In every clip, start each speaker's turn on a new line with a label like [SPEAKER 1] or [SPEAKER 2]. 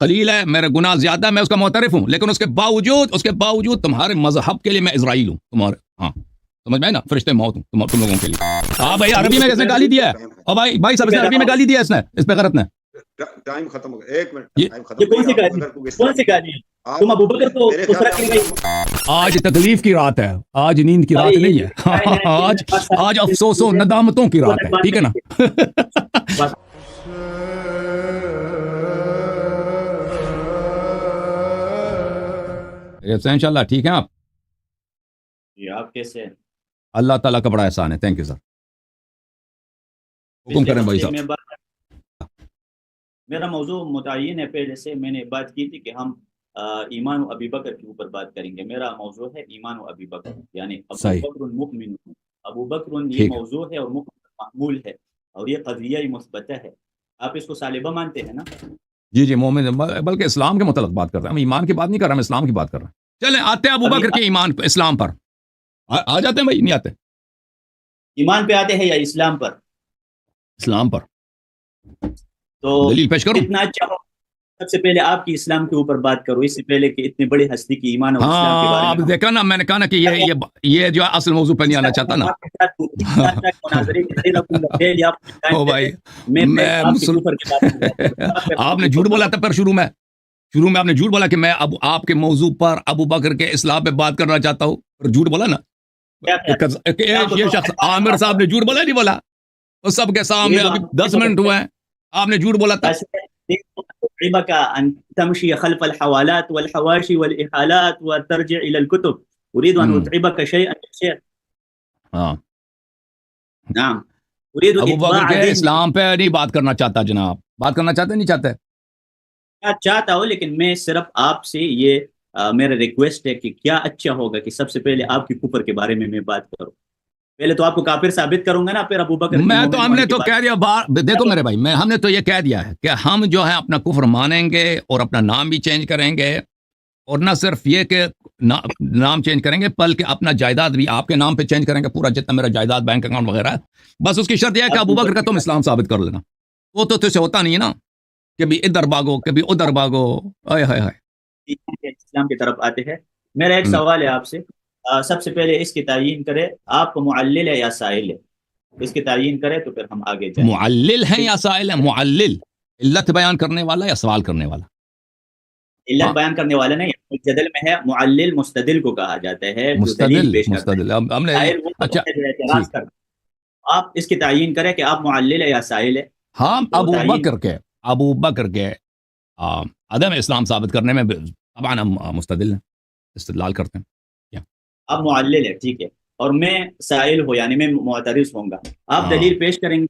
[SPEAKER 1] قلیل ہے، میرے گناہ زیادہ ہے، میں اس کا معترف ہوں، لیکن اس کے باوجود تمہارے مذہب کے لیے میں اسرائیل ہوں تمہارے. ہاں سمجھ میں نا، فرشتے موت ہوں تم لوگوں کے لیے. ہاں بھائی عربی میں کس نے گالی دیا ہے؟ اور بھائی صاحب اس نے عربی میں گالی دیا ہے، اس پہ غلط نے.
[SPEAKER 2] ٹائم ختم ہو گیا، ایک منٹ
[SPEAKER 1] یہ
[SPEAKER 2] ٹائم ختم
[SPEAKER 3] یہ
[SPEAKER 2] ہو
[SPEAKER 3] کون سی
[SPEAKER 2] گیا.
[SPEAKER 3] گالی؟ کون سی گالی ہے؟ تم ابو بکر کو
[SPEAKER 2] میرے خیال
[SPEAKER 3] اسرائیل
[SPEAKER 2] میں
[SPEAKER 1] آج تکلیف کی رات ہے، آج نیند کی رات نہیں ہے. آج افسوسوں ندامتوں کی رات ہے، ٹھیک ہے نا. ان شاء اللہ ٹھیک ہے آپ.
[SPEAKER 3] جی آپ کیسے ہیں؟
[SPEAKER 1] اللہ تعالیٰ کا بڑا احسان ہے. Thank you sir. حکم کریں بھائی صاحب.
[SPEAKER 3] میرا موضوع متعین ہے، پہلے سے میں نے بات کی تھی کہ ہم ایمان و ابی بکر کے اوپر بات کریں گے. میرا موضوع ہے ایمان و ابی بکر، یعنی ابو بکر المؤمن. ابو بکر یہ موضوع ہے اور معمول ہے، اور یہ قضیہ مثبتہ ہے. آپ اس کو سالبہ مانتے ہیں نا؟
[SPEAKER 1] جی مومن، بلکہ اسلام کے متعلق بات کر رہے ہیں. ہم ایمان کی بات نہیں کر رہے، ہم اسلام کی بات کر رہے ہیں. چلیں آتے ہیں ابو بکر کے ایمان پہ، اسلام پر آ جاتے ہیں بھائی. نہیں آتے
[SPEAKER 3] ایمان پہ آتے ہیں یا اسلام پر؟
[SPEAKER 1] اسلام پر.
[SPEAKER 3] تو
[SPEAKER 1] دلیل پیش کروں؟
[SPEAKER 3] اتنا اچھا ہو، سب سے پہلے آپ کی اسلام کے اوپر بات کرو، اس سے پہلے کہ اتنی بڑی ہستی کی ایمان اور اسلام کے بارے
[SPEAKER 1] ہاں
[SPEAKER 3] میں.
[SPEAKER 1] اب دیکھا نا، میں نے کہا نا کہ یہ جو اصل موضوع پہ نہیں آنا چاہتا نا. او بھائی آپ نے جھوٹ بولا تھا پر شروع میں آپ نے جھوٹ بولا کہ میں اب آپ کے موضوع پر ابو بکر کے اسلام پہ بات کرنا چاہتا ہوں. جھوٹ بولا نا یہ شخص عامر صاحب نے. جھوٹ بولا نہیں بولا؟ تو سب کے سامنے ابھی 10 منٹ ہوئے ہیں آپ نے جھوٹ بولا تھا.
[SPEAKER 3] أن تمشي خلف الحوالات والحواشي والإحالات وترجع إلى الكتب. أريد أن أتعبك شيئا يا شيخ. نعم أريد
[SPEAKER 1] ابو بکر
[SPEAKER 3] إطباع
[SPEAKER 1] کے
[SPEAKER 3] ذهنك.
[SPEAKER 1] اسلام پہ نہیں بات کرنا چاہتا جناب. بات کرنا چاہتے نہیں چاہتے؟
[SPEAKER 3] چاہتا ہوں، لیکن میں صرف آپ سے یہ میرا ریکویسٹ ہے کہ کیا اچھا ہوگا کہ سب سے پہلے آپ کی کفر کے بارے میں بات کروں. پہلے تو آپ کو کافر ثابت کروں گا نا، پھر ابو بکر
[SPEAKER 1] میں تو ہم نے تو کہہ دیا دیکھو میرے بھائی، ہم نے تو یہ کہہ دیا ہے کہ ہم جو ہے اپنا کفر مانیں گے اور اپنا نام بھی چینج کریں گے. اور نہ صرف یہ کہ نام چینج کریں گے، بلکہ اپنا جائیداد بھی آپ کے نام پہ چینج کریں گے، پورا جتنا میرا جائیداد بینک اکاؤنٹ وغیرہ ہے. بس اس کی شرط یہ ہے کہ ابو بکر کا تم اسلام ثابت کر لینا. وہ تو تجھ سے ہوتا نہیں ہے نا، کبھی ادھر بھاگو کبھی ادھر بھاگو.
[SPEAKER 3] اسلام کی طرف آتے ہیں. میرا ایک سوال ہے آپ سے. سب سے پہلے اس کی تعیین کرے، آپ معلل ہے یا سائل ہے؟ اس کی تعیین کرے تو پھر ہم آگے جائیں.
[SPEAKER 1] معلل ہیں یا سائل ہیں؟ معلل علت بیان کرنے والا یا سوال کرنے والا؟
[SPEAKER 3] علت بیان کرنے والا نہیں، جدل میں ہے. معلل مستدل کو کہا جاتا ہے، جو دلیل پیش کرتا ہے.
[SPEAKER 1] ہم نے اچھا
[SPEAKER 3] اعتراض کرتا ہے. آپ اس کی تعیین کریں کہ آپ معلل ہے یا سائل ہے.
[SPEAKER 1] ہاں ابو بکر کے عدم اسلام ثابت کرنے میں طبعا ہم مستدل ہیں، استدلال کرتے ہیں.
[SPEAKER 3] آپ معلل ہے، ٹھیک ہے، اور میں سائل ہوں، یعنی میں معترض ہوں گا. آپ دلیل پیش کریں گے.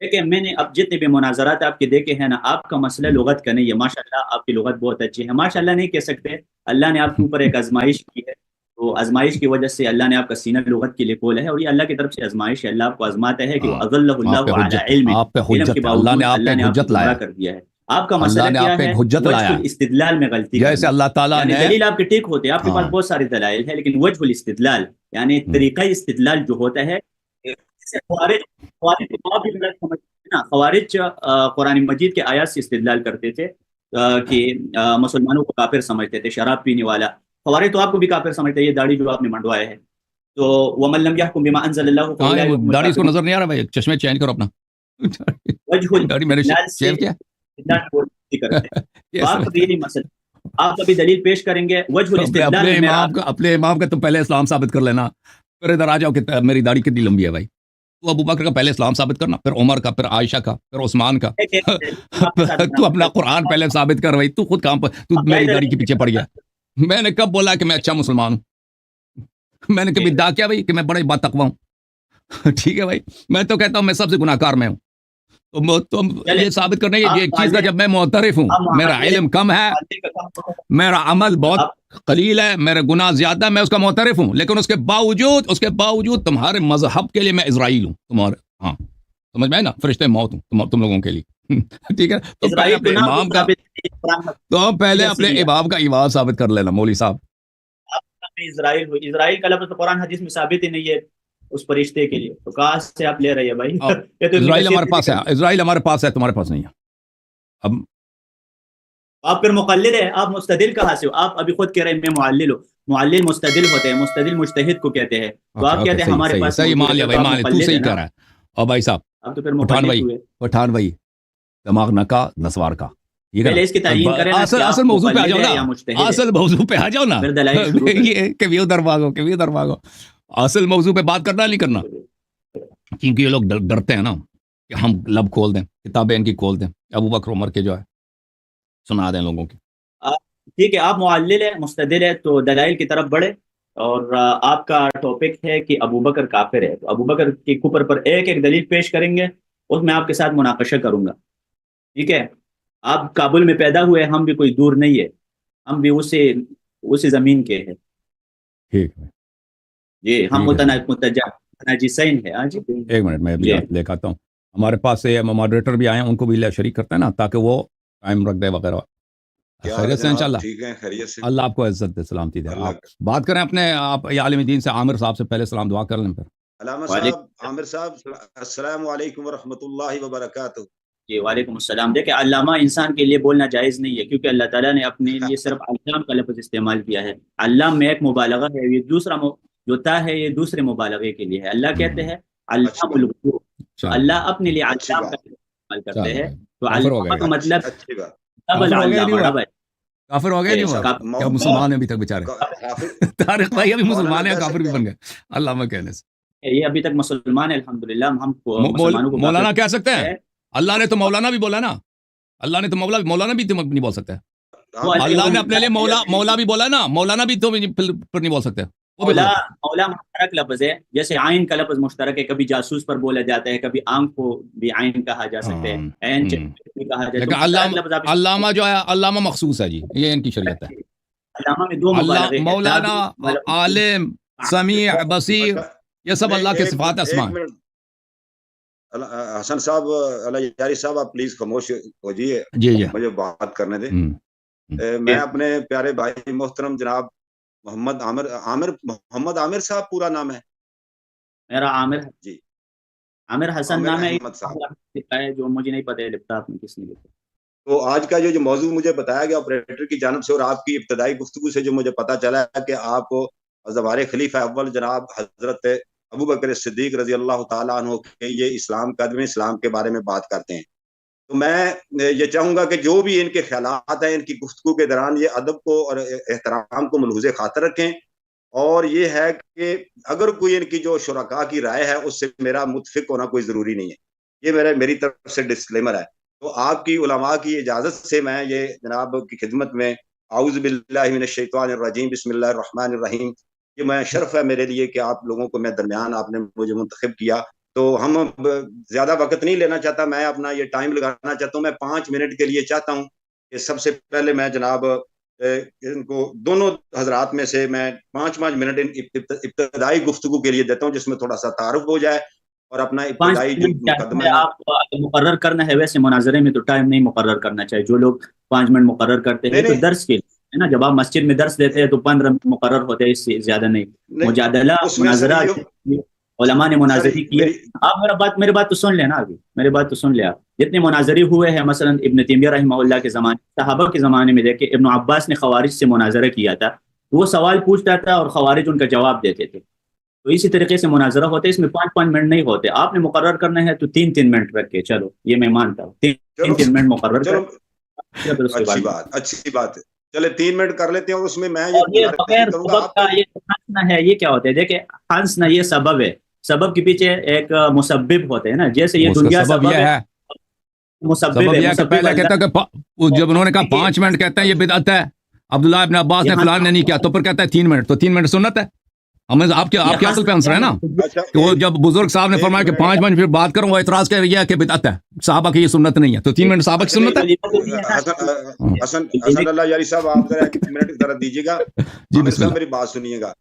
[SPEAKER 3] لیکن میں نے اب جتنے بھی مناظرات آپ کے دیکھے ہیں نا، آپ کا مسئلہ لغت کا نہیں ہے. ماشاءاللہ آپ کی لغت بہت اچھی ہے. ماشاءاللہ نہیں کہہ سکتے، اللہ نے آپ کے اوپر ایک آزمائش کی ہے. تو آزمائش کی وجہ سے اللہ نے آپ کا سینہ لغت کے لیے کھولا ہے، اور یہ اللہ کی طرف سے آزمائش ہے. اللہ آپ کو آزماتا ہے کہ اضلہ اللہ علی علم، علم کے باوجود اللہ نے آپ کو گمراہ کر دیا ہے. آپ کا مسئلہ کیا ہے؟ وجہ الاستدلال میں غلطی.
[SPEAKER 1] جیسے اللہ تعالیٰ نے
[SPEAKER 3] دلیل آپ کے ٹھیک ہوتے ہیں، آپ کے پاس بہت سارے دلائل ہیں، لیکن وجہ الاستدلال یعنی طریقہ استدلال جو ہوتا ہے، خوارج قرآن مجید کے آیات سے استدلال کرتے تھے کہ مسلمانوں کو کافر سمجھتے تھے. شراب پینے والا خوارج تو آپ کو بھی کافر سمجھتے ہیں. یہ داڑھی جو آپ نے منڈوایا ہے، تو وَمَن لَمْ يَحْكُمْ بِمَا أَنزَلَ اللَّهُ،
[SPEAKER 1] داڑھی اس کو نظر نہیں آ رہا بھائی، چشمے چینج کرو اپنا. داڑھی میں نے شیو کیا.
[SPEAKER 3] آپ کا یہ مسئلہ، آپ کبھی دلیل پیش کریں گے وجہ الاستدلال.
[SPEAKER 1] اپنے امام کا تم پہلے اسلام ثابت کر لینا، پھر ادھر آ جاؤ کہ میری داڑھی کتنی لمبی ہے. بھائی تو ابو بکر کا پہلے اسلام ثابت کرنا، پھر عمر کا، پھر عائشہ کا، پھر عثمان کا. تو اپنا قرآن پہلے ثابت کر. بھائی تو خود کام پر تو میری داڑھی کے پیچھے پڑ گیا. میں نے کب بولا کہ میں اچھا مسلمان ہوں؟ میں نے کبھی دا کیا بھائی کہ میں بڑا با تقوی ہوں؟ ٹھیک ہے بھائی، میں تو کہتا ہوں میں سب سے گناہ کار میں ہوں. تو یہ ثابت کرنا یہ ایک چیز کا، جب میں معترف ہوں، میرا علم کم ہے، میرا عمل بہت قلیل ہے، میرے گناہ زیادہ ہے، میں اس کا معترف ہوں، لیکن اس کے باوجود تمہارے مذہب کے لیے میں اسرائیل ہوں تمہارے. ہاں سمجھ میں نا، فرشتے موت ہوں تم لوگوں کے لیے. ٹھیک ہے، تو پہلے اپنے امام کا ایمان ثابت کر لینا مولوی صاحب.
[SPEAKER 3] اسرائیل کا لفظ قرآن حدیث میں ثابت ہی نہیں ہے اس فرشتے کے لیے، تو کہاں سے آپ لے رہے ہیں بھائی؟
[SPEAKER 1] اسرائیل ہمارے پاس ہے، اسرائیل ہمارے پاس ہے، تمہارے پاس نہیں ہے. اب
[SPEAKER 3] آپ پھر مقلد ہے، آپ مستدل کہاں سے ہو؟ آپ ابھی خود کہہ رہے ہیں میں معلل ہوں، معلل مستدل ہوتے ہیں، مستدل مجتہد کو کہتے ہیں، تو آپ کہتے ہیں ہمارے پاس
[SPEAKER 1] صحیح مان لیا بھائی، مان لیا، تو صحیح کہہ رہا ہے۔ اور بھائی صاحب
[SPEAKER 3] آپ تو پھر
[SPEAKER 1] پٹھان
[SPEAKER 3] مقلد
[SPEAKER 1] بھائی،
[SPEAKER 3] ہوئے۔
[SPEAKER 1] پٹھان بھائی، دماغ نکا نسوار کا، یہ
[SPEAKER 3] پہلے اس کی تعین کریں نا کہ
[SPEAKER 1] اصل
[SPEAKER 3] آپ
[SPEAKER 1] موضوع پہ آ
[SPEAKER 3] مقلد
[SPEAKER 1] جاؤ
[SPEAKER 3] ہے یا
[SPEAKER 1] نا،
[SPEAKER 3] مجتہد ہے،
[SPEAKER 1] اصل موضوع پہ آ جاؤ نا،
[SPEAKER 3] پھر دلائل شروع کریں۔
[SPEAKER 1] یہ کبھی ادھر بھاگو کبھی ادھر بھاگو، اصل موضوع پہ بات کرنا نہیں کرنا، کیونکہ یہ لوگ ڈرتے ہیں نا کہ ہم لب کھول دیں، کتابیں ان کی کھول دیں، ابو بکر عمر کے جو ہے سنا دیں لوگوں کی۔
[SPEAKER 3] ٹھیک ہے، آپ معلل ہے، مستدل ہے، تو دلائل کی طرف بڑھے، اور آپ کا ٹاپک ہے کہ ابو بکر کافر ہے، تو ابو بکر کے اوپر پر ایک ایک دلیل پیش کریں گے، اس میں آپ کے ساتھ مناقشہ کروں گا، ٹھیک ہے؟ آپ کابل میں پیدا ہوئے، ہم بھی کوئی دور نہیں ہے، ہم بھی اسی زمین کے ہیں،
[SPEAKER 1] ٹھیک ہے
[SPEAKER 3] جی، ہم متناجسین ہیں، ہاں جی،
[SPEAKER 1] ایک منٹ میں ابھی لے کے آتا ہوں، ہمارے پاس سے ماڈریٹر بھی آئے ہیں، ان کو بھی شریک کرتے ہیں نا، تاکہ وہ ٹائم رکھ دے وغیرہ۔ خیریت سے انشاءاللہ؟
[SPEAKER 2] ٹھیک ہے، خیریت سے،
[SPEAKER 1] اللہ آپ کو عزت دے، سلامتی دے۔
[SPEAKER 2] اللہ
[SPEAKER 1] آپ بات کریں اپنے، آپ یہ عالم دین سے عامر صاحب سے پہلے سلام دعا کر لیں پھر۔
[SPEAKER 2] علامہ صاحب، عامر صاحب، السلام علیکم ورحمۃ اللہ وبرکاتہ۔
[SPEAKER 3] جی وعلیکم السلام۔ دیکھیں، علامہ انسان کے لیے بولنا جائز نہیں ہے، کیونکہ اللہ تعالیٰ نے اپنے لیے صرف علام کا لفظ استعمال کیا ہے، علام میں ایک مبالغہ ہے، یہ دوسرا جو تا ہے یہ دوسرے مبالغے کے لیے ہے، اللہ کہتے ہیں علام الغیوب، تو اللہ اپنے لیے
[SPEAKER 2] اچھی
[SPEAKER 3] علام کا
[SPEAKER 2] بات،
[SPEAKER 3] استعمال کرتے ہیں، تو
[SPEAKER 1] کافر ہو گئے،
[SPEAKER 3] علامہ کا مطلب
[SPEAKER 2] اچھی بات۔
[SPEAKER 3] ڈبل علامہ، ڈبل
[SPEAKER 1] کافر ہو گئے نہیں ہوا؟ کیا مسلمان ہیں ابھی تک بیچارے؟ طارق بھائی ابھی مسلمان ہیں، کافر بھی بن گئے علامہ کہنے سے۔
[SPEAKER 3] یہ ابھی تک مسلمان ہے الحمدللہ، ہم مسلمانوں کو
[SPEAKER 1] مولانا کہہ سکتے ہیں؟ اللہ نے تو مولانا بھی بولا نا، اللہ نے تو مولانا بھی تم نہیں بول سکتے، اللہ نے اپنے لیے مولا بھی بولا نا، مولانا بھی تو نہیں بول سکتے۔
[SPEAKER 3] مولا مشترک لفظ ہے، جیسے عین کا لفظ مشترک ہے، کبھی جاسوس پر بولا جاتا ہے، کبھی آنکھ کو بھی عین کہا جا سکتا ہے، عین بھی کہا جاتا ہے،
[SPEAKER 1] لیکن علامہ جو ہے علامہ مخصوص ہے جی، یہ ان کی شریعت ہے۔
[SPEAKER 3] علامہ میں دو مبالغے ہیں،
[SPEAKER 1] مولانا، عالم، سمیع، بصیر، یہ سب اللہ کے صفات اسماء ہیں۔
[SPEAKER 2] حسن صاحب، اللہ یاری صاحب، آپ پلیز خاموش ہو جائیے،
[SPEAKER 1] جی
[SPEAKER 2] مجھے بات کرنے دیں۔ میں اپنے پیارے بھائی محترم جناب محمد عامر صاحب پورا نام ہے
[SPEAKER 3] میرا عامر
[SPEAKER 2] جی،
[SPEAKER 3] عامر حسن نام ہے،
[SPEAKER 2] احمد صاحب،
[SPEAKER 3] جو مجھے نہیں پتہ لکھتا آپ نے کس نے لکھا۔
[SPEAKER 2] تو آج کا جو موضوع مجھے بتایا گیا آپریٹر کی جانب سے، اور آپ کی ابتدائی گفتگو سے جو مجھے پتا چلا ہے کہ آپ ہمارے خلیفہ اول جناب حضرت ابو بکر صدیق رضی اللہ تعالیٰ عنہ کے یہ اسلام قدم اسلام کے بارے میں بات کرتے ہیں، تو میں یہ چاہوں گا کہ جو بھی ان کے خیالات ہیں، ان کی گفتگو کے دوران یہ ادب کو اور احترام کو ملحوظ خاطر رکھیں، اور یہ ہے کہ اگر کوئی ان کی جو شرکاء کی رائے ہے اس سے میرا متفق ہونا کوئی ضروری نہیں ہے، یہ میری طرف سے ڈسکلیمر ہے۔ تو آپ کی علماء کی اجازت سے میں یہ جناب کی خدمت میں اعوذ باللہ من الشیطان الرجیم بسم اللہ الرحمن الرحیم، یہ میں شرف ہے میرے لیے کہ آپ لوگوں کو میں درمیان آپ نے مجھے منتخب کیا، تو ہم زیادہ وقت نہیں لینا چاہتا، میں اپنا یہ ٹائم لگانا چاہتا ہوں، میں 5 منٹ کے لیے چاہتا ہوں کہ سب سے پہلے میں جناب ان کو دونوں حضرات میں سے میں 5 منٹ ابتدائی گفتگو کے لیے دیتا ہوں، جس میں تھوڑا سا تعارف ہو جائے اور اپنا ابتدائی جو مقدمہ ہے
[SPEAKER 3] آپ مقرر کرنا ہے، ویسے مناظرے میں تو ٹائم نہیں مقرر کرنا چاہیے، جو لوگ 5 منٹ مقرر کرتے ہیں تو درس کے لیے نا، جب آپ مسجد میں درس دیتے ہیں تو 15 منٹ مقرر ہوتے ہیں، اس سے زیادہ نہیں۔ مجادلہ مناظرہ علماء نے مناظری کیے، آپ میری بات تو سن لیں نا، ابھی میری بات تو سن لیں، آپ جتنے مناظری ہوئے ہیں، مثلا ابن تیمیہ رحمہ اللہ کے زمانے، صحابہ کے زمانے میں دیکھیں ابن عباس نے خوارج سے مناظرہ کیا تھا، وہ سوال پوچھتا تھا اور خوارج ان کا جواب دیتے تھے، تو اسی طریقے سے مناظرہ ہوتے، اس میں 5 منٹ نہیں ہوتے، آپ نے مقرر کرنا ہے تو 3 منٹ رکھ کے چلو، یہ میں مانتا ہوں، 3 منٹ مقرر کر،
[SPEAKER 2] اچھی بات ہے، چلے 3 منٹ کر لیتے ہیں، اور اس میں میں
[SPEAKER 3] یہ بغیر سبب کا یہ ہنسنا ہے، یہ کیا ہوتا ہے؟ دیکھیں، ہنسنا یہ سبب ہے، سبب کے پیچھے ایک مسبب ہوتے ہیں نا، جیسے یہ دنیا سبب ہے، مسبب ہے،
[SPEAKER 1] پہلے کہتا ہے کہ جب انہوں نے کہا 5 منٹ، کہتا ہے یہ بدعت ہے، عبداللہ ابن عباس نے فلان نے نہیں کیا، تو پھر کہتا ہے 3 منٹ، تو 3 منٹ سنت ہے، ہمیں آپ کے عقل پہ آنسر ہے نا، کہ وہ جب بزرگ صاحب نے فرمایا کہ 5 منٹ پھر بات کروں، وہ اعتراض کر رہی ہے کہ بدعت ہے، صحابہ کی یہ سنت نہیں ہے، تو 3 منٹ صحابہ کی سنت ہے۔
[SPEAKER 2] حسن اللہ یاری صاحب، آپ ذرا 1 منٹ ذرا دیجیے گا،
[SPEAKER 1] جی بسم اللہ،
[SPEAKER 2] میری بات سنیے گا،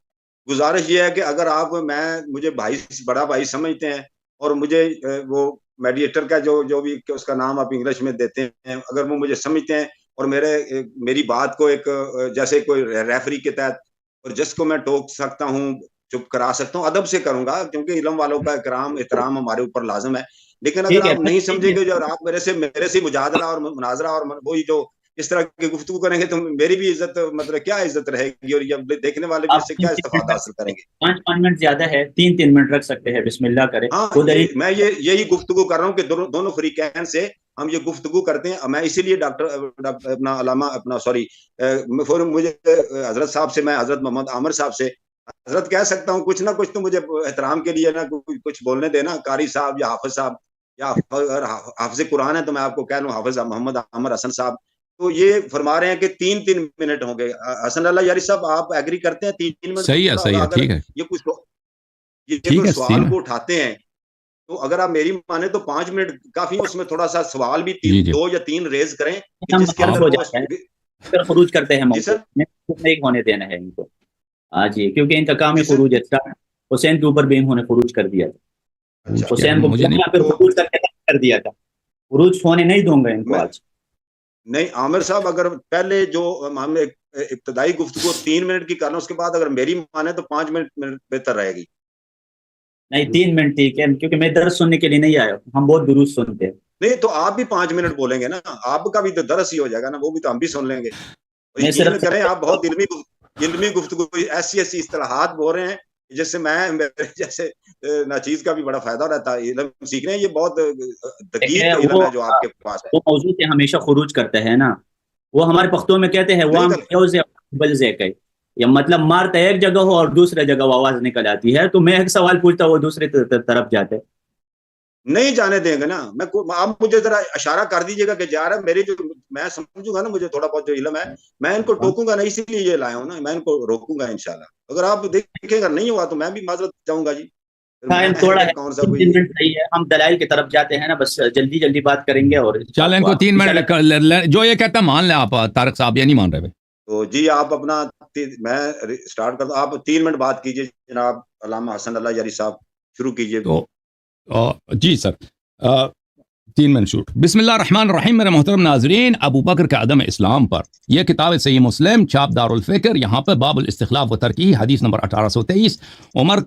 [SPEAKER 2] گزارش یہ ہے کہ اگر آپ مجھے بھائی، بڑا بھائی سمجھتے ہیں، اور مجھے وہ میڈیٹر کا جو بھی اس کا نام آپ انگلش میں دیتے ہیں، اگر وہ مجھے سمجھتے ہیں اور میری بات کو ایک جیسے کوئی ریفری کے تحت، اور جس کو میں ٹوک سکتا ہوں، چپ کرا سکتا ہوں، ادب سے کروں گا، کیونکہ علم والوں کا احترام ہمارے اوپر لازم ہے، لیکن اگر آپ نہیں سمجھیں گے، جو آپ میرے سے مجادلہ اور مناظرہ اور وہی جو اس طرح کی گفتگو کریں گے تو میری بھی عزت مطلب کیا عزت رہے گی اور یہ دیکھنے والے بھی اس سے کیا استفادہ حاصل کریں گے؟
[SPEAKER 3] 5 منٹ زیادہ ہے، 3 منٹ رکھ سکتے ہیں، بسم اللہ کریں.
[SPEAKER 2] ہاں میں یہی گفتگو کر رہا ہوں کہ دونوں فریقین سے ہم یہ گفتگو کرتے ہیں. میں اسی لیے ڈاکٹر اپنا علامہ اپنا سوری مجھے حضرت صاحب سے، میں حضرت محمد عامر صاحب سے حضرت کہہ سکتا ہوں، کچھ نہ کچھ تو مجھے احترام کے لیے نا کچھ بولنے دینا. قاری صاحب یا حافظ صاحب یا حافظ قرآن ہے تو میں آپ کو کہہ لوں حافظ محمد عامر حسن صاحب، تو یہ فرما رہے ہیں کہ 3 منٹ ہوں گے. حسن اللہ یاری صاحب آپ ایگری کرتے ہیں 3 منٹ؟
[SPEAKER 1] صحیح ہے ٹھیک ہے.
[SPEAKER 2] یہ کچھ سوال کو اٹھاتے ہیں تو اگر آپ میری مانے تو 5 منٹ کافی ہے. اس میں تھوڑا سا سوال بھی 2 یا 3 ریز کریں جس کے اندر
[SPEAKER 3] خروج کرتے ہیں. نہیں ہونے دینا ہے ان کو. ہاں جی، کیونکہ ان کا کام ہے خروج. حسین کے اوپر بھی انہوں نے خروج کر دیا تھا. حسین کو خروج کر دیا تھا. خروج ہونے نہیں دوں گا ان کو آج.
[SPEAKER 2] نہیں عامر صاحب، اگر پہلے جو ہم ابتدائی گفتگو 3 منٹ کی کرنا، اس کے بعد اگر میری مانے تو 5 منٹ بہتر رہے گی.
[SPEAKER 3] نہیں 3 منٹ ٹھیک ہے، کیونکہ میں درس سننے کے لیے نہیں آیا ہوں. ہم بہت دروس سنتے ہیں.
[SPEAKER 2] نہیں تو آپ بھی 5 منٹ بولیں گے نا، آپ کا بھی تو درس ہی ہو جائے گا نا، وہ بھی تو ہم بھی سن لیں گے. یقین کریں آپ بہت علمی گفتگو، ایسی اصطلاحات بول رہے ہیں جس سے میں جیسے ناچیز کا بھی بڑا فائدہ رہتا ہے. علم سیکھنے یہ بہت دقیق علم ہے جو آپ کے پاس ہے.
[SPEAKER 3] وہ موضوع سے ہمیشہ خروج کرتے ہیں نا. وہ ہمارے پختوں میں کہتے ہیں وہ یا مطلب مارتا ایک جگہ ہو اور دوسرے جگہ وہ آواز نکل آتی ہے. تو میں ایک سوال پوچھتا ہوں وہ دوسرے طرف جاتے
[SPEAKER 2] نہیں جانے دیں گے نا. آپ مجھے ذرا اشارہ کر دیجیے گا کہ جا رہا ہے میری جو میں سمجھوں گا نا، مجھے تھوڑا بہت جو علم ہے میں ان کو ٹوکوں گا نا، اسی لیے یہ لایا ہوں نا، میں ان کو روکوں گا انشاءاللہ. اگر آپ دیکھیں گا نہیں ہوا تو میں بھی معذرت چاہوں گا. جی
[SPEAKER 3] تھوڑا صحیح ہے، ہم دلائل کی طرف جاتے ہیں نا، بس جلدی بات کریں گے. اور
[SPEAKER 1] چلیں ان کو 3 منٹ جو یہ کہتا مان لیں آپ. طارق صاحب یہ نہیں مان رہے.
[SPEAKER 2] تو جی آپ اپنا میں سٹارٹ کرتا ہوں. آپ 3 منٹ بات کیجئے جناب علامہ حسن اللہ یاری صاحب، شروع کیجئے.
[SPEAKER 1] تو جی سر 3 منٹ شروع. بسم اللہ الرحمن الرحیم. میرے محترم ناظرین، ابو بکر کا عدم اسلام پر یہ کتاب صحیح مسلم چھاپ دارالفکر، یہاں پہ باب الاستخلاف و ترکی، حدیث نمبر 1823. عمر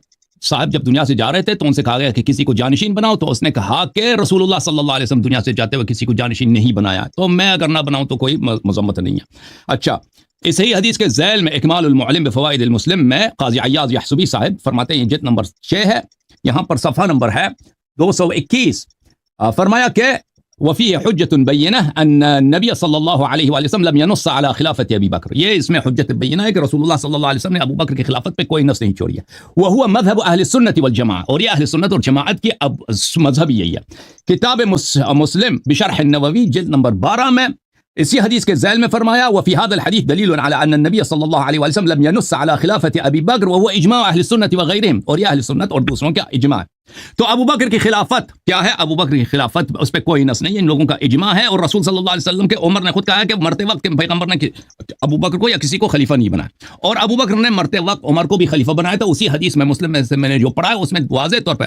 [SPEAKER 1] صاحب جب دنیا سے جا رہے تھے تو ان سے کہا گیا کہ کسی کو جانشین بناؤ، تو اس نے کہا کہ رسول اللہ صلی اللہ علیہ وسلم دنیا سے جاتے ہوئے کسی کو جانشین نہیں بنایا، تو میں اگر نہ بناؤں تو کوئی مذمت نہیں ہے. اچھا، اس ہی حدیث کے ذیل میں اکمال المعلم بفوائد المسلم میں قاضی عیاض یحسبی صاحب فرماتے ہیں، جلد نمبر 6 ہے، یہاں پر صفحہ نمبر ہے 221. فرمایا کہ وفيه حجة بينة أن النبي صلی اللہ علیہ وآلہ وسلم لم ينص على خلافة ابی بکر. یہ اس میں حجت بینہ ہے کہ رسول اللہ صلی اللہ علیہ وسلم نے ابو بکر کی خلافت پہ کوئی نص نہیں چھوڑی ہے. وهو مذهب اہل السنت والجماعہ، اور یہ اہل سنت اور جماعت کی مذہب یہی ہے. کتاب مسلم بشرح النووی جلد نمبر 12 میں اسی حدیث کے ذیل میں فرمایا وفي هذا الحديث دلیل على ان النبي صلی اللہ علیہ وآلہ وسلم لم ينص على خلافة ابی بکر وهو اجماع اہل السنت وغیرهم، اور یہ اہل سنت اور دوسروں کا اجماع ہے. تو ابو بکر کی خلافت کیا ہے؟ ابو بکر کی خلافت اس پہ کوئی نص نہیں ہے، ان لوگوں کا اجماع ہے. اور رسول صلی اللہ علیہ وسلم کے عمر نے خود کہا ہے کہ مرتے وقت پیغمبر نے ابو بکر کو یا کسی کو خلیفہ نہیں بنایا، اور ابو بکر نے مرتے وقت عمر کو بھی خلیفہ بنایا تھا. اسی حدیث میں مسلم میں سے میں نے جو پڑھا ہے اس میں واضح طور پہ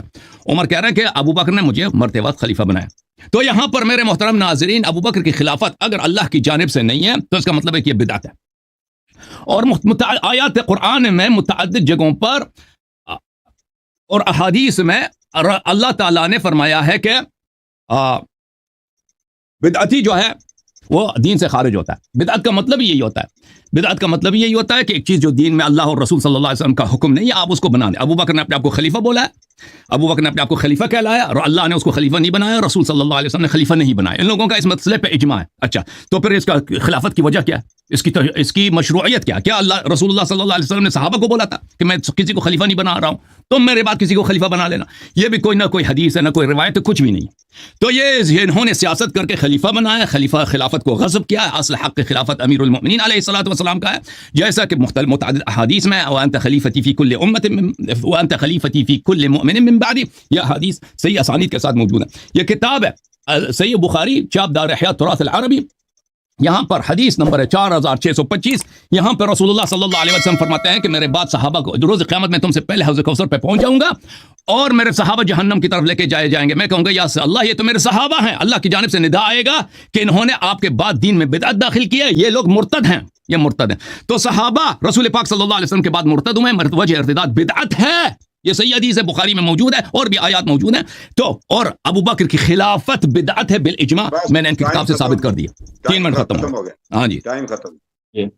[SPEAKER 1] عمر کہہ رہے ہیں کہ ابو بکر نے مجھے مرتے وقت خلیفہ بنایا. تو یہاں پر میرے محترم ناظرین، ابو بکر کی خلافت اگر اللہ کی جانب سے نہیں ہے تو اس کا مطلب ہے کہ یہ بدعت ہے. اور آیات قرآن میں متعدد جگہوں پر اور احادیث میں اللہ تعالیٰ نے فرمایا ہے کہ بدعتی جو ہے وہ دین سے خارج ہوتا ہے. بدعت کا مطلب یہی ہوتا ہے، بدعت کا مطلب یہی ہوتا ہے کہ ایک چیز جو دین میں اللہ اور رسول صلی اللہ علیہ وسلم کا حکم نہیں ہے آپ اس کو بنا دیں. ابو بکر نے اپنے آپ کو خلیفہ بولا ہے، ابو بکر نے اپنے آپ کو خلیفہ کہلایا، اور اللہ نے اس کو خلیفہ نہیں بنایا، رسول صلی اللہ علیہ وسلم نے خلیفہ نہیں بنایا. ان لوگوں کا اس مسئلے پہ اجماع ہے. اچھا، تو پھر اس کا خلافت کی وجہ کیا ہے؟ اس کی مشروعیت کیا؟ کیا اللہ رسول اللہ صلی اللہ علیہ وسلم نے صحابہ کو بولا تھا کہ میں کسی کو خلیفہ نہیں بنا رہا ہوں، تم میرے بعد کسی کو خلیفہ بنا لینا؟ یہ بھی کوئی نہ کوئی حدیث ہے، نہ کوئی روایت ہے، کچھ بھی نہیں. تو یہ انہوں نے سیاست کر کے خلیفہ بنایا، خلافت کو غصب کیا. اصل حق خلافت امیر المؤمنین علیہ الصلوۃ والسلام کا ہے، جیسا کہ متعدد احادیث میں وانت خلیفتی فی کل امت وانت خلیفتی فی کل مؤمن من بعدی، یہ حدیث صحیح اسانید کے ساتھ موجود ہے. یہ کتاب ہے صحیح بخاری چاپ دار احیاء التراث العربی، یہاں پر حدیث نمبر ہے 4625. یہاں پر رسول اللہ صلی اللہ علیہ وسلم فرماتے ہیں کہ میرے بعد صحابہ کو روز قیامت میں تم سے پہلے حوض کوثر پہ پہنچ جاؤں گا اور میرے صحابہ جہنم کی طرف لے کے جائیں گے. میں کہوں گا یا اللہ یہ تو میرے صحابہ ہیں. اللہ کی جانب سے ندا آئے گا کہ انہوں نے آپ کے بعد دین میں بدعت داخل کی ہے، یہ لوگ مرتد ہیں، یہ مرتد ہیں. تو صحابہ رسول پاک صلی اللہ علیہ وسلم کے بعد مرتد ہوئے، وجہ ارتداد بدعت ہے، یہ صحیح حدیث ہے، بخاری میں موجود ہے اور بھی آیات موجود ہیں. تو اور ابو بکر کی خلافت بدعت ہے بالاجماع، میں نے ان کی کتاب سے ثابت کر دیا. 3 منٹ ختم ہو گیا. ہاں جی
[SPEAKER 2] ٹائم ختم.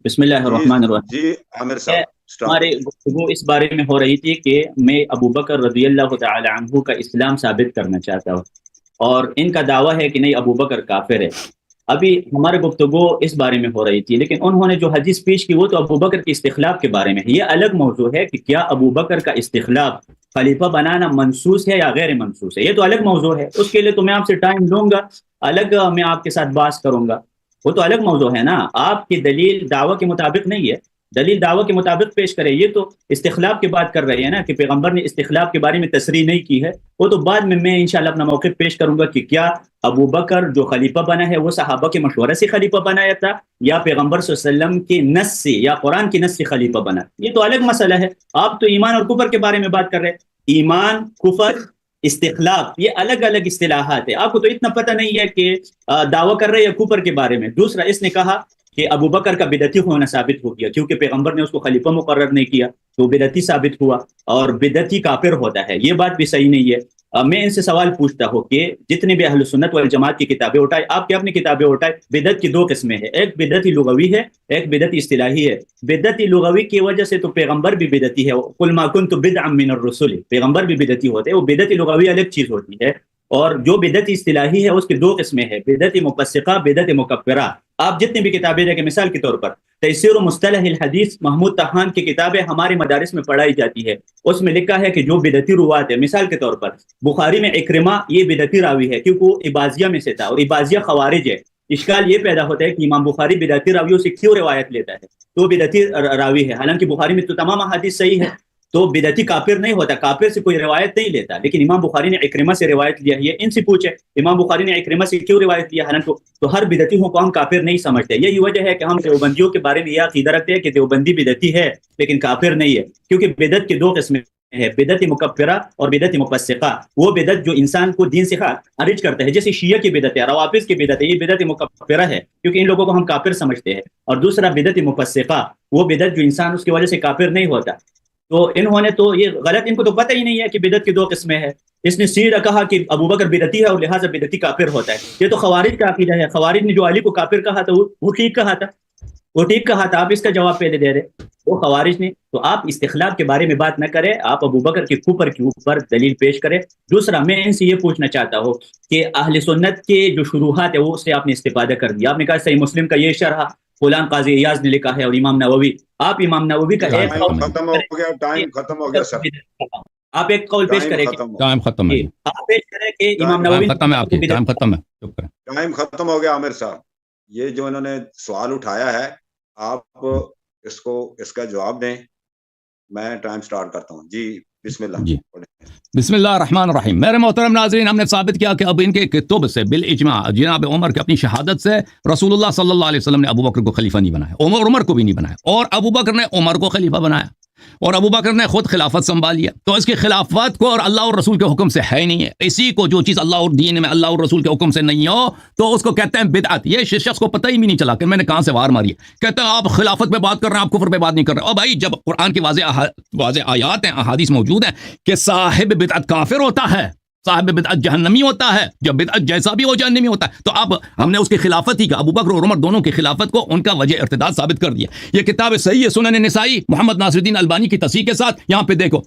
[SPEAKER 3] بسم اللہ الرحمن الرحیم.
[SPEAKER 2] جی عامر صاحب
[SPEAKER 3] ہماری گفتگو اس بارے میں ہو رہی تھی کہ میں ابو بکر رضی اللہ تعالی عنہ کا اسلام ثابت کرنا چاہتا ہوں، اور ان کا دعویٰ ہے کہ نہیں ابو بکر کافر ہے. ابھی ہماری گفتگو اس بارے میں ہو رہی تھی، لیکن انہوں نے جو حدیث پیش کی وہ تو ابو بکر کے استخلاف کے بارے میں ہے. یہ الگ موضوع ہے کہ کیا ابو بکر کا استخلاف خلیفہ بنانا منسوس ہے یا غیر منسوس ہے، یہ تو الگ موضوع ہے. اس کے لیے تو میں آپ سے ٹائم لوں گا، الگ میں آپ کے ساتھ بحث کروں گا، وہ تو الگ موضوع ہے نا. آپ کی دلیل دعویٰ کے مطابق نہیں ہے، دلیل دعویٰ کے مطابق پیش کرے. یہ تو استخلاف کی بات کر رہی ہے نا کہ پیغمبر نے استخلاف کے بارے میں تصریح نہیں کی ہے. وہ تو بعد میں انشاءاللہ اپنا موقف پیش کروں گا کہ کیا ابو بکر جو خلیفہ بنا ہے وہ صحابہ کے مشورے سے خلیفہ بنایا تھا یا پیغمبر صلی اللہ علیہ وسلم کے نص سے یا قرآن کی نص سے خلیفہ بنا. یہ تو الگ مسئلہ ہے. آپ تو ایمان اور کفر کے بارے میں بات کر رہے ہیں. ایمان، کفر، استخلاف یہ الگ الگ اصطلاحات ہے. آپ کو تو اتنا پتہ نہیں ہے کہ دعویٰ کر رہے ہیں کفر کے بارے میں. دوسرا اس نے کہا کہ ابو بکر کا بدعتی ہونا ثابت ہو گیا کیونکہ پیغمبر نے اس کو خلیفہ مقرر نہیں کیا تو بدعتی ثابت ہوا، اور بدعتی کافر ہوتا ہے. یہ بات بھی صحیح نہیں ہے. میں ان سے سوال پوچھتا ہوں کہ جتنے بھی اہل سنت والجماعت کی کتابیں اٹھائے، آپ کی اپنی کتابیں اٹھائے، بدعت کی 2 قسمیں ہیں، ایک بدعتی لغوی ہے، ایک بدعتی اصطلاحی ہے. بدعتی لغوی کی وجہ سے تو پیغمبر بھی بدعتی ہے، قل ما کنت بدعا من الرسل، پیغمبر بھی بدعتی ہوتے ہیں. وہ بدعتی لغوی الگ چیز ہوتی ہے، اور جو بدعتی اصطلاحی ہے اس کی 2 قسمیں ہیں، بدعت مفسقہ، بدعت مکفرہ. آپ جتنی بھی کتابیں دیکھیں، مثال کے طور پر تفسیر و مصطلح الحدیث محمود طحان کی کتابیں ہمارے مدارس میں پڑھائی جاتی ہے. اس میں لکھا ہے کہ جو بدعتی روات ہے، مثال کے طور پر بخاری میں اکرمہ یہ بدعتی راوی ہے کیونکہ وہ عباضیہ میں سے تھا، اور عباضیہ خوارج ہے. اشکال یہ پیدا ہوتا ہے کہ امام بخاری بدعتی راویوں سے کیوں روایت لیتا ہے؟ تو بدعتی راوی ہے، حالانکہ بخاری میں تو تمام احادیث صحیح ہے. تو بدعتی کافر نہیں ہوتا، کافر سے کوئی روایت نہیں لیتا. لیکن امام بخاری نے اکرمہ سے روایت لیا ہے. ان سے پوچھے امام بخاری نے اکرمہ سے کیوں روایت لیا؟ حالانکہ تو ہر بدعتی کو ہم کافر نہیں سمجھتے. یہی وجہ ہے کہ ہم دیوبندیوں کے بارے میں یہ عقیدہ رکھتے ہیں کہ دیوبندی بدعتی ہے لیکن کافر نہیں ہے، کیونکہ بدعت کی 2 قسمیں ہے، بدعت مکفرہ اور بدعت مفسقہ. وہ بدعت جو انسان کو دین سے خارج کرتا ہے، جیسے شیعہ کی بدعت ہے، روافض کی بدعت ہے، یہ بدعت مکفرہ ہے کیونکہ ان لوگوں کو ہم کافر سمجھتے ہیں. اور دوسرا بدعت مفسقہ، وہ بدعت جو انسان اس کی وجہ سے کافر نہیں ہوتا. تو انہوں نے تو یہ غلط، ان کو تو پتہ ہی نہیں ہے کہ بدعت کی 2 قسمیں ہیں. اس نے سیدھا کہا کہ ابو بکر بدعتی ہے اور لہٰذا بدعتی کافر ہوتا ہے. یہ تو خوارج کا عقیدہ ہے. خوارج نے جو علی کو کافر کہا تھا وہ ٹھیک کہا تھا، وہ ٹھیک کہا تھا. آپ اس کا جواب پہلے دے رہے وہ خوارج نے. تو آپ استخلاف کے بارے میں بات نہ کریں، آپ ابو بکر کے کفر کے اوپر دلیل پیش کریں. دوسرا میں ان سے یہ پوچھنا چاہتا ہوں کہ اہل سنت کے جو شروحات ہے وہ اس سے آپ نے استفادہ کر دیا. آپ نے کہا صحیح مسلم کا یہ شرح فلان قاضی ایاز نے لکھا ہے اور امام نووی. آپ امام نووی کا ایک قول
[SPEAKER 2] ختم ہو گیا، ٹائم ختم ہو گیا سر.
[SPEAKER 3] آپ ایک قول پیش کریں،
[SPEAKER 1] ٹائم ختم ہے،
[SPEAKER 3] آپ پیش کریں کہ امام نووی
[SPEAKER 1] ختم ہے، آپ کی ٹائم ختم ہے. چپ کریں،
[SPEAKER 2] ٹائم ختم ہو گیا. عامر صاحب یہ جو انہوں نے سوال اٹھایا ہے آپ اس کا جواب دیں. میں ٹائم سٹارٹ کرتا ہوں. جی بسم اللہ.
[SPEAKER 1] جی بسم اللہ الرحمن الرحیم. میرے محترم ناظرین، ہم نے ثابت کیا کہ اب ان کے کتب سے بالاجماع جناب عمر کی اپنی شہادت سے رسول اللہ صلی اللہ علیہ وسلم نے ابو بکر کو خلیفہ نہیں بنایا، عمر کو بھی نہیں بنایا، اور ابو بکر نے عمر کو خلیفہ بنایا، اور ابو بکر نے خود خلافت سنبھال لیا. تو اس کی خلافت کو اور اللہ اور رسول کے حکم سے ہے نہیں ہے. اسی کو جو چیز اللہ اور دین میں اللہ اور رسول کے حکم سے نہیں ہو تو اس کو کہتے ہیں بدعت. یہ شخص کو پتہ ہی بھی نہیں چلا کہ میں نے کہاں سے وار ماری ہے. کہتے ہیں آپ خلافت پہ بات کر رہے ہیں، آپ کفر پہ بات نہیں کر رہے. اور بھائی جب قرآن کی واضح آیات ہیں، احادیث موجود ہیں کہ صاحب بدعت کافر ہوتا ہے، صاحب بدعت جہنمی ہوتا ہے، جب بدعت جیسا بھی ہو جہنمی ہوتا ہے. تو اب ہم نے اس کی خلافت ہی کا ابو بکر اور عمر دونوں کی خلافت کو ان کا وجہ ارتداد ثابت کر دیا. یہ کتاب صحیح ہے، سنن نسائی محمد ناصر الدین البانی کی تصحیح کے ساتھ. یہاں پہ دیکھو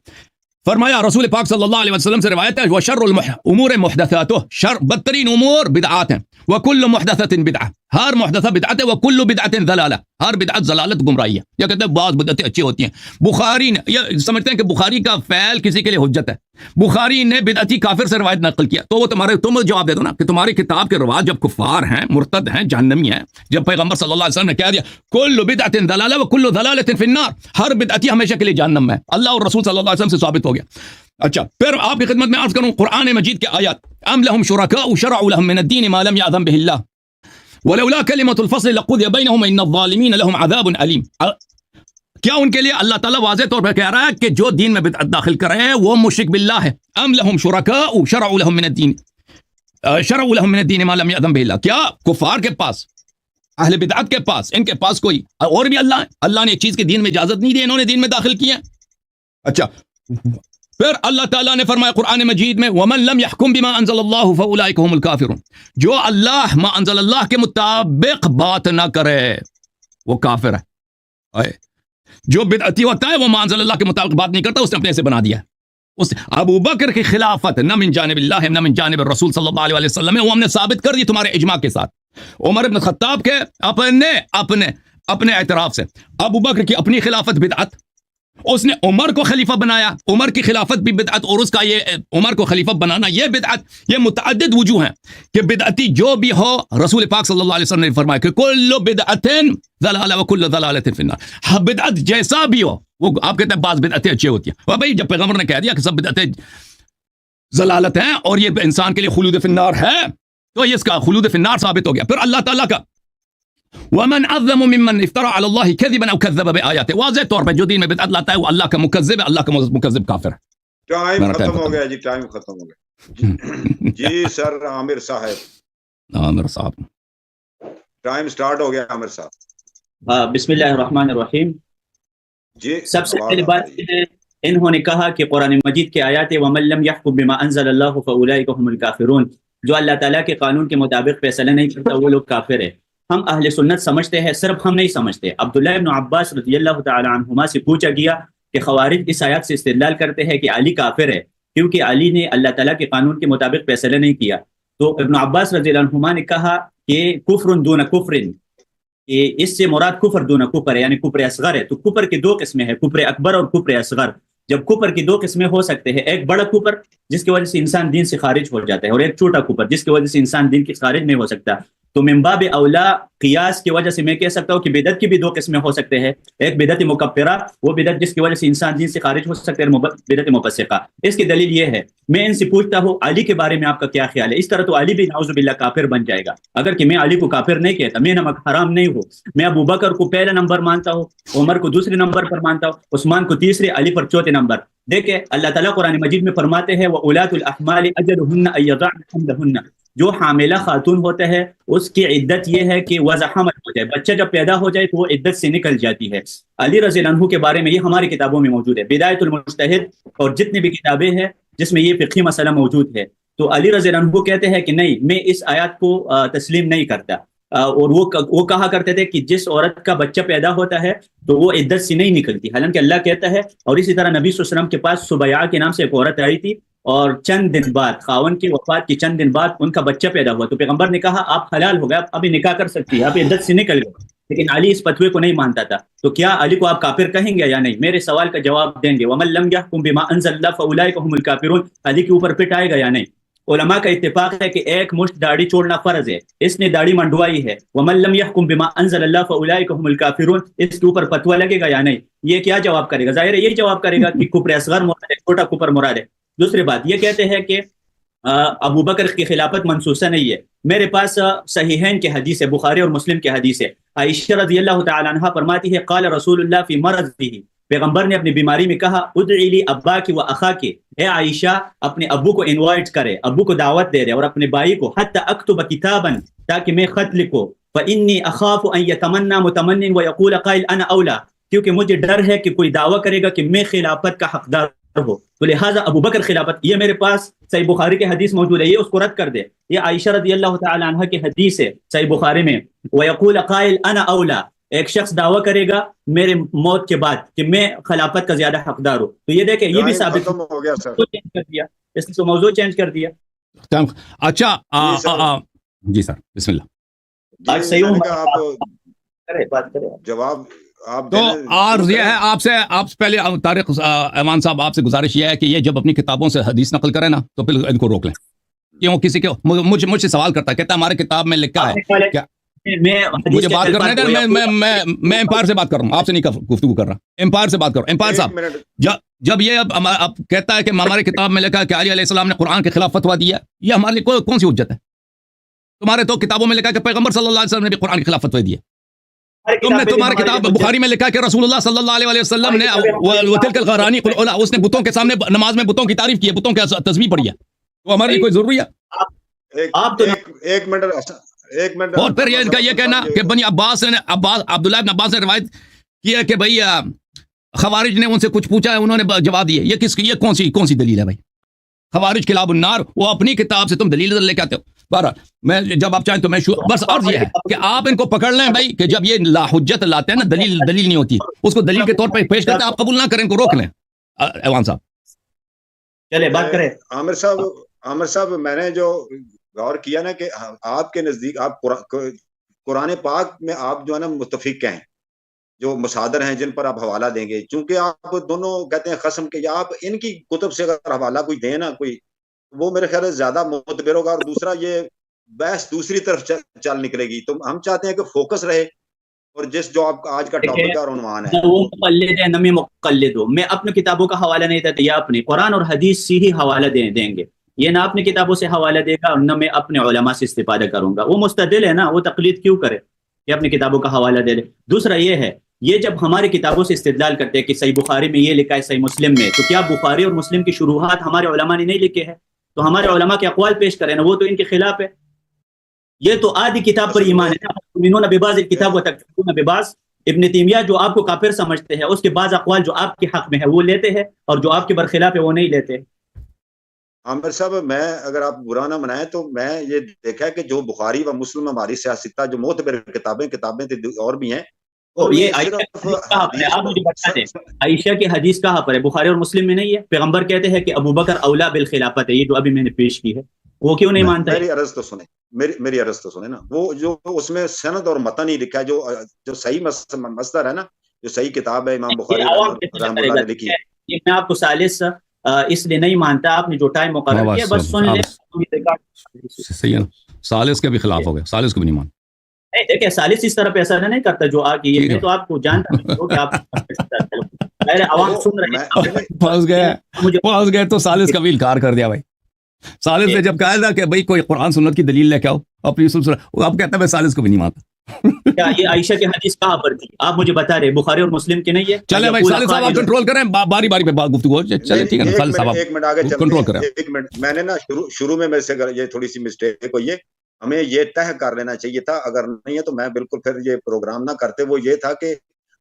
[SPEAKER 1] فرمایا رسول پاک صلی اللہ علیہ وسلم سے روایت ہے وشر الامور محدثاتہ، شر بدترین امور بدعات ہیں، وکل محدثۃ بدعہ، ہر محدثہ بدعت ہے، وکل بدعت ضلالہ، ہر بدعت ضلالت گمراہی ہے. یہ کہتے ہیں بعض بدعتیں اچھی ہوتی ہیں. بخاری نے یہ سمجھتے ہیں کہ بخاری کا فعل کسی کے لیے حجت ہے. بخاری نے بدعتی کافر سے روایت نقل کیا تو وہ تم جواب دے دو نا کہ تمہاری کتاب کے رواج جب کفار ہیں، مرتد ہیں، جہنمی ہیں، جب پیغمبر صلی اللہ علیہ وسلم نے کہہ دیا کل بدعت ضلالہ وکل ضلالۃ فی النار، ہر بدعتی ہمیشہ کے لیے جہنم میں، اللہ اور رسول صلی اللہ علیہ وسلم سے ثابت ہو گیا. اچھا پھر آپ کی خدمت میں عرض کروں قرآن مجید کے آیات. ام لهم شرکاء شرعوا لهم من الدین ما لم یأذن به اللہ ولولا کلمۃ الفصل لقضی بینهم ان الظالمین لهم عذاب علیم. کیا ان کے لیے اللہ تعالیٰ واضح طور پر کہہ رہا ہے کہ جو دین میں بدعت داخل کر رہے ہیں وہ مشرک باللہ ہے. ام لهم شرکاء شرعوا لهم من الدین شرعوا لهم من الدین ما لم یأذن به اللہ. کیا کفار کے پاس، اہل بدعت کے پاس، ان کے پاس کوئی اور بھی اللہ ہے؟ اللہ نے ایک چیز کے دین میں اجازت نہیں دی، انہوں نے دین میں داخل کی ہے. اچھا پھر اللہ تعالیٰ نے فرمایا قرآن مجید میں وَمَن لَمْ يَحْكُمْ بِمَا أَنزَلَ اللَّهُ فَأُولَٰئِكَ هُمُ الْكَافِرُونَ، جو اللہ ما انزل اللہ کے مطابق بات نہ کرے وہ کافر ہے. جو بدعتی ہوتا ہے وہ ما انزل اللہ کے مطابق بات نہیں کرتا، اس نے اپنے سے بنا دیا. اس ابو بکر کی خلافت نہ من جانب اللہ نہ من جانب الرسول صلی اللہ علیہ وسلم ہے، وہ ہم نے ثابت کر دی تمہارے اجماع کے ساتھ. عمر بن خطاب کے اپنے اعتراف سے، ابو بکر کی اپنی خلافت بدعت، اس نے عمر کو خلیفہ بنایا، عمر کی خلافت بھی بدعت، اور اس کا یہ عمر کو خلیفہ بنانا یہ بدعت. یہ متعدد وجوہ ہیں کہ بدعتی جو بھی ہو، رسول پاک صلی اللہ علیہ وسلم نے فرمایا کہ کل بدعت ضلالہ وکل ضلالۃ فی النار. بدعت جیسا بھی ہو، وہ آپ کہتے ہیں بعض بدعتیں اچھی ہوتی ہیں، بھائی جب پیغمبر نے کہہ دیا کہ سب بدعتیں ضلالت ہیں اور یہ انسان کے لیے خلود فی النار ہے، تو یہ اس کا خلود فی النار ثابت ہو گیا. پھر اللہ تعالیٰ کا ومن اظلم ممن افترى على الله كذبا او كذب بآياته، واضح طور پہ جو دین میں بدعت لاتا ہے وہ اللہ کا مکذب ہے، اللہ کا مکذب کافر ہے.
[SPEAKER 2] ٹائم ختم ہو گیا جی، ٹائم ختم ہو گیا جی. سر عامر صاحب ٹائم سٹارٹ ہو گیا. عامر صاحب
[SPEAKER 3] بسم اللہ الرحمن الرحیم.
[SPEAKER 2] جی
[SPEAKER 3] سب سے پہلی بات انہوں نے کہا کہ قرآن مجید کے آیات وَمَن لَمْ يَحْكُم بِمَا أَنزَلَ اللَّهُ فَأُولَٰئِكَ هُمُ الْكَافِرُونَ، جو اللہ تعالیٰ کے قانون کے مطابق فیصلہ نہیں کرتا وہ لوگ کافر ہے. ہم اہل سنت سمجھتے ہیں، صرف ہم نہیں سمجھتے. عبداللہ ابن عباس رضی اللہ تعالی عنہما سے پوچھا گیا کہ خوارج اس آیات سے استدلال کرتے ہیں کہ علی کافر ہے کیونکہ علی نے اللہ تعالیٰ کے قانون کے مطابق فیصلہ نہیں کیا. تو ابن عباس رضی اللہ عنہما نے کہا کہ کفر دون کفر، اس سے مراد کفر دون کفر ہے، یعنی کفر اصغر ہے. تو کفر کی دو قسمیں ہیں، کفر اکبر اور کفر اصغر. جب کفر کی دو قسمیں ہو سکتے ہیں، ایک بڑا کفر جس کی وجہ سے انسان دین سے خارج ہو جاتا ہے، اور ایک چھوٹا کفر جس کی وجہ سے انسان دین کی خارج نہیں ہو سکتا. تو من باب اولا قیاس کی وجہ سے میں کہہ سکتا ہوں کہ بدعت کی بھی دو قسمیں ہو سکتے ہیں، ایک بدعت مکفرہ، وہ بدعت جس کی وجہ سے انسان دین سے خارج ہو سکتا ہے، بدعت مفسقہ. اس کی دلیل یہ ہے، میں ان سے پوچھتا ہوں علی کے بارے میں آپ کا کیا خیال ہے؟ اس طرح تو علی بھی نعوذ باللہ کافر بن جائے گا. اگر کہ میں علی کو کافر نہیں کہتا، میں نمک حرام نہیں ہوں، میں ابو بکر کو پہلا نمبر مانتا ہوں، عمر کو دوسرے نمبر پر مانتا ہوں، عثمان کو تیسرے، علی پر چوتھے نمبر. دیکھیں اللہ تعالیٰ قرآن مجید میں فرماتے ہیں وَأُولَاتُ الْأَحْمَالِ أَجَلُهُنَّ أَن يَضَعْنَ حَمْلَهُنَّ، جو حاملہ خاتون ہوتا ہے اس کی عدت یہ ہے کہ وضع حمل ہو جائے، بچہ جب پیدا ہو جائے تو وہ عدت سے نکل جاتی ہے. علی رضی اللہ عنہ کے بارے میں یہ ہماری کتابوں میں موجود ہے، بدایت المجتہد اور جتنی بھی کتابیں ہیں جس میں یہ فقہی مسئلہ موجود ہے. تو علی رضی اللہ عنہ کہتے ہیں کہ نہیں، میں اس آیات کو تسلیم نہیں کرتا. اور وہ کہا کرتے تھے کہ جس عورت کا بچہ پیدا ہوتا ہے تو وہ عدت سے نہیں نکلتی، حالانکہ اللہ کہتا ہے. اور اسی طرح نبی صلی اللہ علیہ وسلم کے پاس سبیعہ کے نام سے ایک عورت آئی تھی، اور چند دن بعد، خاون کی وفات کے چند دن بعد ان کا بچہ پیدا ہوا. تو پیغمبر نے کہا آپ حلال ہو گئے، آپ ابھی نکاح کر سکتی ہے، آپ عدت سے نکل گئے. لیکن علی اس فتوے کو نہیں مانتا تھا. تو کیا علی کو آپ کافر کہیں گے یا نہیں؟ میرے سوال کا جواب دیں گے. وَمَن لَمْ يَحْكُم بِمَا أَنزَلَ اللَّهُ فَأُولَٰئِكَ هُمُ الْكَافِرُونَ. علی کے اوپر پٹ آئے گا یا نہیں؟ علماء کا اتفاق ہے کہ ایک مشت داڑھی چھوڑنا فرض ہے، اس نے داڑھی منڈوائی ہے. وَمَن لَمْ يَحْكُم بِمَا أَنزَلَ اللَّهُ فَأُولَٰئِكَ هُمُ الْكَافِرُونَ. اس کے اوپر فتویٰ لگے گا یا نہیں؟ یہ کیا جواب کرے گا؟ ظاہر ہے یہی جواب کرے گا کہ کفر اصغر مراد ہے، چھوٹا کفر مراد ہے. دوسری بات یہ کہتے ہیں کہ ابو بکر کی خلافت منسوسہ نہیں ہے. میرے پاس صحیحین کے حدیث ہے، بخاری اور مسلم کے حدیث ہے. عائشہ رضی اللہ تعالی عنہا فرماتی ہے قال رسول اللہ فی مرضہ، پیغمبر نے اپنی بیماری میں کہا ادعی لی اباکی و اخاکی، اے عائشہ اپنے ابو کو انوائٹ کرے، ابو کو دعوت دے دے، اور اپنے بھائی کو حتی اکتب کتابا، تاکہ میں خط لکھوں. فانی اخاف ان یتمنى متمن ویقول قائل انا اولا، کیونکہ مجھے ڈر ہے کہ کوئی دعویٰ کرے گا کہ میں خلافت کا حقدار ہو، تو لہٰذا ابو بکر خلافت. یہ میرے پاس صحیح بخاری کے حدیث موجود ہے، یہ اس کو رد کر دے. یہ عائشہ رضی اللہ تعالی عنہ کی حدیث ہے صحیح بخاری میں. ویقول قائل انا اولا، ایک شخص دعویٰ کرے گا میرے موت کے بعد کہ میں خلافت کا زیادہ حقدار ہوں. تو یہ دیکھیں یہ بھی ثابت
[SPEAKER 2] ہو گیا سر،
[SPEAKER 3] کر دیا، اس نے موضوع چینج کر دیا.
[SPEAKER 1] اچھا جی سر بسم اللہ.
[SPEAKER 3] آج صحیح
[SPEAKER 2] بات کریں، جواب آپ.
[SPEAKER 1] تو عرض یہ ہے آپ سے پہلے طارق ایمان صاحب آپ سے گزارش یہ ہے کہ یہ جب اپنی کتابوں سے حدیث نقل کریں نا تو پھر ان کو روک لیں. کیوں کسی کے مجھ سے سوال کرتا ہے، کہتا ہے ہمارے کتاب میں لکھا ہے کیا؟ مجھے بات کرنے دیں، میں امپائر سے بات کر رہا ہوں، آپ سے نہیں گفتگو کر رہا. امپائر سے بات کر رہا ہوں. امپائر صاحب جب یہ اب کہتا ہے کہ ہماری کتاب میں لکھا ہے کہ علی علیہ السلام نے قرآن کے خلاف فتویٰ دیا ہے، یہ ہمارے لیے کون سی حجت ہے؟ تمہارے تو کتابوں میں لکھا ہے کہ پیغمبر صلی اللہ علیہ وسلم نے بھی قرآن کے خلاف فتویٰ دیے. تم نے تمہاری کتاب بخاری میں لکھا کہ رسول اللہ صلی اللہ علیہ وسلم نے وتلک الغرانی قل اولا، اس نے بتوں کے سامنے نماز میں بتوں کی تعریف کی ہے، بتوں کی تسبیح پڑھی ہے. تو ہمارے لیے کوئی ضروری ہے؟
[SPEAKER 2] ایک منٹ.
[SPEAKER 1] اور پھر یہ کہنا کہ بنی عباس نے عبداللہ ابن عباس نے روایت کی ہے کہ بھئی خوارج نے ان سے کچھ پوچھا ہے، انہوں نے جواب دیے. یہ کون سی دلیل ہے بھائی؟ خوارج کلاب النار، وہ اپنی کتاب سے تم دلیل لے کے آتے ہو. بہرحال میں جب آپ چاہیں تو میں بس عرض یہ ہے کہ آپ ان کو پکڑ لیں بھائی، کہ جب یہ لا حجت لاتے ہیں نا، دلیل نہیں ہوتی، اس کو دلیل کے طور پہ پیش کرتے ہیں، آپ قبول نہ کریں، ان کو روک لیں. ایوان صاحب
[SPEAKER 3] چلے بات کریں.
[SPEAKER 2] عامر صاحب میں نے جو غور کیا نا کہ آپ کے نزدیک آپ قرآن پاک میں آپ جو ہے نا متفق ہیں، جو مصادر ہیں جن پر آپ حوالہ دیں گے، چونکہ آپ دونوں کہتے ہیں قسم کے، یا آپ ان کی کتب سے اگر حوالہ کوئی دیں نا کوئی، وہ میرے خیال ہے زیادہ معتبر ہوگا. اور دوسرا یہ بحث دوسری طرف چل نکلے گی. تو ہم چاہتے ہیں کہ فوکس رہے، اور جو آپ کا آج کا ٹاپک اور عنوان ہے،
[SPEAKER 3] وہ مقلد ہے نہ میں مقلد ہوں. میں اپنے کتابوں کا حوالہ نہیں دیتا، یا اپنے قرآن اور حدیث سے ہی حوالہ دیں گے. یہ نہ اپنی کتابوں سے حوالہ دے گا اور نہ میں اپنے علماء سے استفادہ کروں گا. وہ مستدل ہے نا، وہ تقلید کیوں کرے کہ اپنی کتابوں کا حوالہ دے لے. دوسرا یہ ہے، یہ جب ہماری کتابوں سے استدلال کرتے ہیں کہ صحیح بخاری میں یہ لکھا ہے، صحیح مسلم میں، تو کیا بخاری اور مسلم کی شروحات ہمارے علماء نے نہیں لکھے ہیں؟ تو ہمارے علماء کے اقوال پیش کریں نا، وہ تو ان کے خلاف ہے. یہ تو آدھی کتاب پر ایمان ہے. تؤمنون ببعض الکتاب وتکفرون ببعض. ابن تیمیہ جو آپ کو کافر سمجھتے ہیں، اس کے بعض اقوال جو آپ کے حق میں ہے وہ لیتے ہیں، اور جو آپ کے برخلاف ہے وہ نہیں لیتے.
[SPEAKER 2] عامر صاحب میں اگر آپ برا نہ منائیں تو میں یہ دیکھا ہے کہ جو بخاری و مسلم ہماری سیاستہ جو معتبر کتابیں اور بھی ہیں،
[SPEAKER 3] یہ آپ مجھے بتا دیں، عائشہ کی حدیث کہاں پر ہے؟ بخاری اور مسلم میں نہیں ہے. پیغمبر کہتے ہیں کہ ابو بکر اولا بالخلافت ہے، یہ جو ابھی میں نے پیش کی ہے، وہ کیوں نہیں مانتا؟
[SPEAKER 2] میری عرض تو سنیں نا. وہ جو اس میں سند اور متن ہی لکھا ہے، جو صحیح مصدر ہے نا، جو صحیح کتاب ہے امام بخاری رحمہ اللہ نے لکھی ہے.
[SPEAKER 3] میں آپ کو ثالث اس لیے نہیں مانتا، آپ نے جو ٹائم مقرر کیا بس سن لیں.
[SPEAKER 1] صحیح ہے، ثالث کے بھی خلاف ہو گئے، ثالث کو بھی نہیں مانتا.
[SPEAKER 3] نہیں دیکھیں، ثالث اس طرح پیسہ نہیں کرتا جو آ کے. میں تو آپ کو جانتا ہوں کہ آپ عوام سن رہے ہیں.
[SPEAKER 1] پہنچ گئے تو ثالث کا بھی انکار کر دیا بھائی. ثالث نے جب کہا تھا کہ بھائی کوئی قرآن سنت کی دلیل لے کے آؤ اپنی سلسلہ، وہ اب کہتا ہے میں ثالث کو بھی نہیں مانتا.
[SPEAKER 3] کیا یہ عائشہ کی حدیث کہاں پر تھی؟ آپ مجھے بتا رہے بخاری اور مسلم کی نہیں ہے؟
[SPEAKER 1] چلے بھائی ثالث صاحب آپ کنٹرول کریں، باری باری پہ گفتگو. چلے ٹھیک ہے ثالث صاحب
[SPEAKER 2] ایک منٹ آگے
[SPEAKER 1] کنٹرول کریں.
[SPEAKER 2] ایک منٹ، میں نے نا شروع میں میرے سے یہ تھوڑی سی مسٹیک ہوئی ہے. ہمیں یہ طے کر لینا چاہیے تھا، اگر نہیں ہے تو میں بالکل پھر یہ پروگرام نہ کرتے. وہ یہ تھا کہ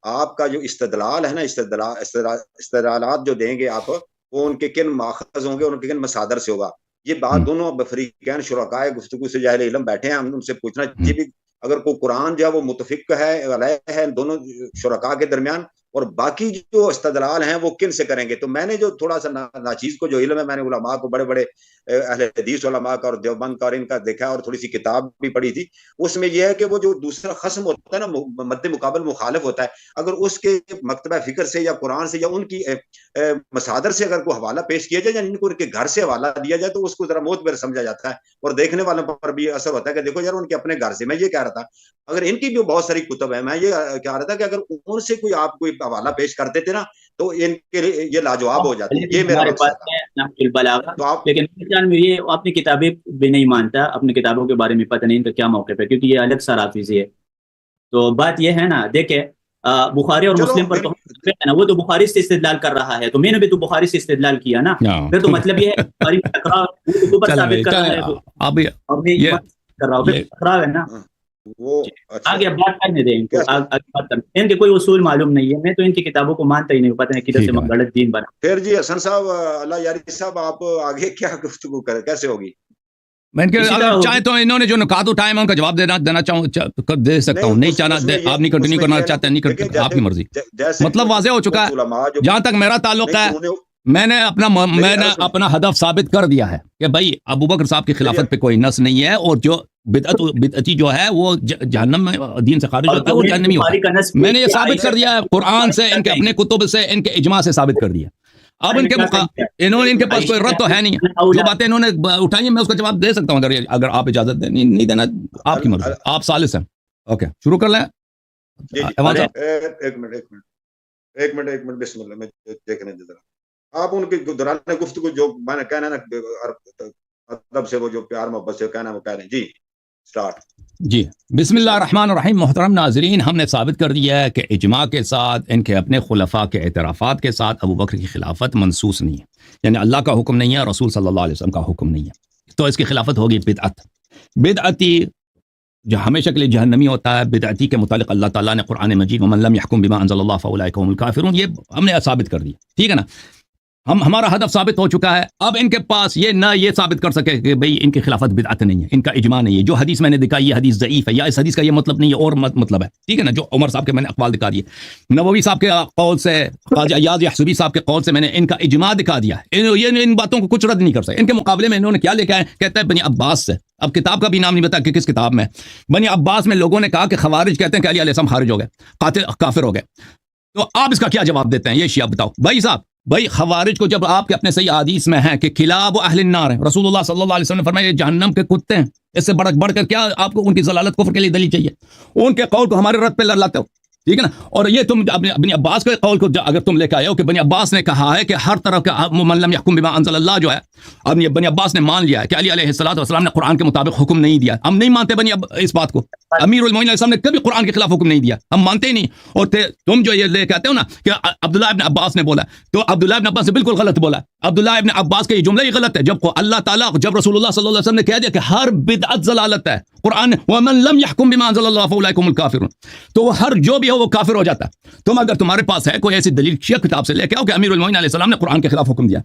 [SPEAKER 2] آپ کا جو استدلال ہے نا، استدلالات جو دیں گے آپ، وہ ان کے کن ماخذ ہوں گے، ان کے کن مصادر سے ہوگا. یہ بات دونوں فریقین شرکائے گفتگو سے جاہل علم بیٹھے ہیں، ہم ان سے پوچھنا چاہیے بھی اگر کوئی قرآن جو ہے وہ متفق ہے، علیہ ہے دونوں شرکاء کے درمیان، اور باقی جو استدلال ہیں وہ کن سے کریں گے. تو میں نے جو تھوڑا سا ناچیز کو جو علم ہے، میں نے علماء کو، بڑے بڑے اہل حدیث علماء کا اور دیوبند کا اور ان کا دیکھا، اور تھوڑی سی کتاب بھی پڑھی تھی. اس میں یہ ہے کہ وہ جو دوسرا خصم ہوتا ہے نا، مد مقابل مخالف ہوتا ہے، اگر اس کے مکتبہ فکر سے یا قرآن سے یا ان کی مصادر سے اگر کوئی حوالہ پیش کیا جائے، یا ان کو ان کے گھر سے حوالہ دیا جائے، تو اس کو ذرا معتبر سمجھا جاتا ہے، اور دیکھنے والوں پر بھی اثر ہوتا ہے کہ دیکھو یار ان کے اپنے گھر سے. میں یہ کہہ رہا تھا اگر ان کی بھی بہت ساری کتب ہیں، میں یہ کہہ رہا تھا کہ اگر ان سے کوئی آپ کوئی حوالہ پیش کرتے تھے نا تو ان کے لیے یہ لاجواب ہو جاتی ہے. یہ میرا مقصد تھا.
[SPEAKER 3] لیکن یہ اپنی کتابیں بھی نہیں مانتا، اپنی کتابوں کے بارے میں پتہ نہیں ان کا کیا موقف ہے، کیونکہ یہ الگ سا رافضی ہے. تو بات یہ ہے نا، دیکھیں بخاری اور مسلم پر تو وہ تو بخاری سے استدلال کر رہا ہے، تو میں نے بھی تو بخاری سے استدلال کیا نا. پھر تو مطلب یہ ہے بخاری کا ثابت کر رہا ہے اور میں یہ کر رہا ہوں، پھر ٹکراؤ ہے نا.
[SPEAKER 2] وہ
[SPEAKER 3] آگے بات کرنے دیں ان کو، ان کے کوئی اصول معلوم نہیں ہے. میں تو ان کی کتابوں کو مانتا ہی نہیں، پتہ نہیں کدھر سے غلط دین بنا.
[SPEAKER 2] پھر جی حسن صاحب، اللہ یاری صاحب، آپ آگے کیا گفتگو کریں، کیسے ہوگی؟
[SPEAKER 1] میں ان کے اگر چاہیں تو انہوں نے جو نکات اٹھائے میں ان کا جواب دینا چاہوں دے سکتا ہوں. نہیں چاہنا آپ نہیں کنٹینیو کرنا چاہتے ہیں، نہیں کرتے، آپ کی مرضی. مطلب واضح ہو چکا ہے جہاں تک میرا تعلق ہے. میں نے اپنا ہدف ثابت کر دیا ہے کہ بھائی ابو بکر صاحب کی خلافت پہ کوئی نص نہیں ہے، اور جو بدعتی جو ہے وہ جہنم میں دین سے خارج ہوتا ہے، وہ جہنمی ہوتا ہے. میں نے یہ ثابت کر دیا ہے قرآن سے، ان کے اپنے کتب سے، ان کے اجماع سے ثابت کر دیا. اب ان کے پاس کوئی رد تو ہے نہیں. جو باتیں انہوں نے اٹھائی ہیں میں اس کا جواب دے سکتا ہوں اگر آپ اجازت دیں. نہیں دینا آپ کی مرضی، آپ ثالث ہیں. اوکے شروع کر لیں.
[SPEAKER 2] ایک منٹ بسم اللہ، میں دیکھنے دے ذرا. آپ ان کے دوران گفتگو جو میں نے کہنا نا ادب سے، وہ جو پیار محبت سے کہنا وہ کہہ رہے ہیں. جی سٹارٹ.
[SPEAKER 1] جی بسم اللہ الرحمن الرحیم. محترم ناظرین، ہم نے ثابت کر دیا ہے کہ اجماع کے ساتھ، ان کے اپنے خلفاء کے اعترافات کے ساتھ ابو بکر کی خلافت منسوس نہیں ہے، یعنی اللہ کا حکم نہیں ہے، رسول صلی اللہ علیہ وسلم کا حکم نہیں ہے، تو اس کی خلافت ہوگی بدعت. بدعتی جو ہمیشہ کے لیے جہنمی ہوتا ہے بدعتی کے متعلق اللہ تعالیٰ نے قرآن مجید ومن لم يحكم بما انزل الله فاولئك هم الكافرون یہ ہم نے ثابت کر دیا، ٹھیک ہے نا، ہمارا ہدف ثابت ہو چکا ہے. اب ان کے پاس یہ نہ یہ ثابت کر سکے کہ بھئی ان کی خلافت بدعت نہیں ہے، ان کا اجماع نہیں ہے، جو حدیث میں نے دکھائی یہ حدیث ضعیف ہے یا اس حدیث کا یہ مطلب نہیں ہے اور مطلب ہے، ٹھیک ہے نا. جو عمر صاحب کے میں نے اقوال دکھا دیے، نووی صاحب کے قول سے، قاضی ایاز یحسبی صاحب کے قول سے میں نے ان کا اجماع دکھا دیا. یہ ان باتوں کو کچھ رد نہیں کر سکے. ان کے مقابلے میں انہوں نے کیا لے کے آئے، کہتے ہیں بنی عباس سے. اب کتاب کا بھی نام نہیں بتا کہ کس کتاب میں. بنی عباس میں لوگوں نے کہا کہ خوارج کہتے ہیں کہ علی علیہ السلام خارج ہو گئے، قاتل کافر ہو گئے. تو آپ اس کا کیا جواب دیتے ہیں؟ یہ شیعہ بتاؤ بھائی صاحب. بھائی خوارج کو جب آپ کے اپنے صحیح حدیث میں ہیں کہ کلاب و اہل النار ہیں، رسول اللہ صلی اللہ علیہ وسلم نے فرمایا یہ جہنم کے کتے ہیں، اس سے بڑھ کر کیا آپ کو ان کی ضلالت کفر کے لیے دلیل چاہیے؟ ان کے قول کو ہمارے رد پہ لاتے ہو، ٹھیک ہے نا. اور یہ تم بنی عباس کے قول کو اگر تم لے کے آئے ہو کہ بنی عباس نے کہا ہے کہ ہر طرف کا من لم يحكم بما انزل اللہ جو ہے، اب یہ بنی عباس نے مان لیا ہے کہ علی علیہ السلام نے قرآن کے مطابق حکم نہیں دیا. ہم نہیں مانتے اس بات کو. امیر المومنین علیہ السلام نے کبھی قرآن کے خلاف حکم نہیں دیا، ہم مانتے ہی نہیں. اور تم جو یہ لے کے آتے ہو نا کہ عبداللہ ابن عباس نے بولا، تو عبداللہ ابن عباس نے بالکل غلط بولا. عبداللہ ابن عباس کا یہ جملہ ہی غلط ہے. جب اللہ تعالیٰ جب رسول اللہ صلی اللہ علیہ وسلم نے کہہ دیا کہ ہر بدعت ضلالت ہے، قرآن ومن لم يحكم بما انزل الله فاولئك هم الكافرون، تو وہ ہر جو بھی ہو وہ کافر ہو جاتا ہے. تم اگر تمہارے پاس ہے کوئی ایسی دلیل شیعہ کتاب سے لے کے آؤ کہ امیر المومنین علیہ السلام نے قرآن کے خلاف حکم دیا.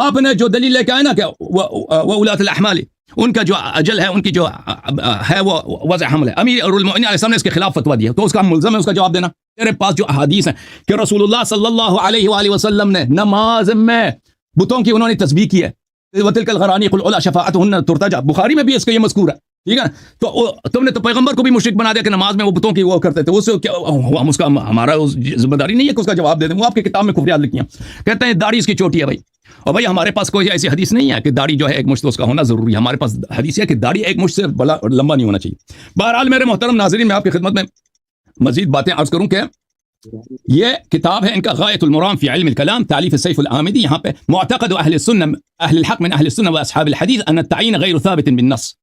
[SPEAKER 1] آپ نے جو دلیل لے کے آئے نا کہ وولاۃ الاحمال، ان کا جو اجل ہے، ان کی جو ہے وہ وضع حمل ہے، امیر المومنین علیہ السلام نے اس کے خلاف فتویٰ دیا، تو اس کا ملزم ہے اس کا جواب دینا. تیرے پاس جو احادیث ہیں کہ رسول اللہ صلی اللہ علیہ وآلہ وسلم نے نماز میں بتوں کی انہوں نے تسبیح کی ہے، وتلک الغرانیق العلی شفاعتهن ترتجى، بخاری میں بھی اس کا یہ مذکور ہے، ٹھیک ہے. تو تم نے تو پیغمبر کو بھی مشرک بنا دیا کہ نماز میں وہ بتوں کی وہ کرتے تھے. اس ہم اس کا ہمارا ذمہ داری نہیں ہے کہ اس کا جواب دے دیں. وہ آپ کی کتاب میں کفریات لکھی ہیں، کہتے ہیں داڑھی اس کی چوٹی ہے بھائی. اور بھائی ہمارے پاس کوئی ایسی حدیث نہیں ہے کہ داڑھی جو ہے ایک مشت اس کا ہونا ضروری ہے. ہمارے پاس حدیث ہے کہ داڑھی ایک مشت سے بڑا لمبا نہیں ہونا چاہیے. بہرحال میرے محترم ناظرین، میں آپ کی خدمت میں مزید باتیں عرض کروں کہ یہ کتاب ہے ان کا غایت المرام فی علم الکلام تعلیف السیف العامدی. یہاں پہ معتقد اہل السنہ اہل الحق من اہل السنہ واصحاب الحدیث ان التعیین غیر ثابت بالنص.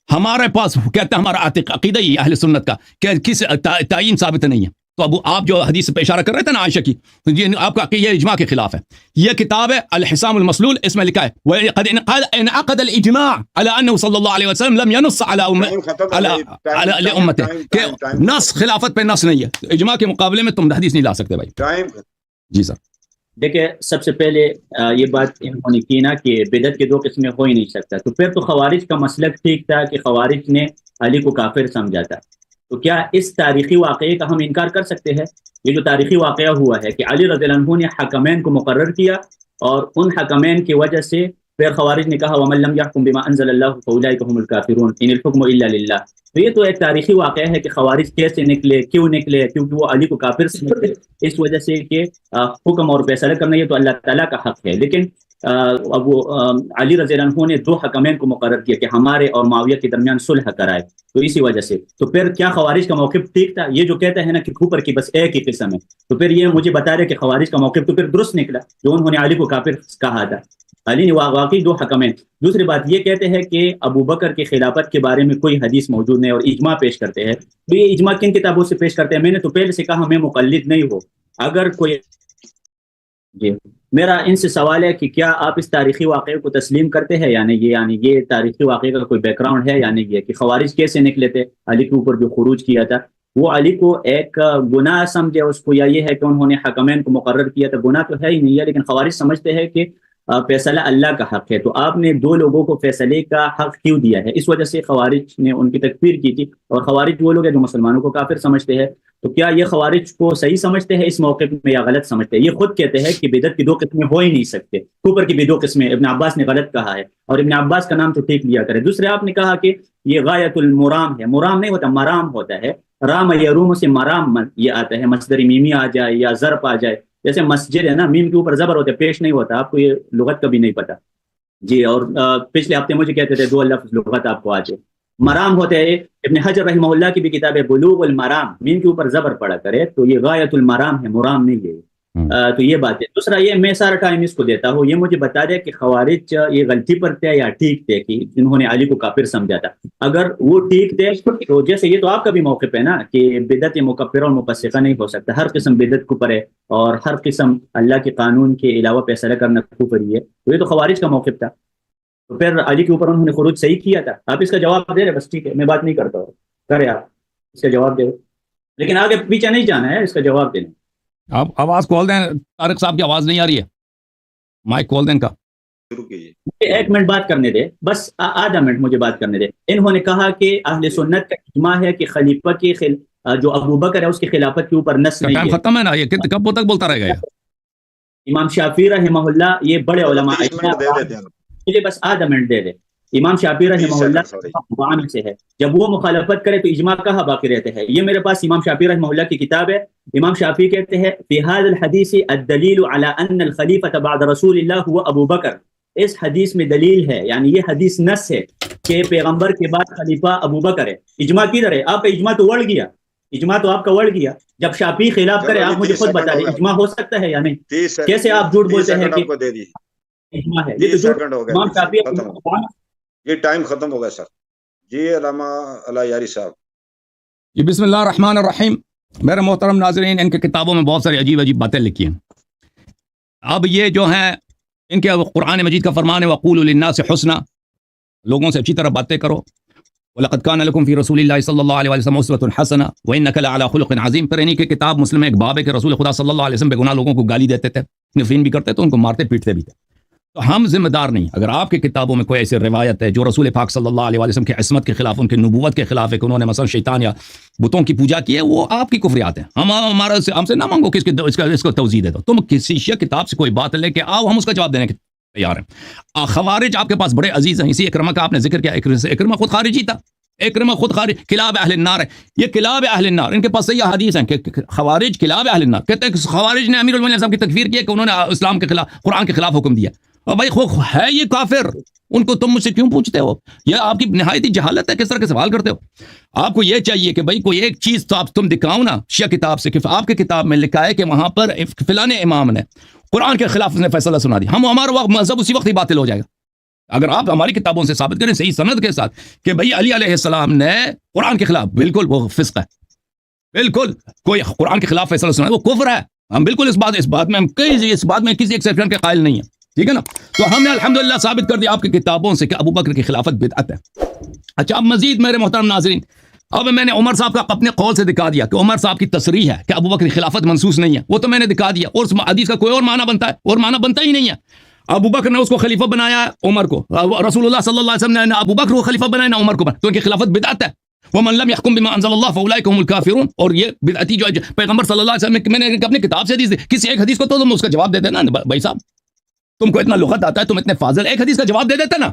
[SPEAKER 1] ہمارے پاس کہتا ہے ہمارا عقیدہ یہ اہل سنت کا کہ کس تعین ثابت نہیں ہے. تو اب آپ جو حدیث پہ اشارہ کر رہے تھے نا عائشہ کی، یہ آپ کا یہ اجماع کے خلاف ہے. یہ کتاب ہے الحسام المسلول، اس میں لکھا ہے وقد انعقد الاجماع على انه صلی اللہ علیہ وسلم لم ينص على امته کہ نص خلافت پہ نص نہیں ہے. اجماع کے مقابلے میں تم حدیث نہیں لا سکتے بھائی. جی سر.
[SPEAKER 3] دیکھیں سب سے پہلے یہ بات انہوں نے کی نا کہ بدعت کے دو قسمیں ہو ہی نہیں سکتا. تو پھر تو خوارج کا مسلک ٹھیک تھا کہ خوارج نے علی کو کافر سمجھا تھا. تو کیا اس تاریخی واقعے کا ہم انکار کر سکتے ہیں؟ یہ جو تاریخی واقعہ ہوا ہے کہ علی رضی اللہ عنہ نے حکمین کو مقرر کیا اور ان حکمین کی وجہ سے پھر خوارج نے کہا ومن لم يحكم بما انزل الله فاولئك هم الكافرون ان الحكم الا لله. تو یہ تو ایک تاریخی واقعہ ہے کہ خوارج کیسے نکلے، کیوں نکلے، کیونکہ وہ علی کو کافر سمجھتے اس وجہ سے کہ حکم اور فیصلہ کرنا یہ تو اللہ تعالیٰ کا حق ہے. لیکن اب وہ علی رضی اللہ عنہ نے دو حکمین کو مقرر کیا کہ ہمارے اور معاویہ کے درمیان صلح کرائے. تو اسی وجہ سے تو پھر کیا خوارج کا موقف ٹھیک تھا؟ یہ جو کہتے ہیں نا کہ اوپر کی بس ایک ہی قسم ہے، تو پھر یہ مجھے بتا رہے کہ خوارج کا موقف تو پھر درست نکلا جو انہوں نے علی کو کافر کہا تھا. علی نے واقعی دو حکمین. دوسری بات یہ کہتے ہیں کہ ابو بکر کی خلافت کے بارے میں کوئی حدیث موجود نہیں اور اجماع پیش کرتے ہیں. تو یہ اجماع کن کتابوں سے پیش کرتے ہیں؟ میں نے تو پہلے سے کہا میں مقلد نہیں ہوں. اگر کوئی جی میرا ان سے سوال ہے کہ کیا آپ اس تاریخی واقعے کو تسلیم کرتے ہیں؟ یعنی یہ تاریخی واقعے کا کوئی بیک گراؤنڈ ہے؟ یعنی یہ کہ خوارج کیسے نکلے تھے، علی کے اوپر جو خروج کیا تھا وہ علی کو ایک گناہ سمجھے اس کو، یا یہ ہے کہ انہوں نے حکمین کو مقرر کیا تھا؟ گناہ تو ہے ہی نہیں ہے، لیکن خوارج سمجھتے ہیں کہ فیصلہ اللہ کا حق ہے. تو آپ نے دو لوگوں کو فیصلے کا حق کیوں دیا ہے؟ اس وجہ سے خوارج نے ان کی تکفیر کی تھی. اور خوارج وہ لوگ ہیں جو مسلمانوں کو کافر سمجھتے ہیں. تو کیا یہ خوارج کو صحیح سمجھتے ہیں اس موقع میں یا غلط سمجھتے ہیں؟ یہ خود کہتے ہیں کہ بدعت کی دو قسمیں ہو ہی نہیں سکتے، اوپر کی بھی دو قسمیں. ابن عباس نے غلط کہا ہے اور ابن عباس کا نام تو ٹھیک لیا کرے. دوسرے آپ نے کہا کہ یہ غایت المرام ہے. مرام نہیں ہوتا، مرام ہوتا ہے. رام یروم سے مرام یہ آتا ہے، مصدر میمی آ جائے یا ضرب آ جائے. جیسے مسجد ہے نا، میم کے اوپر زبر ہوتا ہے، پیش نہیں ہوتا. آپ کو یہ لغت کا بھی نہیں پتا جی. اور پچھلے ہفتے مجھے کہتے تھے دو لفظ لغت آپ کو آ جائے. مرام ہوتے ہیں. ابن حجر رحمہ اللہ کی بھی کتاب ہے بلوغ المرام، میم کے اوپر زبر پڑا کرے تو یہ غایت المرام ہے، مرام نہیں ہے. تو یہ بات ہے. دوسرا یہ میں سارا ٹائم اس کو دیتا ہوں، یہ مجھے بتا دے کہ خوارج یہ غلطی پر تھے یا ٹھیک تھے کہ انہوں نے علی کو کافر سمجھا تھا. اگر وہ ٹھیک تھے تو جیسے یہ تو آپ کا بھی موقف ہے نا کہ بدعت مکفرہ اور مفسقہ نہیں ہو سکتا، ہر قسم بدعت کفر ہے اور ہر قسم اللہ کے قانون کے علاوہ فیصلہ کرنا کفر ہی ہے. تو یہ تو خوارج کا موقف تھا. تو پھر علی کے اوپر انہوں نے خروج صحیح کیا تھا. آپ اس کا جواب دے رہے، بس ٹھیک ہے، میں بات نہیں کرتا ہوں. کرے آپ اس کا جواب دے، لیکن آگے پیچھے نہیں جانا ہے، اس کا جواب دینا۔
[SPEAKER 1] آپ آواز کھول دیں، طارق صاحب کی آواز نہیں آ رہی ہے، مائک کھول دیں ان کا۔
[SPEAKER 2] شروع کیجیے۔
[SPEAKER 3] مجھے 1 منٹ بات کرنے دے، بس آدھا منٹ مجھے بات کرنے دے۔ انہوں نے کہا کہ اہل سنت کا اجماع ہے کہ خلیفہ کی جو ابو بکر ہے اس کی خلافت کے اوپر نص نہیں
[SPEAKER 1] ٹائم
[SPEAKER 3] ہے۔
[SPEAKER 1] ختم ہے نا، یہ کب تک بولتا رہے گا یہ؟
[SPEAKER 3] امام شافعی رحمہ اللہ یہ بڑے علماء
[SPEAKER 2] 30 منٹ دے دیتے ہیں۔
[SPEAKER 3] مجھے بس آدھا منٹ دے دے۔ امام شافعی رحمہ اللہ قرآن سے ہے، جب وہ مخالفت کرے تو اجماع کہاں باقی رہتے ہیں؟ یہ میرے پاس امام شافعی رحمہ اللہ کی کتاب ہے۔ امام شافعی کہتے ہیں فی هذا الحدیث الدلیل علی ان الخلیفۃ بعد رسول اللہ هو ابو بکر، اس حدیث میں دلیل ہے، یعنی یہ حدیث نص ہے کہ پیغمبر کے بعد خلیفہ ابو بکر ہے۔ اجماع کدھر ہے؟ آپ کا اجماع تو وڑ گیا، اجماع تو آپ کا وڑ گیا۔ جب شافعی خلاف کرے آپ مجھے خود بتا دیں اجماع ہو سکتا ہے یا نہیں؟ کیسے آپ جھوٹ بولتے ہیں کہ اجماع ہے؟ یہ تو جھوٹ۔ امام شافعی
[SPEAKER 2] یہ ٹائم ختم ہو گیا سر۔ جی علامہ اللہ یاری صاحب۔
[SPEAKER 1] جی بسم اللہ الرحمن الرحیم۔ میرے محترم ناظرین، ان کے کتابوں میں بہت ساری عجیب عجیب باتیں لکھی ہیں۔ اب یہ جو ہیں ان کے قرآن مجید کا فرمان ہے وَقُولُوا لِلنَّاسِ حُسْنًا، لوگوں سے اچھی طرح باتیں کرو۔ وَلَقَدْ كَانَ لَكُمْ فِي رَسُولِ اللَّهِ صلی اللہ علیہ وسلم أُسْوَةٌ حَسَنَةٌ وَإِنَّكَ لَعَلَىٰ خُلُقٍ عَظِيمٍ۔ پھر انہی کے کتاب مسلم میں ایک باب ہے کہ رسول خدا صلی اللہ علیہ وسلم بے گناہ لوگوں کو گالی دیتے تھے، نفرین بھی کرتے تھے، ان کو مارتے پیٹتے بھی تھے۔ تو ہم ذمہ دار نہیں، اگر آپ کی کتابوں میں کوئی ایسی روایت ہے جو رسول پاک صلی اللہ علیہ وسلم کی عصمت کے خلاف، ان کی نبوت کے خلاف ہے کہ انہوں نے مثلا شیطان یا بتوں کی پوجا کی ہے، وہ آپ کی کفریات ہیں۔ ہم سے نہ مانگو کہ اس کو توضیح دے دو۔ تم کسی شیعہ کتاب سے کوئی بات لے کے آؤ، ہم اس کا جواب دینے کے تیار ہیں۔ خوارج آپ کے پاس بڑے عزیز ہیں، اسی اکرمہ کا آپ نے ذکر کیا، اکرمہ خود خارجی تھا، اکرمہ خود خارج، کلاب اہل النار ہے، یہ کلاب اہل النار۔ ان کے پاس صحیح حدیث ہیں کہ خوارج کلاب اہل النار۔ کہتے ہیں خوارج نے امیر المومنین صاحب کی تکفیر کی ہے کہ انہوں نے اسلام کے خلاف، قرآن کے خلاف حکم دیا۔ اور بھائی ہے یہ کافر، ان کو تم مجھ سے کیوں پوچھتے ہو؟ یہ آپ کی نہایت ہی جہالت ہے، کس طرح کے سوال کرتے ہو؟ آپ کو یہ چاہیے کہ بھائی کوئی ایک چیز تو آپ تم دکھاؤ نا شیعہ کتاب سے، کہ آپ کے کتاب میں لکھا ہے کہ وہاں پر فلاں امام نے قرآن کے خلاف نے فیصلہ سنا دیا، ہمارا وقت مذہب اسی وقت ہی باطل ہو جائے گا۔ اگر آپ ہماری کتابوں سے ثابت کریں صحیح سند کے ساتھ کہ بھئی علی علیہ السلام نے قرآن کے خلاف، بالکل وہ فسق ہے، بالکل کوئی قرآن کے خلاف فیصلہ سنا ہے وہ کفر ہے، ہم بالکل اس بات میں ہم کسی ایکسیپشن کے قائل نہیں ہیں، ٹھیک ہے نا؟ تو ہم نے الحمدللہ ثابت کر دیا آپ کی کتابوں سے کہ ابو بکر کی خلافت بدعت ہے۔ اچھا، اب مزید میرے محترم ناظرین، اب میں نے عمر صاحب کا اپنے قول سے دکھا دیا کہ عمر صاحب کی تصریح ہے کہ ابو بکر کی خلافت منسوخ نہیں ہے، وہ تو میں نے دکھا دیا، اور اس حدیث کا کوئی اور معنی بنتا ہے؟ اور معنی بنتا ہی نہیں ہے۔ ابو بکر نے اس کو خلیفہ بنایا عمر کو، رسول اللہ صلی اللہ علیہ وسلم نے نہ ابو بکر کو خلیفہ بنایا نہ عمر کو بنایا، تو ان کی خلافت بدعت ہے۔ ومن لم يحكم بما انزل الله فاولئك هم الكافرون۔ اور یہ بدعتی جو پیغمبر صلی اللہ علیہ وسلم، میں نے اپنی کتاب سے حدیث دی، کسی ایک حدیث کو تو تم اس کا جواب دے دینا بھائی صاحب، تم کو اتنا لغت آتا ہے، تم اتنے فاضل، ایک حدیث کا جواب دے دیتے نا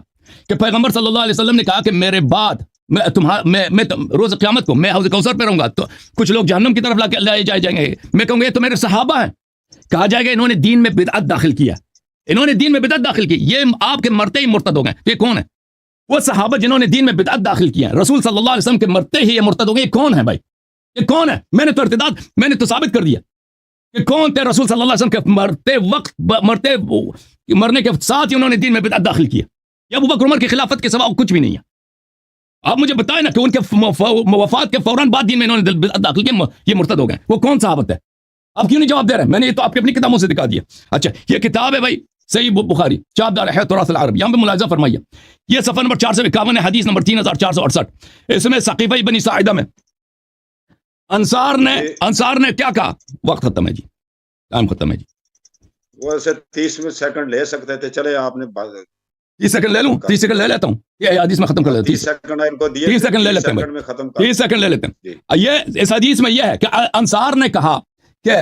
[SPEAKER 1] کہ پیغمبر صلی اللہ علیہ وسلم نے کہا کہ میرے بعد میں روز قیامت کو میں حوض کوثر پہ رہوں گا، تو کچھ لوگ جہنم کی طرف لائے جائیں گے، میں کہوں گا یہ تو میرے صحابہ ہیں، کہا جائے گا انہوں نے دین میں بدعت داخل کیا، انہوں نے دین میں بدعت داخل کی، یہ آپ کے مرتے ہی مرتد ہو گئے۔ یہ کون ہے؟ وہ صحابہ جنہوں نے دین میں بدعت داخل کیا، رسول صلی اللہ علیہ وسلم کے مرتے ہی یہ مرتد ہو گئے۔ یہ کون ہے بھائی؟ یہ کون ہے؟ میں نے تو ثابت کر دیا کہ کون تھے رسول صلی اللہ علیہ وسلم کے مرنے کے ساتھ ہی انہوں نے دین میں بدعت داخل کیا۔ یہ ابو بکر عمر کی خلافت کے سوا کچھ بھی نہیں ہے۔ آپ مجھے بتائیں نا کہ ان کے وفات کے فوراً بعد دین میں انہوں نے بدعت داخل کیا، یہ مرتد ہو گئے، وہ کون صحابت ہے؟ آپ کیوں نہیں جواب دے رہے؟ میں نے یہ تو آپ کی اپنی کتابوں سے دکھا دیا۔ اچھا، یہ کتاب ہے بھائی صحیح بخاری، چاپ دار ہے تراث العرب، یہاں پہ ملاحظہ فرمائیے، یہ صفحہ نمبر 451 ہے، حدیث نمبر 3468۔ اس میں ثقیفہ بنی ساعدہ میں انصار نے کیا کہا؟ وقت ختم ہے جی، ٹائم ختم ہے جی۔
[SPEAKER 2] وہ ایسے 30 سیکنڈ لے سکتے تھے، چلے آپ نے
[SPEAKER 1] 30 سیکنڈ لے لوں، 30 سیکنڈ لے لیتا ہوں، یہ حدیث میں ختم کر لیتا ہوں،
[SPEAKER 2] 30 سیکنڈ ان کو دیے،
[SPEAKER 1] 30 سیکنڈ لے لیتے ہیں، 30 سیکنڈ لے لیتے ہیں۔ یہ اس حدیث میں یہ ہے کہ انصار نے کہا کہ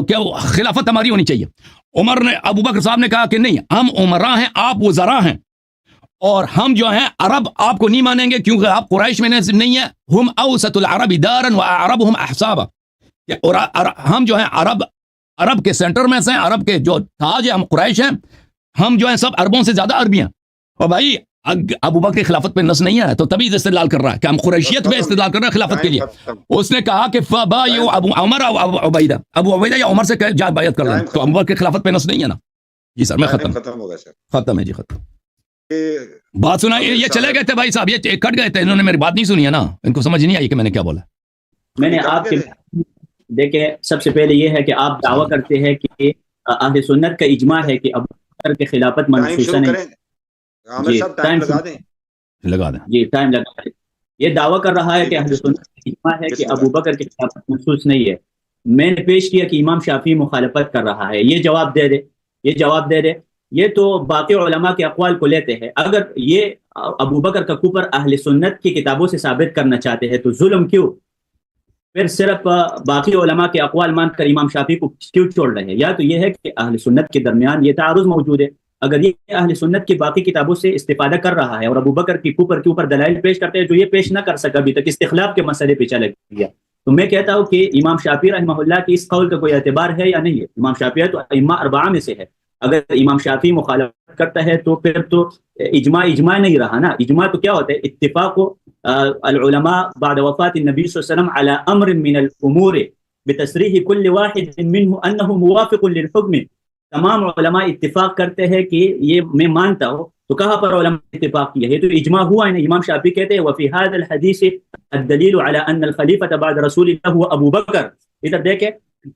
[SPEAKER 1] کہ خلافت ہماری ہونی چاہیے۔ عمر نے، ابو بکر صاحب نے کہا کہ نہیں، ہم عمراء ہیں، آپ وزراء ہیں، اور ہم جو ہیں عرب آپ کو نہیں مانیں گے کیونکہ آپ قریش میں نہیں ہیں۔ ہم اوسط العرب دارا واعربهم احسابا، اور ہم جو ہیں عرب کے سینٹر میں سے ہیں، عرب کے جو تاج ہیں، ہم قریش ہیں، ہم جو ہیں سب عربوں سے زیادہ عربی ہیں۔ اور بھائی ابو بکر کی خلافت پہ نص نہیں ہے تو تبھی استدلال کر رہا ہے کہ ہم قریشیت پہ استدلال کر رہے ہیں خلافت کے لیے۔ اس نے کہا کہ فبایعوا ابو عمر او ابو عبیدہ یا عمر سے جا بیعت کر لیں، تو ابو بکر کی خلافت پہ نص نہیں ہے نا جی سر۔ میں ختم
[SPEAKER 2] ہو گیا سر،
[SPEAKER 1] ختم ہے جی، ختم۔ بات سنا، یہ چلے گئے تھے بھائی صاحب، یہ کٹ گئے تھے، انہوں نے میری بات نہیں سنی ہے نا، ان کو سمجھ نہیں آئی کہ میں نے کیا بولا۔
[SPEAKER 3] میں نے آپ کے دیکھیں، سب سے پہلے یہ ہے کہ آپ دعویٰ کرتے ہیں کہ اہل سنت کا اجماع ہے کہ ابو بکر کی خلافت منسوخ نہیں۔
[SPEAKER 2] عامر صاحب ٹائم لگا دیں،
[SPEAKER 1] لگا دیں
[SPEAKER 3] جی ٹائم لگا دیں۔ یہ دعویٰ کر رہا ہے کہ اہل سنت کا اجماع ہے کہ ابو بکر کی خلافت محسوس نہیں ہے. میں نے پیش کیا کہ امام شافعی مخالفت کر رہا ہے. یہ جواب دے دے، یہ جواب دے دے. یہ تو باقی علماء کے اقوال کو لیتے ہیں. اگر یہ ابو بکر کا کفر اہل سنت کی کتابوں سے ثابت کرنا چاہتے ہیں تو ظلم کیوں؟ پھر صرف باقی علماء کے اقوال مان کر امام شافعی کو کیوں چھوڑ رہے ہیں؟ یا تو یہ ہے کہ اہل سنت کے درمیان یہ تعارض موجود ہے. اگر یہ اہل سنت کی باقی کتابوں سے استفادہ کر رہا ہے اور ابو بکر کی کفر کے اوپر دلائل پیش کرتے ہیں جو یہ پیش نہ کر سکا ابھی تک، استخلاف کے مسئلے پہ چلا گیا، تو میں کہتا ہوں کہ امام شافعی رحمہ اللہ کی اس قول کا کوئی اعتبار ہے یا نہیں ہے؟ امام شافعی تو ائمہ اربعہ میں سے ہے. اگر امام شافعی مخالفت کرتا ہے تو پھر تو اجماع نہیں رہا نا. اجماع تو کیا ہوتا ہے؟ اتفاق العلماء بعد وفات النبی صلی اللہ علیہ وسلم على امر من الامور بتصریح كل واحد منه انه موافق للحکم. تمام علماء اتفاق کرتے ہیں کہ یہ میں مانتا ہوں. تو کہاں پر علماء اتفاق کیا؟ یہ تو اجماع ہوا ہے نا. امام شافعی کہتے ہیں وفي هذا الحديث الدليل على ان الخلیفۃ بعد رسول اللہ هو ابو بکر. ادھر دیکھیں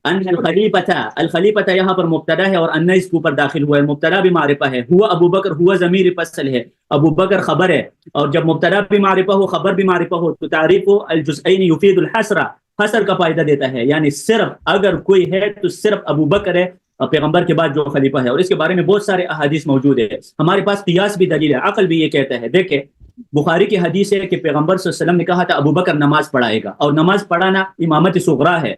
[SPEAKER 3] ان الخلیفۃ یہاں پر مبتدا ہے اور ان اس کے اوپر داخل ہوا ہے. مبتدا بھی معرفہ ہے. ہوا ابو بکر، ہوا ضمیر فصل ہے، ابو بکر خبر ہے. اور جب مبتدا بھی معرفہ ہو خبر بھی معرفہ ہو تو تعریف الجزئین یفید الحصر، حصر کا فائدہ دیتا ہے. یعنی صرف اگر کوئی ہے تو صرف ابو بکر ہے پیغمبر کے بعد جو خلیفہ ہے. اور اس کے بارے میں بہت سارے احادیث موجود ہے. ہمارے پاس قیاس بھی دلیل ہے، عقل بھی یہ کہتا ہے. دیکھیں بخاری کی حدیث ہے کہ پیغمبر صلی اللہ علیہ وسلم نے کہا تھا ابو بکر نماز پڑھائے گا، اور نماز پڑھانا امامت صغرا ہے.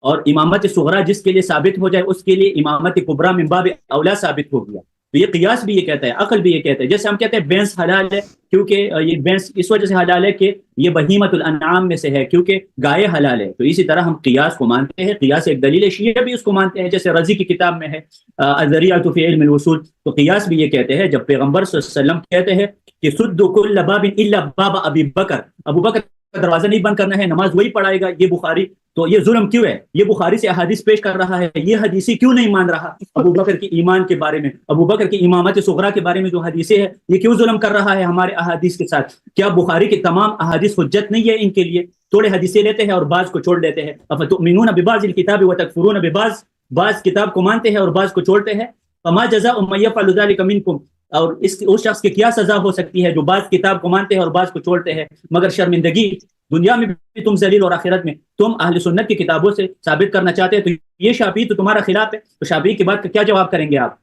[SPEAKER 3] اور امامت صغرا جس کے لیے ثابت ہو جائے اس کے لیے امامت کبریٰ من باب اولا ثابت ہو گیا. تو یہ قیاس بھی یہ کہتا ہے، عقل بھی یہ کہتا ہے. جیسے ہم کہتے ہیں بینس حلال ہے کیونکہ یہ بینس اس وجہ سے حلال ہے کہ یہ بہیمت الانعام میں سے ہے، کیونکہ گائے حلال ہے. تو اسی طرح ہم قیاس کو مانتے ہیں. قیاس ایک دلیل ہے. شیعہ بھی اس کو مانتے ہیں، جیسے رضی کی کتاب میں ہے الذریعۃ فی علم الوصول. تو قیاس بھی یہ کہتے ہیں جب پیغمبر صلی اللہ علیہ وسلم کہتے ہیں کہ سدوا کل باب الا باب ابی بکر، ابو بکر کا دروازہ نہیں بند کرنا ہے، نماز وہی پڑھائے گا. یہ بخاری، تو یہ ظلم کیوں ہے؟ یہ بخاری سے احادیث پیش کر رہا ہے، یہ حدیثی کیوں نہیں مان رہا؟ ابو بکر کی ایمان کے بارے میں، ابو بکر کی امامت صغرا کے بارے میں جو حدیثیں ہیں یہ کیوں ظلم کر رہا ہے ہمارے احادیث کے ساتھ؟ کیا بخاری کی تمام احادیث حجت نہیں ہے ان کے لیے؟ تھوڑے حدیثیں لیتے ہیں اور بعض کو چھوڑ دیتے ہیں. افتؤمنون ببعض الکتاب وتکفرون ببعض، بعض کتاب کو مانتے ہیں اور بعض کو چھوڑتے ہیں. فما جزاء من يفعل ذلك منكم، اور اس شخص کی کیا سزا ہو سکتی ہے جو بعض کتاب کو مانتے ہیں اور بعض کو چھوڑتے ہیں؟ مگر شرمندگی دنیا میں بھی تم ذلیل اور آخرت میں. تم اہل سنت کی کتابوں سے ثابت کرنا چاہتے ہیں تو یہ شافعی تو تمہارا خلاف ہے. تو شافعی کی بات کا کیا جواب کریں گے آپ؟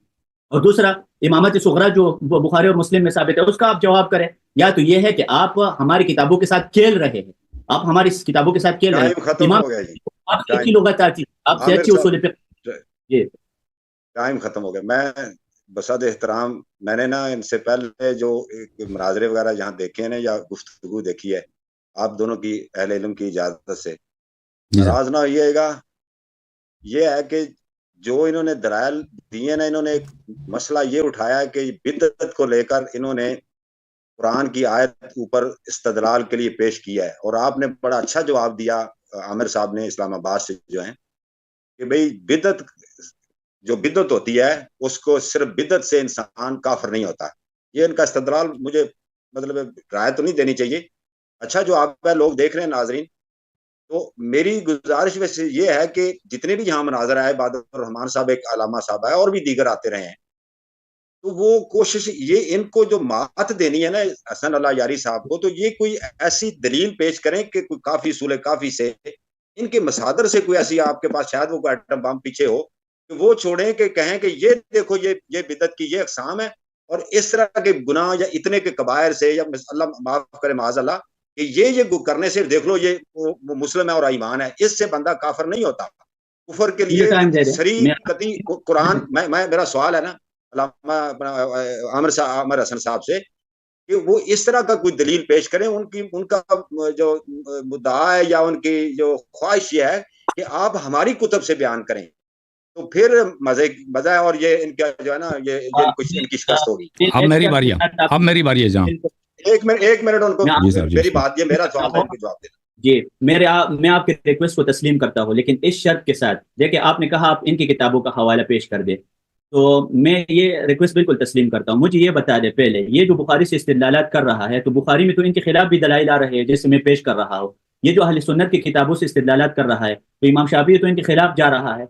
[SPEAKER 3] اور دوسرا امامت صغرا جو بخاری اور مسلم میں ثابت ہے اس کا آپ جواب کریں. یا تو یہ ہے کہ آپ ہماری کتابوں کے ساتھ کھیل رہے ہیں، آپ ہماری کتابوں کے ساتھ کھیل رہے ہیں. امام آپ کی اچھی لغت آتی، آپ سے اچھی اصول فقہ. جی
[SPEAKER 2] ٹائم ختم ہو گیا. میں بصد احترام میں نے نا ان سے پہلے جو مناظرے وغیرہ جہاں دیکھے ہیں یا گفتگو دیکھی ہے آپ دونوں کی اہل علم کی اجازت سے، ناراض نہ ہوئیے گا. یہ ہے کہ جو انہوں نے دلائل دیے نا، انہوں نے ایک مسئلہ یہ اٹھایا ہے کہ بدعت کو لے کر انہوں نے قرآن کی آیت اوپر استدلال کے لیے پیش کیا ہے. اور آپ نے بڑا اچھا جواب دیا عامر صاحب نے اسلام آباد سے جو ہیں کہ بھئی بدعت جو بدعت ہوتی ہے اس کو صرف بدعت سے انسان کافر نہیں ہوتا. یہ ان کا استدلال مجھے مطلب رائے تو نہیں دینی چاہیے. اچھا جو آپ لوگ دیکھ رہے ہیں ناظرین، تو میری گزارش ویسے یہ ہے کہ جتنے بھی یہاں مناظر آئے، بادر الرحمان صاحب ایک علامہ صاحب ہے اور بھی دیگر آتے رہے ہیں، تو وہ کوشش یہ ان کو جو مات دینی ہے نا حسن اللہ یاری صاحب کو، تو یہ کوئی ایسی دلیل پیش کریں کہ کوئی کافی سولہ کافی سے ان کے مصادر سے کوئی ایسی آپ کے پاس شاید وہ کوئی ایٹم بم پیچھے ہو کہ وہ چھوڑیں کہ کہیں کہ یہ دیکھو یہ بدعت کی یہ اقسام ہے اور اس طرح کے گناہ یا اتنے کے کبائر سے یا اللہ معاف کرے معاذ اللہ کہ یہ کرنے سے دیکھ لو یہ وہ مسلم ہے اور ایمان ہے، اس سے بندہ کافر نہیں ہوتا. کفر کے لیے صریح قطعی قرآن میں میرا سوال ہے نا علامہ عامر حسن صاحب سے کہ وہ اس طرح کا کوئی دلیل پیش کریں. ان کا جو مدعا ہے یا ان کی جو خواہش یہ ہے کہ آپ ہماری کتب سے بیان کریں تو پھر مزہ ہے. اور یہ ان کا جو ہے نا یہ کچھ ان کی شکست ہوگی.
[SPEAKER 1] اب میری باری ہے جہاں
[SPEAKER 2] ایک منٹ ان کو میری بات، یہ میرا سوال ہے، ان کو جواب دینا.
[SPEAKER 3] جی میں آپ کے ریکویسٹ کو تسلیم کرتا ہوں، لیکن اس شرط کے ساتھ دیکھیں آپ نے کہا آپ ان کی کتابوں کا حوالہ پیش کر دیں، تو میں یہ ریکویسٹ بالکل تسلیم کرتا ہوں. مجھے یہ بتا دے پہلے یہ جو بخاری سے استدلالات کر رہا ہے تو بخاری میں تو ان کے خلاف بھی دلائل آ رہے ہیں جیسے میں پیش کر رہا ہوں. یہ جو اہل سنت کی کتابوں سے استدلالات کر رہا ہے تو امام شافعی تو ان کے خلاف جا رہا ہے.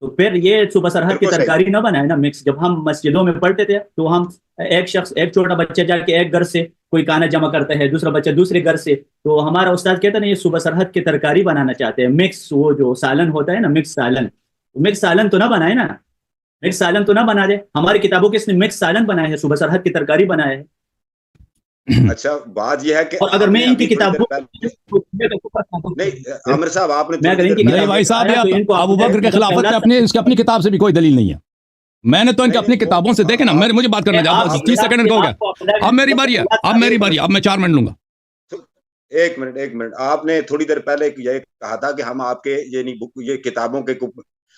[SPEAKER 3] تو پھر یہ صبح سرحد کی ترکاری نہ بنائے نا مکس. جب ہم مسجدوں میں پڑھتے تھے تو ہم ایک شخص ایک چھوٹا بچہ جا کے ایک گھر سے کوئی کانا جمع کرتا ہے، دوسرا بچہ دوسرے گھر سے. تو ہمارا استاد کہتا ہے نا یہ صوبہ سرحد کی ترکاری بنانا چاہتے ہیں، مکس وہ جو سالن ہوتا ہے نا، مکس سالن. مکس سالن تو نہ بنائے نا، مکس سالن تو نہ بنا دے. ہماری کتابوں کے اس نے مکس سالن بنایا ہے، صوبہ سرحد کی ترکاری بنایا ہے.
[SPEAKER 2] اچھا بات یہ ہے کہ
[SPEAKER 3] اور اگر میں ان کی کتابوں
[SPEAKER 2] نہیں عامر صاحب آپ نے
[SPEAKER 3] میں اگر ان کی
[SPEAKER 1] نہیں بھائی صاحب، ابو بکر کے خلافت پہ اپنے اس کی اپنی کتاب سے بھی کوئی دلیل نہیں ہے. میں نے تو ان کی اپنی کتابوں سے دیکھے نا. مجھے بات کرنا چاہتا ہوں، 30 سیکنڈ ہو گیا. اب میری باری ہے، اب میں 4 منٹ لوں گا.
[SPEAKER 2] ایک منٹ آپ نے تھوڑی دیر پہلے یہ کہا تھا کہ ہم آپ کے یہ کتابوں کے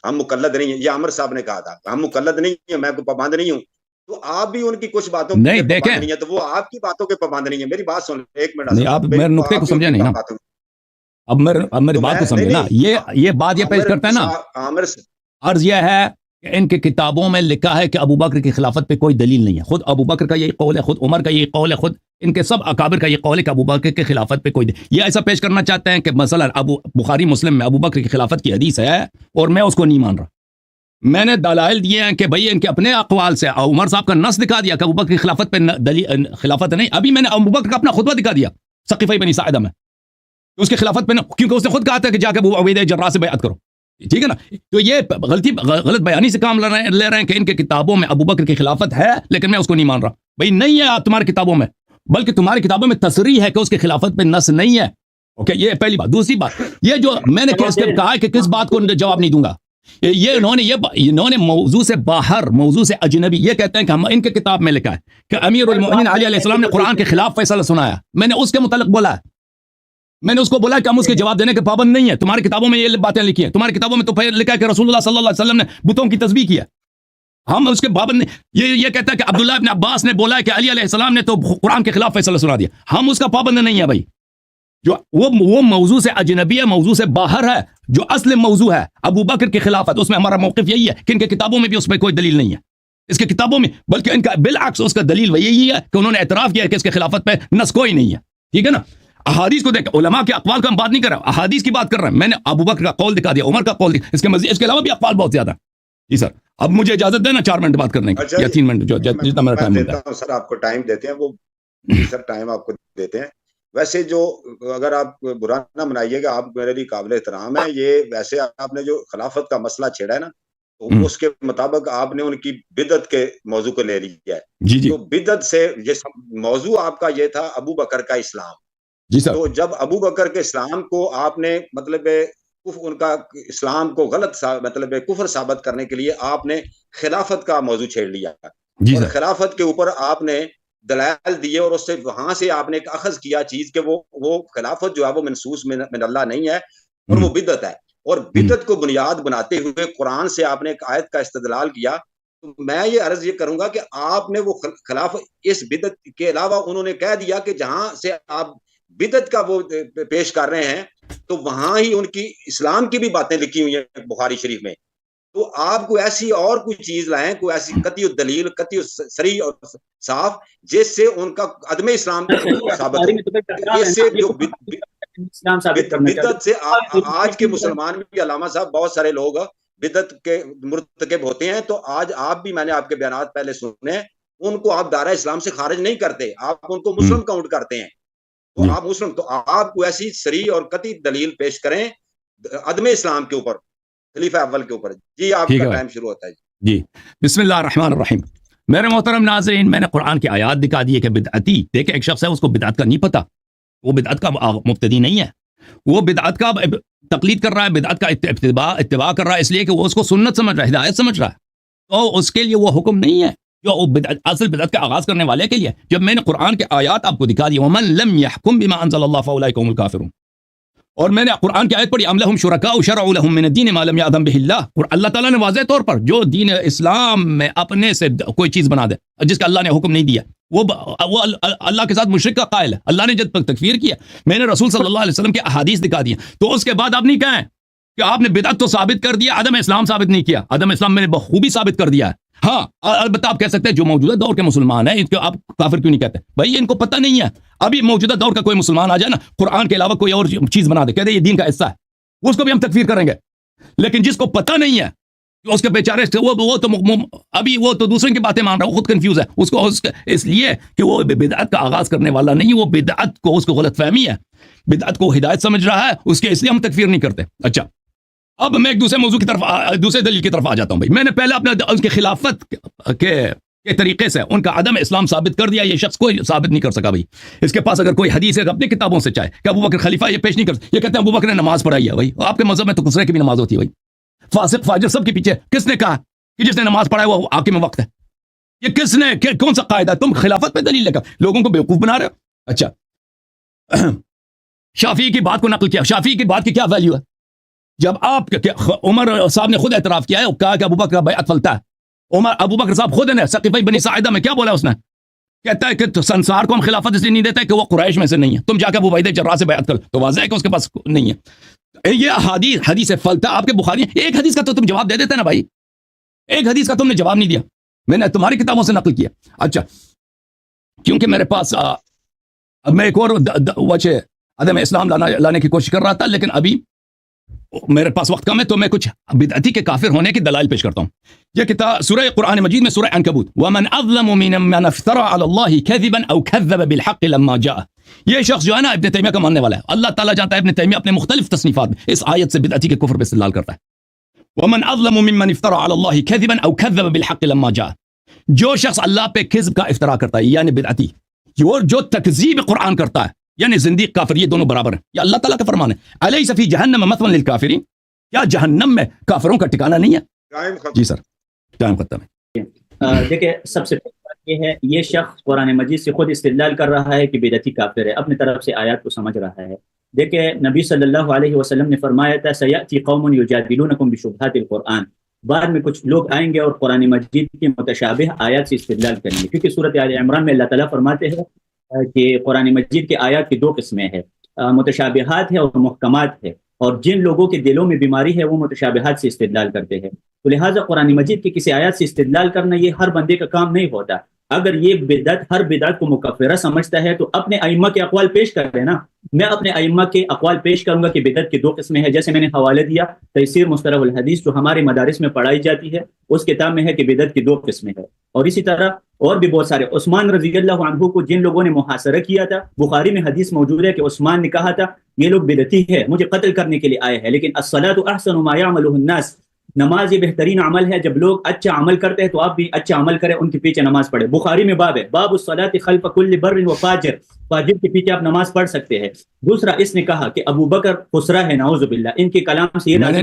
[SPEAKER 2] ہم مقلد نہیں ہیں. یہ عامر صاحب نے کہا تھا ہم مقلد نہیں ہیں، میں کوئی پابند نہیں ہوں. تو آپ بھی ان کی کچھ باتوں
[SPEAKER 1] نہیں
[SPEAKER 2] کے
[SPEAKER 1] دیکھیں،
[SPEAKER 2] پابند نہیں ہے، تو وہ آپ کی باتوں کے پابند نہیں ہے. میری بات سن ایک منٹ.
[SPEAKER 1] نہیں آپ میرے نقطے کو سمجھے نہیں نا. اب میری بات کو سمجھے نا. یہ بات یہ پیش کرتا ہے نا،
[SPEAKER 2] عامر
[SPEAKER 1] عرض یہ ہے کہ ان کی کتابوں میں لکھا ہے کہ ابو بکر کی خلافت پہ کوئی دلیل نہیں ہے. خود ابو بکر کا یہی قول ہے، خود عمر کا یہی قول ہے، خود ان کے سب اکابر کا یہ قول ہے کہ ابو بکر کی خلافت پہ کوئی دلیل. یہ ایسا پیش کرنا چاہتے ہیں کہ مثلا بخاری مسلم میں ابو بکر کی خلافت کی حدیث ہے اور میں اس کو نہیں مان رہا. میں نے دلائل دیے ہیں کہ بھئی ان کے اپنے اقوال سے عمر صاحب کا نص دکھا دیا کہ ابو بکر کی خلافت پہ خلافت نہیں. ابھی میں نے ابو بکر کا اپنا خطبہ دکھا دیا ثقیفہ بنی ساعدہ میں، اس کی خلافت پہ کیونکہ اس نے خود کہا تھا کہ جا کے ابو عبیدہ جراح سے بیعت کرو. ٹھیک ہے نا. تو یہ غلط بیانی سے کام لے رہے ہیں کہ ان کے کتابوں میں ابو بکر کی خلافت ہے لیکن میں اس کو نہیں مان رہا. بھئی نہیں ہے تمہاری کتابوں میں، بلکہ تمہاری کتابوں میں تصریح ہے کہ اس کی خلافت پہ نص نہیں ہے. اوکے، یہ پہلی بات. دوسری بات یہ جو میں نے کہا کہ کس بات کو جواب نہیں دوں گا. یہ انہوں نے موضوع سے باہر، موضوع سے اجنبی، یہ کہتے ہیں کہ ہم ان کے کتاب میں لکھا ہے کہ امیر المؤمنین علی علیہ السلام نے قرآن کے خلاف فیصلہ سنایا. میں نے اس کے متعلق بولا ہے، میں نے اس کو بولا کہ ہم اس کے جواب دینے کے پابند نہیں ہیں. تمہاری کتابوں میں یہ باتیں لکھی ہیں، تمہاری کتابوں میں تو لکھا ہے کہ رسول اللہ صلی اللہ علیہ وسلم نے بتوں کی تسبیح کی ہے. ہم اس کے پابند نہیں. یہ کہتا ہے کہ عبداللہ ابن عباس نے بولا ہے کہ علی علیہ السلام نے تو قرآن کے خلاف فیصلہ سنا دیا. ہم اس کا پابند نہیں ہے بھائی. جو وہ موضوع سے اجنبی ہے، موضوع سے باہر ہے. جو اصل موضوع ہے ابو بکر کی خلافت، اس میں ہمارا موقف یہی ہے کہ ان کے کتابوں میں بھی اس میں کوئی دلیل نہیں ہے. اس کے کتابوں میں بلکہ ان کا بالعکس اس کا دلیل یہی ہے کہ انہوں نے اعتراف کیا ہے کہ اس کے خلافت پہ نص کوئی نہیں ہے. ٹھیک ہے نا. احادیث کو دیکھ، علماء کے اقوال کا ہم بات نہیں کر رہے، احادیث کی بات کر رہے ہیں. میں نے ابو بکر کا قول دکھا دیا، عمر کا قول دکھا، اس کے مزید اس کے علاوہ بھی اقوال بہت زیادہ. جی سر، اب مجھے اجازت دینا 4 منٹ بات کرنے کی یا 3 منٹ جو جتنا میرا ٹائم ملتا ہے.
[SPEAKER 2] سر آپ کو ٹائم دیتے ہیں، وہ سر ٹائم آپ کو دیتے ہیں. ویسے جو اگر آپ برا نہ منائیے گا، آپ میرے لیے قابل احترام ہے. یہ ویسے آپ نے جو خلافت کا مسئلہ چھیڑا ہے نا، تو اس کے مطابق آپ نے ان کی بدعت کے موضوع کو لے لیا ہے.
[SPEAKER 1] جی جی.
[SPEAKER 2] تو بدعت سے یہ موضوع آپ کا یہ تھا ابو بکر کا اسلام.
[SPEAKER 1] جی سر.
[SPEAKER 2] تو جب ابو بکر کے اسلام کو آپ نے مطلب ان کا اسلام کو غلط مطلب کفر ثابت کرنے کے لیے آپ نے خلافت کا موضوع چھیڑ لیا.
[SPEAKER 1] جی
[SPEAKER 2] اور
[SPEAKER 1] سر.
[SPEAKER 2] خلافت کے اوپر آپ نے دلائل دیے اور اس سے وہاں سے آپ نے ایک اخذ کیا چیز کہ وہ خلافت جو ہے وہ منسوس من اللہ نہیں ہے اور وہ بدعت ہے. اور بدعت کو بنیاد بناتے ہوئے قرآن سے آپ نے ایک آیت کا استدلال کیا. تو میں یہ عرض یہ کروں گا کہ آپ نے وہ خلاف اس بدعت کے علاوہ انہوں نے کہہ دیا کہ جہاں سے آپ بدعت کا وہ پیش کر رہے ہیں تو وہاں ہی ان کی اسلام کی بھی باتیں لکھی ہوئی ہیں بخاری شریف میں. تو آپ کو ایسی اور کوئی چیز لائیں، کوئی ایسی قطعی دلیل، قطعی صریح اور صاف، جس سے ان کا عدم اسلام ثابت ہو. اس سے جو بدعت سے آج کے مسلمان بھی، علامہ صاحب، بہت سارے لوگ بدعت کے مرتکب ہوتے ہیں. تو آج آپ بھی، میں نے آپ کے بیانات پہلے سنے، ان کو آپ دائرہ اسلام سے خارج نہیں کرتے، آپ ان کو مسلم کاؤنٹ کرتے ہیں. تو آپ مسلم، تو آپ کو ایسی صریح اور قطعی دلیل پیش کریں عدم اسلام کے اوپر، خلیفہ اول کے اوپر. جی آپ کا ٹائم شروع ہوتا ہے. جی
[SPEAKER 1] بسم اللہ الرحمن الرحیم. میرے محترم ناظرین، میں نے قرآن کی آیات دکھا دی ہے کہ بدعتی، دیکھیں ایک شخص ہے اس کو بدعت کا نہیں پتا، وہ بدعت کا مبتدی نہیں ہے، وہ بدعت کا تقلید کر رہا ہے، بدعت کا اتباع کر رہا ہے اس لیے کہ وہ اس کو سنت سمجھ رہا ہے، ہدایت سمجھ رہا ہے. تو اس کے لیے وہ حکم نہیں ہے جو اصل بدعت کا آغاز کرنے والے کے لیے. جب میں نے قرآن کے آیات آپ کو دکھا دی، وَمَن لَمْ يَحْكُمْ بِمَا أَنزَلَ اللَّهُ فَأُولَٰئِكَ هُمُ الْكَافِرُونَ، اور میں نے قرآن کی آیت پڑھی، أَمْ لَهُمْ شُرَكَاءُ شَرَعُوا لَهُم مِّنَ الدِّينِ مَا لَمْ يَأْذَن بِهِ اللَّهُ. اور اللہ تعالیٰ نے واضح طور پر جو دین اسلام میں اپنے سے کوئی چیز بنا دے جس کا اللہ نے حکم نہیں دیا، وہ اللہ کے ساتھ مشرک کا قائل ہے. اللہ نے جب تکفیر کیا، میں نے رسول صلی اللہ علیہ وسلم کے احادیث دکھا دی، تو اس کے بعد آپ نہیں کہیں کہ آپ نے بدعت تو ثابت کر دیا، عدم اسلام ثابت نہیں کیا. عدم اسلام میں نے بخوبی ثابت کر دیا ہے. ہاں البتہ آپ کہہ سکتے ہیں جو موجودہ دور کے مسلمان ہیں ان کو آپ کافر کیوں نہیں کہتے؟ بھائی ان کو پتہ نہیں ہے. ابھی موجودہ دور کا کوئی مسلمان آ جائے نا، قرآن کے علاوہ کوئی اور چیز بنا دے، کہہ دے یہ دین کا حصہ ہے، اس کو بھی ہم تکفیر کریں گے. لیکن جس کو پتہ نہیں ہے اس کے بیچارے سے وہ تو ابھی وہ تو دوسرے کی باتیں مان رہا ہے، وہ خود کنفیوز ہے، اس کو اس لیے کہ وہ بدعت کا آغاز کرنے والا نہیں، وہ بدعت کو اس کو غلط فہمی ہے، بدعت کو ہدایت سمجھ رہا ہے، اس کے اس لیے ہم تکفیر نہیں کرتے۔ اچھا اب میں ایک دوسرے موضوع کی طرف دوسرے دلیل کی طرف آ جاتا ہوں بھائی۔ میں نے پہلے اپنے ان کے خلافت کے طریقے سے ان کا عدم اسلام ثابت کر دیا، یہ شخص کوئی ثابت نہیں کر سکا بھائی۔ اس کے پاس اگر کوئی حدیث ہے اپنی کتابوں سے چاہے کہ ابو بکر خلیفہ، یہ پیش نہیں کر، یہ کہتے ہیں ابو بکر نے نماز پڑھائی ہے۔ بھائی آپ کے مذہب میں تو کسرے کی بھی نماز ہوتی ہے بھائی، فاسق فاجر سب کے پیچھے کس نے کہا کہ جس نے نماز پڑھا ہے وہ حاکم وقت ہے؟ یہ کس نے کون سا قاعدہ؟ تم خلافت پہ دلیل لے کر لوگوں کو بیوقوف بنا رہے ہو۔ اچھا شافعی کی بات کو نقل کیا، شافعی کی بات کی کیا ویلیو ہے؟ جب آپ عمر صاحب نے خود اعتراف کیا ہے، کہا کہ ابو بکر کا بیعت فلتا ہے، ابو بکر صاحب خود نے سقیفہ بنی ساعدہ میں کیا بولا اس نے؟ کہتا ہے کہ سنسار کو ہم خلافت اس لیے نہیں دیتے کہ وہ قریش میں سے نہیں ہے، تم جا کے ابو عبیدہ جراح سے بیعت کر، تو واضح ہے کہ اس کے پاس نہیں ہے۔ یہ حدیث فلتا آپ کے بخاری، ایک حدیث کا تو تم جواب دے دیتے نا بھائی، ایک حدیث کا تم نے جواب نہیں دیا، میں نے تمہاری کتابوں سے نقل کیا۔ اچھا کیونکہ میرے پاس اب میں ایک اور وجہ عدم اسلام لانے کی کوشش کر رہا تھا، لیکن ابھی میرے پاس وقت کم ہے تو میں کچھ بدعتی کے کافر ہونے کی دلائل پیش کرتا ہوں۔ یہ کتاب سورہ قرآن مجید میں سورہ عنکبوت، وَمَنْ أَظْلَمُ مِمَّنِ افْتَرَىٰ عَلَى اللَّهِ كَذِبًا أَوْ كَذَّبَ بِالْحَقِّ لَمَّا جَاءَ، یہ شخص جو ہے نا ابن تیمیہ کا ماننے والا ہے، اللہ تعالیٰ جانتا ہے ابن تیمیہ اپنے مختلف تصنیفات میں اس آیت سے بدعتی کے کفر پہ استدلال کرتا ہے۔ وَمَنْ أَظْلَمُ مِمَّنِ افْتَرَىٰ عَلَى اللَّهِ كَذِبًا أَوْ كَذَّبَ بِالْحَقِّ لَمَّا جَاءَ، جو شخص اللہ پہ کذب کا افترا کرتا ہے یعنی بدعتی، جو تکذیب قرآن کرتا ہے یعنی زندیق کافر، یہ دونوں برابر ہیں، یہ اللہ تعالیٰ کا فرمان ہے۔ الیس فی جہنم مثوی للکافرین، کیا جہنم میں کافروں کا ٹھکانہ نہیں ہے؟ جی سر ٹائم ختم ہے۔
[SPEAKER 3] دیکھیں سب سے پہلی بات یہ ہے، یہ شخص قرآن مجید سے خود استدلال کر رہا ہے کہ بدعتی کافر ہے، اپنی طرف سے آیات کو سمجھ رہا ہے۔ دیکھیں نبی صلی اللہ علیہ وسلم نے فرمایا تھا سیأتی قوم یجادلونکم بشبہات القرآن، بعد میں کچھ لوگ آئیں گے اور قرآن مجید کی متشابہ آیات سے استدلال کریں گے، کیونکہ سورۃ آل عمران میں اللہ تعالیٰ فرماتے ہیں کہ قرآن مجید کے آیات کی دو قسمیں ہیں، متشابہات ہے اور محکمات ہے، اور جن لوگوں کے دلوں میں بیماری ہے وہ متشابہات سے استدلال کرتے ہیں۔ تو لہٰذا قرآن مجید کی کسی آیات سے استدلال کرنا یہ ہر بندے کا کام نہیں ہوتا۔ اگر یہ بدعت ہر بدعت کو مکفرہ سمجھتا ہے تو اپنے ائمہ کے اقوال پیش کرے نا۔ میں اپنے ائمہ کے اقوال پیش کروں گا کہ بدعت کی دو قسمیں ہیں، جیسے میں نے حوالے دیا تفسیر مصطلح الحدیث جو ہمارے مدارس میں پڑھائی جاتی ہے، اس کتاب میں ہے کہ بدعت کی دو قسمیں ہیں، اور اسی طرح اور بھی بہت سارے۔ عثمان رضی اللہ عنہ کو جن لوگوں نے محاصرہ کیا تھا، بخاری میں حدیث موجود ہے کہ عثمان نے کہا تھا یہ لوگ بدعتی ہے، مجھے قتل کرنے کے لیے آئے ہیں، لیکن الصلاۃ احسن ما يعمله الناس، نماز یہ بہترین عمل ہے، جب لوگ اچھا عمل کرتے ہیں تو آپ بھی اچھا عمل کریں، ان کے پیچھے نماز پڑھیں۔ بخاری میں باب ہے، باب الصلاۃ خلف کل بر و فاجر، فاجر کے پیچھے آپ نماز پڑھ سکتے ہیں۔ دوسرا اس نے کہا کہ ابو بکر خسرا ہے، نعوذ باللہ، ان کے کلام سے یہ
[SPEAKER 1] میں نے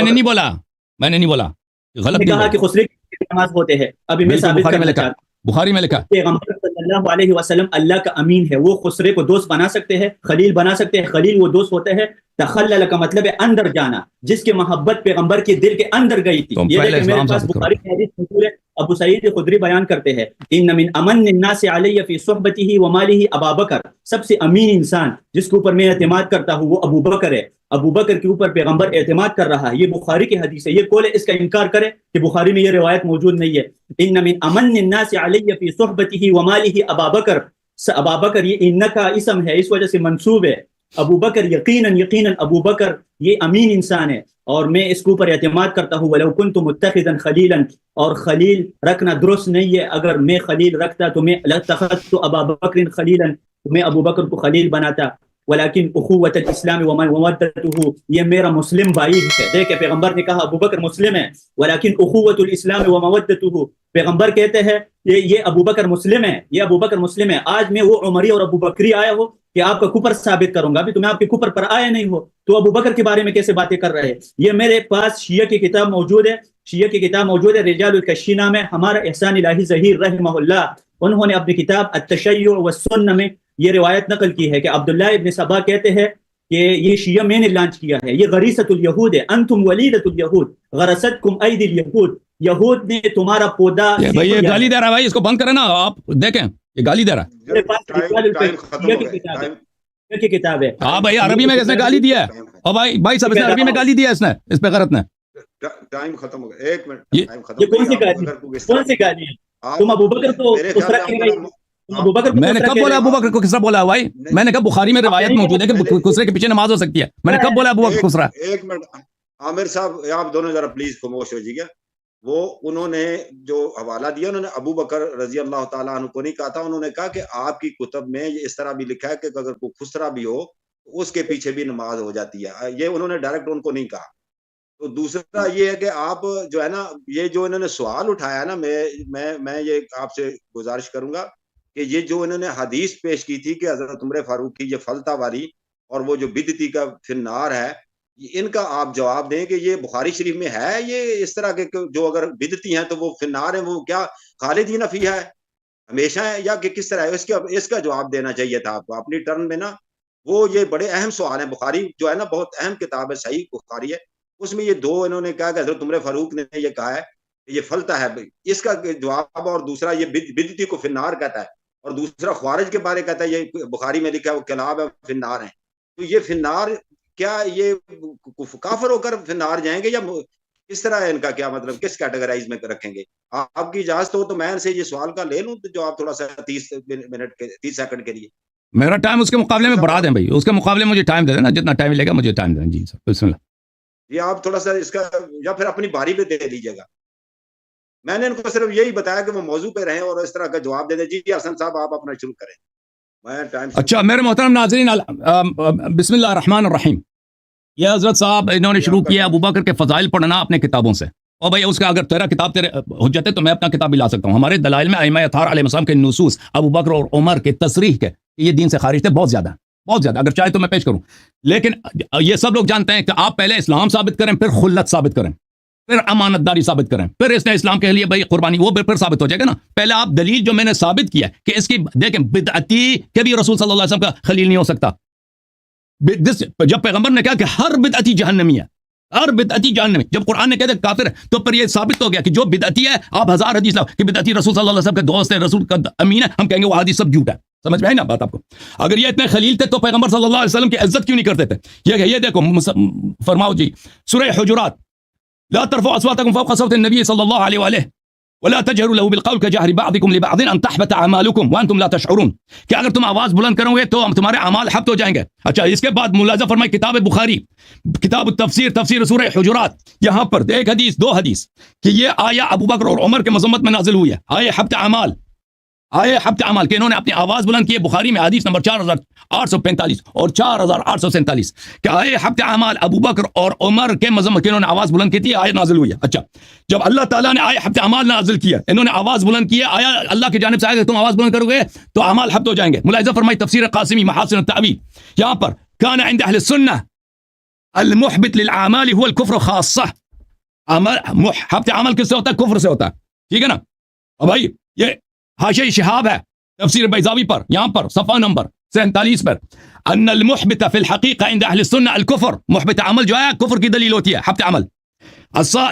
[SPEAKER 1] نہیں بولا غلط
[SPEAKER 3] نے کہا کہ خسرے کی نماز ہوتے ہیں۔ ابھی میں ثابت کرنا چاہتا ہوں،
[SPEAKER 1] بخاری میں لکھا
[SPEAKER 3] پیغمبر صلی اللہ علیہ وسلم اللہ کا امین ہے، وہ خسرے کو دوست بنا سکتے ہیں، خلیل بنا سکتے ہیں، خلیل وہ دوست ہوتے ہیں۔ تخلل کا مطلب ہے اندر جانا، جس کی محبت پیغمبر کے دل کے اندر گئی تھی۔ یہ دیکھیں میرے پاس بخاری کی حدیث موجود ہے، ابو سعید خدری بیان کرتے ہیں ان من امن الناس علی فی صحبته وماله ابا بکر، سب سے امین انسان جس کے اوپر میں اعتماد کرتا ہوں وہ ابو بکر ہے۔ ابو بکر کے اوپر پیغمبر اعتماد کر رہا ہے، یہ بخاری کی حدیث ہے۔ یہ کول اس کا انکار کرے کہ بخاری میں یہ روایت موجود نہیں ہے۔ ان من امن الناس علی فی صحبته وماله ابا بکر، ابا بکر یہ ان کا اسم ہے، اس وجہ سے منصوب ہے۔ ابو بکر یقیناً ابو بکر یہ امین انسان ہے اور میں اس کے اوپر اعتماد کرتا ہوں۔ وَلَوْ كُنْتُ مُتَّخِذًا خَلِيلًا، اور خلیل رکھنا درست نہیں ہے، اگر میں خلیل رکھتا تو میں لَاتَّخَذْتُ أَبَا بَكْرٍ خَلِيلًا، تو میں ابو بکر کو خلیل بناتا۔ ولیکن اخوۃ الاسلام ومودتہ، یہ میرا مسلم بھائی ہے۔ دیکھیں پیغمبر نے کہا ابو بکر مسلم ہے، ولیکن اخوۃ الاسلام ومودتہ، پیغمبر کہتے ہیں یہ ابو بکر مسلم ہے، یہ ابو بکر مسلم ہے۔ آج میں وہ عمری اور ابو بکری آیا ہو کہ آپ کا کفر ثابت کروں گا، ابھی تمہیں آپ کے کفر پر آیا نہیں ہو تو ابو بکر کے بارے میں کیسے باتیں کر رہے ہیں؟ یہ میرے پاس شیعہ کی کتاب موجود ہے، شیعہ کی کتاب موجود ہے، رجال الکشی نام ہے، ہمارا احسان الہی ظہیر رحمہ اللہ، انہوں نے اپنی کتاب التشیع والسنہ میں یہ روایت نقل کی ہے کہ عبداللہ ابن سبا کہتے ہیں کہ یہ شیعہ میں نے لانچ کیا ہے، یہ غریست الیہود ہے، انتم ولیدۃ الیہود غرستکم ایدی الیہود، یہود نے تمہارا پودا۔
[SPEAKER 1] بھائی یہ گالی دے رہا ہے بھائی، اس کو بند کریں نا آپ، دیکھیں یہ گالی دے رہا ہے۔
[SPEAKER 3] میرے پاس کی کتاب ہے۔
[SPEAKER 1] ہاں بھائی عربی میں کس نے گالی دیا ہے؟ اور بھائی سب نے عربی میں گالی دیا ہے، اس نے اس پہ غلط نے۔
[SPEAKER 2] ٹائم ختم ہو گیا، ایک منٹ، ٹائم ختم
[SPEAKER 3] یہ کون سی گالی ہے؟ تم ابو بکر کو
[SPEAKER 1] میں نے کب بولا ابو بکر کو کسرا بولا بھائی؟ میں نے کہا بخاری میں روایت موجود ہے کہ کسرے کے پیچھے نماز ہو سکتی ہے، میں نے کب بولا ابو بکر کسرا؟
[SPEAKER 2] ایک منٹ عامر صاحب، آپ دونوں ذرا پلیز خاموش ہو جائیے گا۔ وہ انہوں نے جو حوالہ دیا انہوں نے ابو بکر رضی اللہ تعالیٰ عنہ کو نہیں کہا تھا، انہوں نے کہا کہ آپ کی کتب میں یہ اس طرح بھی لکھا ہے کہ اگر کوئی خسرا بھی ہو تو اس کے پیچھے بھی نماز ہو جاتی ہے. یہ انہوں نے ڈائریکٹ ان کو نہیں کہا. تو دوسرا یہ ہے کہ آپ جو ہے نا یہ جو انہوں نے سوال اٹھایا نا، میں یہ آپ سے گزارش کروں گا کہ یہ جو انہوں نے حدیث پیش کی تھی کہ حضرت عمر فاروق کی یہ فلتہ والی اور وہ جو بدعتی کا فنار ہے، ان کا آپ جواب دیں کہ یہ بخاری شریف میں ہے یہ اس طرح کے جو اگر بدعتی ہیں تو وہ فنار ہیں، وہ کیا خالدین فیہا ہے ہمیشہ ہے، یا کہ کس طرح ہے؟ اس کا جواب دینا چاہیے تھا آپ کو اپنی ٹرن میں نا. وہ یہ بڑے اہم سوال ہیں. بخاری جو ہے نا بہت اہم کتاب ہے، صحیح بخاری ہے، اس میں یہ دو انہوں نے کہا کہ حضرت عمر فاروق نے یہ کہا ہے کہ یہ فلتہ ہے، اس کا جواب. اور دوسرا یہ بدعتی کو فنار کہتا ہے، اور دوسرا خوارج کے بارے کہتا ہے یہ بخاری میں لکھا ہے وہ کلاب ہے فنار ہیں. تو یہ فنار کیا یہ کافر ہو کر فنار جائیں گے یا اس طرح ہے؟ ان کا کیا مطلب، کس کیٹیگرائز میں رکھیں گے؟ آپ کی اجازت ہو تو میں ان سے یہ سوال کا لے لوں جو آپ تھوڑا سا 30 سیکنڈ کے لیے.
[SPEAKER 1] میرا ٹائم اس کے مقابلے میں بڑھا دیں بھائی، اس کے مقابلے میں مجھے ٹائم دے دینا، جتنا ٹائم لے گا مجھے ٹائم دیں. جی سر بسم اللہ.
[SPEAKER 2] یہ آپ تھوڑا سا اس کا یا پھر اپنی باری پہ دے لیجیے گا. میں نے ان کو صرف یہی بتایا کہ وہ موضوع پہ رہیں اور اس طرح کا جواب دے دیں. جی حسن صاحب آپ اپنا شروع کریں. میں ٹائم
[SPEAKER 1] اچھا میرے محترم ناظرین، بسم اللہ الرحمن الرحیم. یہ حضرت صاحب انہوں نے شروع کیا ابو بکر کے فضائل پڑھنا اپنے کتابوں سے. اور بھائی اس کا اگر تیرا کتاب تیرے حجت ہے تو میں اپنا کتاب بھی لا سکتا ہوں. ہمارے دلائل میں ائمہ اطہار علیہ السلام کے نصوص ابو بکر اور عمر کے تصریح کے یہ دین سے خارج تھے، بہت زیادہ بہت زیادہ. اگر چاہے تو میں پیش کروں، لیکن یہ سب لوگ جانتے ہیں کہ آپ پہلے اسلام ثابت کریں، پھر خلت ثابت کریں، پھر امانت داری ثابت کریں، پھر اس نے اسلام کے لیے بھائی قربانی، وہ پھر ثابت ہو جائے گا نا. پہلے آپ دلیل جو میں نے ثابت کیا ہے کہ اس کی دیکھیں، بدعتی کے بھی رسول صلی اللہ علیہ وسلم کا خلیل نہیں ہو سکتا. جب پیغمبر نے کہا کہ ہر بدعتی جہنمی ہے، ہر بدعتی جہنمی، جب قرآن نے کہا کہ کافر ہے، تو پھر یہ ثابت ہو گیا کہ جو بدعتی ہے، آپ ہزار حدیث لاؤ کہ بدعتی رسول صلی اللہ علیہ وسلم کا دوست ہے، رسول کا امین ہے، ہم کہیں گے وہ حدیث سب جھوٹ ہے. سمجھ میں آئی نا بات آپ کو؟ اگر یہ اتنے خلیل تھے تو پیغمبر صلی اللہ علیہ وسلم کی عزت کیوں نہیں کرتے تھے؟ یہ دیکھو فرماؤ جی سورہ حجرات، لا ترفعوا اصواتكم فوق صوت النبي صلی اللہ علیہ وآلہ ولا تجهروا له بالقول كجهر بعضكم لبعض ان تحبط اعمالكم وانتم لا تشعرون. کہ اگر تم آواز بلند کرو گے تو تمہارے اعمال حبط ہو جائیں گے. اچھا اس کے بعد ملاحظہ فرمائے کتاب بخاری کتاب التفسیر، تفسیر سورہ حجرات، یہاں پر ایک حدیث، دو حدیث کہ یہ آیا ابو بکر اور عمر کے مذمت میں نازل ہوئی ہے. آئے حبط اعمال، آئے حبط اعمال کہ انہوں نے اپنی آواز بلند کی ہے. بخاری میں حدیث نمبر 4845 اور 4847 کہ آئے حبط اعمال ابو بکر اور عمر کے مذمت کہ انہوں نے آواز بلند کی تھی، آئے نازل ہوئی ہے. اچھا جب اللہ تعالیٰ نے آئے حبط اعمال نازل کیا، انہوں نے آواز بلند کی ہے، آیا اللہ کی جانب سے آیا کہ تم آواز بلند کرو گے تو اعمال حبط ہو جائیں گے. ملاحظہ فرمائی تفسیر قاسمی محاسن التأویل، یہاں پر کان عند اہل السنہ المحبط للأعمال هو الكفر خاصہ. حبط عمل کس سے ہوتا ہے؟ کفر سے ہوتا ہے. ٹھیک ہے نا؟ اور بھائی یہ حاشیہ شہاب ہے تفسیر بیضاوی پر، یہاں پر صفحہ نمبر 47 پر، ان المحبط فی الحقیقہ عند اہل السنہ الکفر. محبط عمل جو ہے کفر کی دلیل ہوتی ہے، حبط عمل.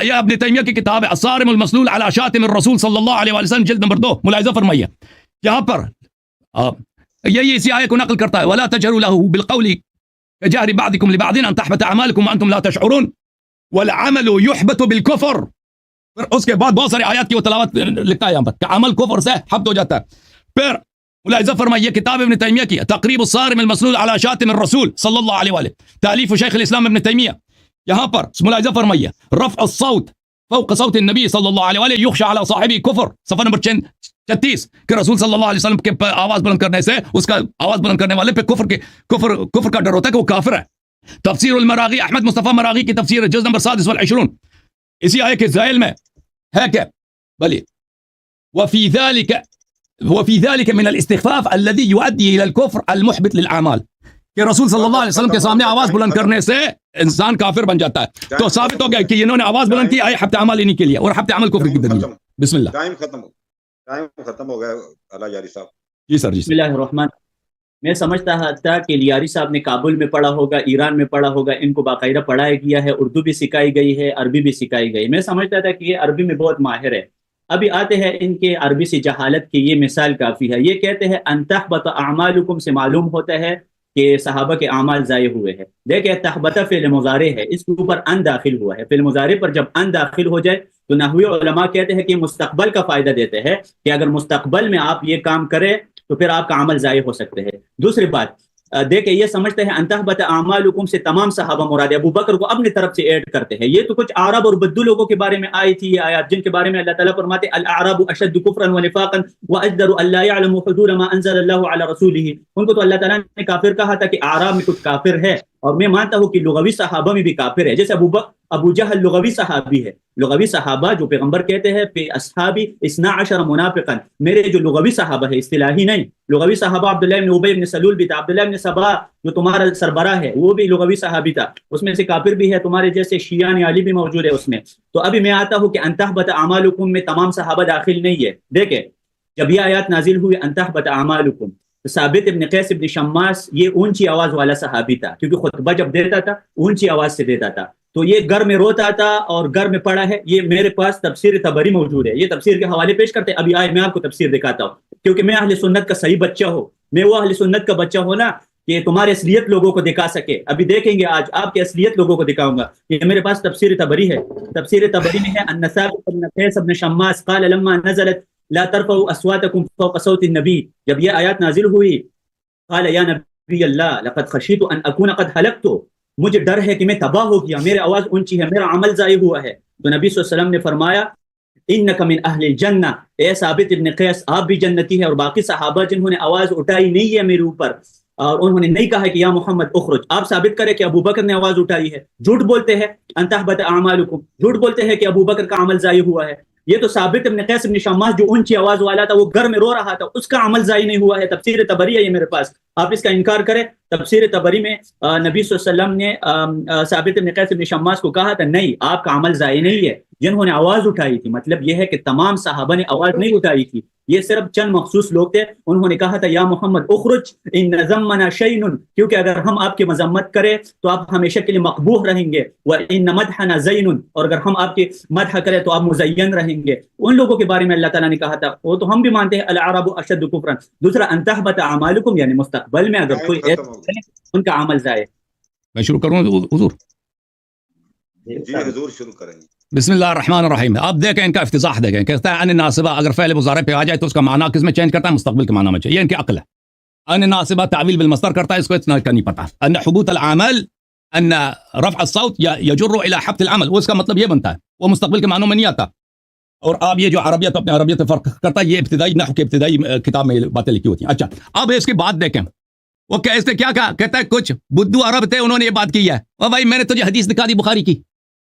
[SPEAKER 1] یہ ابن تیمیہ کی کتاب ہے الصارم المسلول علی شاتم الرسول صلی اللہ علیہ وسلم، جلد نمبر 2. ملاحظہ فرمائیے یہاں پر یہی اسی آیت کو نقل کرتا ہے، ولا تجهروا له بالقول كجهر بعضكم لبعض ان تحبط اعمالكم وانتم لا تشعرون والعمل يحبط بالكفر. پھر اس کے بعد بہت سارے آیات کی وہ تلاوت لکھتا ہے یہاں پر کہ عمل کفر سے حبط ہو جاتا ہے. پھر ملاحظہ فرمائیے کتاب ابن تیمیہ کی تقریب الصارم المسلول علی شاتم الرسول صلی اللہ علیہ وآلہ، تالیف شیخ الاسلام ابن تیمیہ. یہاں پر ملاحظہ فرمائیے رفع الصوت فوق صوت النبی صلی اللہ علیہ وآلہ یخشى علی صاحبہ کفر، صفحہ نمبر 36 کہ رسول صلی اللہ علیہ وسلم کے آواز بلند کرنے سے اس کا آواز بلند کرنے والے پہ کفر کا ڈر ہوتا ہے کہ وہ کافر ہے. تفسیر المراغی، احمد مصطفی مراغی کی تفسیر جز نمبر 26 اسی آیت کے ذیل میں ہے کہ بلی وفی ذلك من الاستخفاف الذي يؤدي الى الكفر المحبط للاعمال، کہ رسول صلی اللہ علیہ وسلم کے سامنے آواز بلند کرنے سے انسان کافر بن جاتا ہے. تو ثابت ہو گیا کہ انہوں نے آواز بلند کی آئے حبط اعمال انہی کے لیے، اور حبط عمل کفر کی دلیل. بسم اللہ.
[SPEAKER 2] ٹائم ختم ہو گیا اللہ جاری صاحب.
[SPEAKER 1] جی سر. جی
[SPEAKER 3] بسم اللہ الرحمن. میں سمجھتا تھا کہ لیاری صاحب نے کابل میں پڑھا ہوگا، ایران میں پڑھا ہوگا، ان کو باقاعدہ پڑھایا گیا ہے، اردو بھی سکھائی گئی ہے، عربی بھی سکھائی گئی. میں سمجھتا تھا کہ یہ عربی میں بہت ماہر ہے. ابھی آتے ہیں ان کے عربی سے جہالت کی یہ مثال کافی ہے. یہ کہتے ہیں ان تحبط اعمالکم سے معلوم ہوتا ہے کہ صحابہ کے اعمال ضائع ہوئے ہیں. دیکھیں تحبط فعل مضارع ہے، اس کے اوپر ان داخل ہوا ہے. فعل مضارع پر جب ان داخل ہو جائے تو نحوی علماء کہتے ہیں کہ مستقبل کا فائدہ دیتے ہیں کہ اگر مستقبل میں آپ یہ کام کریں تو پھر آپ کا عمل ضائع ہو سکتے ہیں. دوسری بات، دیکھیں یہ سمجھتے ہیں انتہبت اعمالکم سے تمام صحابہ مراد ہے، ابو بکر کو اپنی طرف سے ایڈ کرتے ہیں. یہ تو کچھ عرب اور بدو لوگوں کے بارے میں آئی تھی یہ آیات، جن کے بارے میں اللہ تعالیٰ فرماتے ہیں الاعراب اشد کفرا ونفاقا واجدر الا يعلموا حدود ما انزل الله على رسوله. ان کو تو اللہ تعالیٰ نے کافر کہا تھا کہ اعراب میں کچھ کافر ہے، اور میں مانتا ہوں کہ لغوی صحابہ میں بھی کافر ہے. جیسے ابو جہل لغوی صحابی ہے، لغوی صحابہ جو پیغمبر کہتے ہیں فی اصحابی 12 منافقا، میرے جو لغوی صحابہ ہے اصطلاحی نہیں، لغوی صحابہ عبداللہ بن ابی بن سلول بھی تھا، عبداللہ بن سبا جو تمہارا سربراہ ہے وہ بھی لغوی صحابی تھا، اس میں سے کافر بھی ہے، تمہارے جیسے شیعان علی بھی موجود ہے اس میں. تو ابھی میں آتا ہوں کہ انتہبت اعمالکم میں تمام صحابہ داخل نہیں ہے. دیکھیں جب یہ آیات نازل ہوئی انتہبت اعمالکم، ثابت ابن قیس ابن شماس یہ اونچی آواز والا صحابی تھا، کیونکہ خطبہ جب دیتا تھا اونچی آواز سے دیتا تھا، تو یہ گھر میں روتا تھا اور گھر میں پڑا ہے. یہ میرے پاس تفسیر طبری موجود ہے، یہ تفسیر کے حوالے پیش کرتے ہیں. ابھی آئے میں آپ کو تفسیر دکھاتا ہوں، کیونکہ میں اہل سنت کا صحیح بچہ ہوں، میں وہ اہل سنت کا بچہ ہوں نا کہ تمہاری اصلیت لوگوں کو دکھا سکے. ابھی دیکھیں گے آج آپ کی اصلیت لوگوں کو دکھاؤں گا. یہ میرے پاس تفسیر طبری ہے، تفسیر طبری میں ہے ان ثابت بن قیس بن شماس قال لما نزلت لا ترفعوا اصواتكم فوق صوت النبی، جب یہ آیات نازل ہوئی قال یا نبی اللہ لقد خشیت ان اکون قد ہلکت، مجھے ڈر ہے کہ میں تباہ ہو گیا، میرے آواز اونچی ہے، میرا عمل ضائع ہوا ہے. تو نبی صلی اللہ علیہ وسلم نے فرمایا انک من اہل الجنہ، اے ثابت ابن قیس آپ بھی جنتی ہے. اور باقی صحابہ جنہوں نے آواز اٹھائی نہیں ہے میرے اوپر، اور انہوں نے نہیں کہا کہ یا محمد اخرج، آپ ثابت کریں کہ ابو بکر نے آواز اٹھائی ہے. جھوٹ بولتے ہیں انتہبت اعمالکم، جھوٹ بولتے ہیں کہ ابو بکر کا عمل ضائع ہوا ہے. یہ تو ثابت ابن قیس ابن شماس جو اونچی آواز والا تھا، وہ گھر میں رو رہا تھا، اس کا عمل ضائع نہیں ہوا ہے. تفسیر طبری ہے یہ میرے پاس، آپ اس کا انکار کریں. تفسیر طبری میں نبی صلی اللہ علیہ وسلم نے ثابت ابن قیس ابن شماس کو کہا تھا نہیں آپ کا عمل ضائع نہیں ہے. جنہوں نے آواز اٹھائی تھی، مطلب یہ ہے کہ تمام صحابہ نے آواز نہیں اٹھائی تھی، یہ صرف چند مخصوص لوگ تھے. انہوں نے کہا تھا یا محمد اخرج ان ذمنا شیء، کیونکہ اگر ہم آپ کی مذمت کریں تو آپ ہمیشہ کے لیے مقبوح رہیں گے، وان مدحنا زین، اور اگر ہم آپ کی مدح کریں تو آپ مزین رہیں گے. ان لوگوں کے بارے میں اللہ تعالیٰ نے کہا تھا، وہ تو ہم بھی مانتے ہیں العرب اشد کفرا. دوسرا انتہبت اعمالکم یعنی مستقبل میں اگر کوئی ان کا عمل ضائع.
[SPEAKER 1] میں شروع کروں حضور؟
[SPEAKER 2] جی حضور شروع کریں.
[SPEAKER 1] بسم اللہ الرحمن الرحیم. آپ دیکھیں ان کا افتضاح دیکھیں، کہتا ہے ان ناصبہ اگر فعل مضارع پہ آ جائے تو اس کا معنی کس میں چینج کرتا ہے؟ مستقبل کے معنی میں. یہ ان کی عقل ہے. ان ناصبہ تعویل بالمصدر کرتا ہے، اس کو اتنا کا نہیں پتا. ان حبوط العمل ان رفع الصوت یجر الى حبط العمل، وہ اس کا مطلب یہ بنتا ہے، وہ مستقبل کے معنوں میں نہیں آتا. اور آپ یہ جو عربیت اپنے عربیت سے فرق کرتا ہے، یہ ابتدائی نحو کے ابتدائی کتاب میں باتیں لکھی ہوتی ہیں. اچھا اب اس کی بات دیکھیں، وہ کیسے کیا کہا؟ کہتا ہے کچھ بدو عرب تھے انہوں نے یہ بات کی ہے. اور بھائی میں نے تجھے حدیث دکھا دی بخاری کی،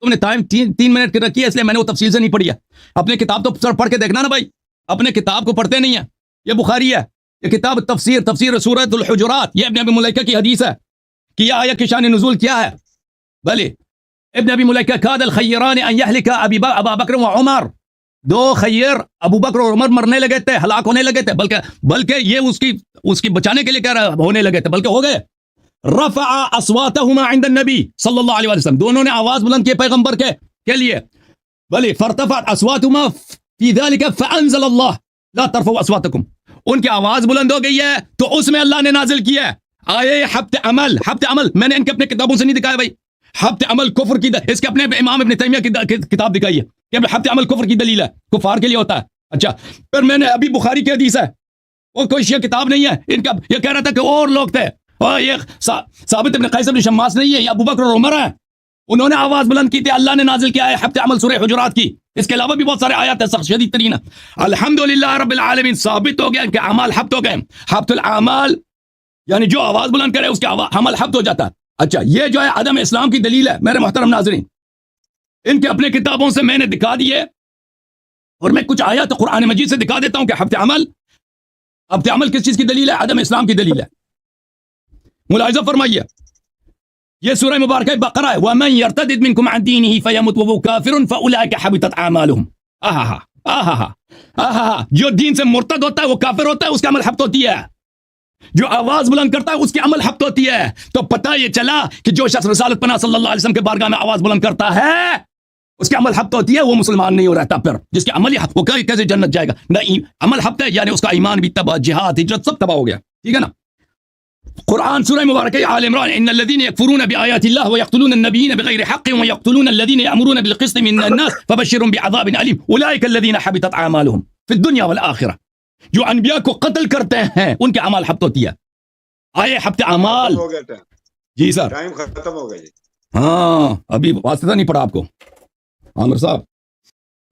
[SPEAKER 1] تم نے ٹائم 3 منٹ کی رکھی ہے اس لیے میں نے وہ تفصیل سے نہیں پڑھی ہے. اپنے کتاب تو سر پڑھ کے دیکھنا نا بھائی، اپنے کتاب کو پڑھتے نہیں ہیں. یہ بخاری ہے، یہ کتاب تفسیر سورۃ الحجرات، یہ ابن ابی ملیکہ کی حدیث ہے کہ یہ آیت کی شان نزول کیا ہے. بھلے ابن ابی ملیکہ کاد الخیران ان یہلک ابا بکر و عمر، 2 خیر ابو بکر اور عمر مرنے لگے تھے، ہلاک ہونے لگے تھے، بلکہ یہ اس کی بچانے کے لیے کہہ رہا ہونے لگے تھے، بلکہ ہو گئے. رفع اصواتهما عند النبی صلی اللہ علیہ وسلم، دونوں نے آواز بلند کی پیغمبر کے لیے. بھلے فارتفعت اصواتهما فی ذلک فانزل اللہ لا ترفعوا اصواتکم، ان کی آواز بلند ہو گئی ہے تو اس میں اللہ نے نازل کیا ہے آیے حبط عمل. میں نے ان کے اپنے کتابوں سے نہیں دکھایا بھائی. حبط عمل کفر کی اس کے اپنے امام ابن تیمیہ کی کتاب دکھائی ہے کہ حبط عمل کفر کی دلیل ہے، کفار کے لیے ہوتا ہے. اچھا پھر میں نے ابھی بخاری کی حدیث ہے، وہ کوئی شیعہ کتاب نہیں ہے ان کا. یہ کہہ رہا تھا کہ اور لوگ تھے، اور یہ ثابت ابن قیس ابن شماس نہیں ہے، یہ ابو بکر اور عمر ہیں، انہوں نے آواز بلند کی تھی، اللہ نے نازل کیا ہے حبط عمل سورہ حجرات کی. اس کے علاوہ بھی بہت سارے آیات ہیں سخت شدید ترین. الحمدللہ رب العالمین، ثابت ہو گیا کہ اعمال حبط ہو گئے. حبط الاعمال یعنی جو آواز بلند کرے اس کے عمل حبط ہو جاتا ہے. اچھا یہ جو ہے عدم اسلام کی دلیل ہے میرے محترم ناظرین، ان کے اپنے کتابوں سے میں نے دکھا دیے، اور میں کچھ آیات قرآن مجید سے دکھا دیتا ہوں کہ حبط عمل کس چیز کی دلیل ہے؟ عدم اسلام کی دلیل ہے. ملاحظہ فرمائیے، یہ سورہ مبارکہ بقرہ ہے، وَمَن يَرْتَدِدْ مِنْكُمْ عَنْ دِينِهِ فَيَمُتْ وَهُوَ كَافِرٌ فَأُولَٰئِكَ حَبِطَتْ أَعْمَالُهُمْ. جو دین سے مرتد ہوتا ہے وہ کافر ہوتا ہے، اس کا عمل حبط ہوتی ہے. جو آواز بلند کرتا ہے اس کی عمل حبط ہوتی ہے. تو پتہ یہ چلا کہ جو شخص رسالت پناہ صلی اللہ علیہ وسلم کے بارگاہ میں آواز بلند کرتا ہے اس کے عمل حبط ہوتی ہے، وہ مسلمان نہیں ہو رہتا. پھر جس کے عمل وہ کیسے جنت جائے گا؟ نہیں، عمل حبط ہے یعنی اس کا ایمان بھی تباہ، جہاد ہجرت سب تباہ ہو گیا. ٹھیک ہے نا؟ قرآن سورہ مبارکہ آل عمران، ان الذين يكفرون بآيات الله ويقتلون النبيين بغير حق ويقتلون الذين يأمرون بالقسط من الناس فبشرهم بعذاب أليم أولئك الذين حبطت أعمالهم في الدنيا والآخرة. جو انبیاء کو قتل کرتے ہیں ان کے اعمال حبط ہوتی ہے. آئے ہفتے اعمال.
[SPEAKER 2] ہو گیا ٹائم,
[SPEAKER 1] جی سر.
[SPEAKER 2] ٹائم ختم ہو گیا جی.
[SPEAKER 1] ہاں ابھی واسطہ نہیں پڑا آپ کو عامر صاحب.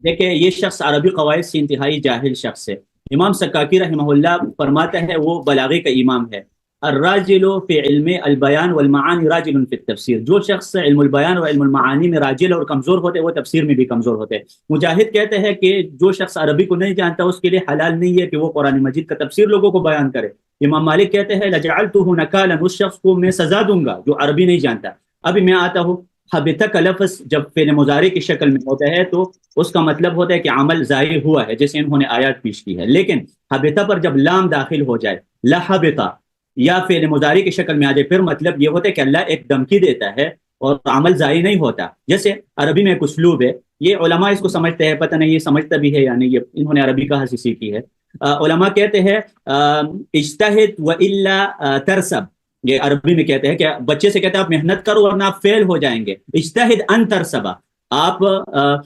[SPEAKER 3] دیکھیں یہ شخص عربی قواعد سے انتہائی جاہل شخص ہے. امام سکاکی رحمہ اللہ فرماتا ہے وہ بلاغے کا امام ہے. الراجل فی علم البیان والمعانی راجل فی التفسیر. جو شخص علم البیان اور علم المعانی میں راجل اور کمزور ہوتے ہیں وہ تفسیر میں بھی کمزور ہوتے ہیں. مجاہد کہتے ہیں کہ جو شخص عربی کو نہیں جانتا اس کے لیے حلال نہیں ہے کہ وہ قرآن مجید کا تفسیر لوگوں کو بیان کرے. امام مالک کہتے ہیں لجعلتہ نکالا, اس شخص کو میں سزا دوں گا جو عربی نہیں جانتا. ابھی میں آتا ہوں. حبتہ کا لفظ جب فعل مضارع کی شکل میں ہوتا ہے تو اس کا مطلب ہوتا ہے کہ عمل ضائع ہوا ہے, جیسے انہوں نے آیات پیش کی ہے. لیکن حبتہ پر جب لام داخل ہو جائے, لحبطہ یا فعل مضارع کی شکل میں آ جائے, پھر مطلب یہ ہوتا ہے کہ اللہ ایک دھمکی دیتا ہے اور عمل ضائع نہیں ہوتا. جیسے عربی میں ایک اسلوب ہے, یہ علماء اس کو سمجھتے ہیں, پتہ نہیں یہ سمجھتا بھی ہے یعنی یہ انہوں نے عربی کہاں سے سیکھی ہے. علماء کہتے ہیں اجتہد وإلا ترسب. یہ عربی میں کہتے ہیں کہ بچے سے کہتے ہیں آپ محنت کرو ورنہ آپ فیل ہو جائیں گے. اجتہد ان ترسبا, آپ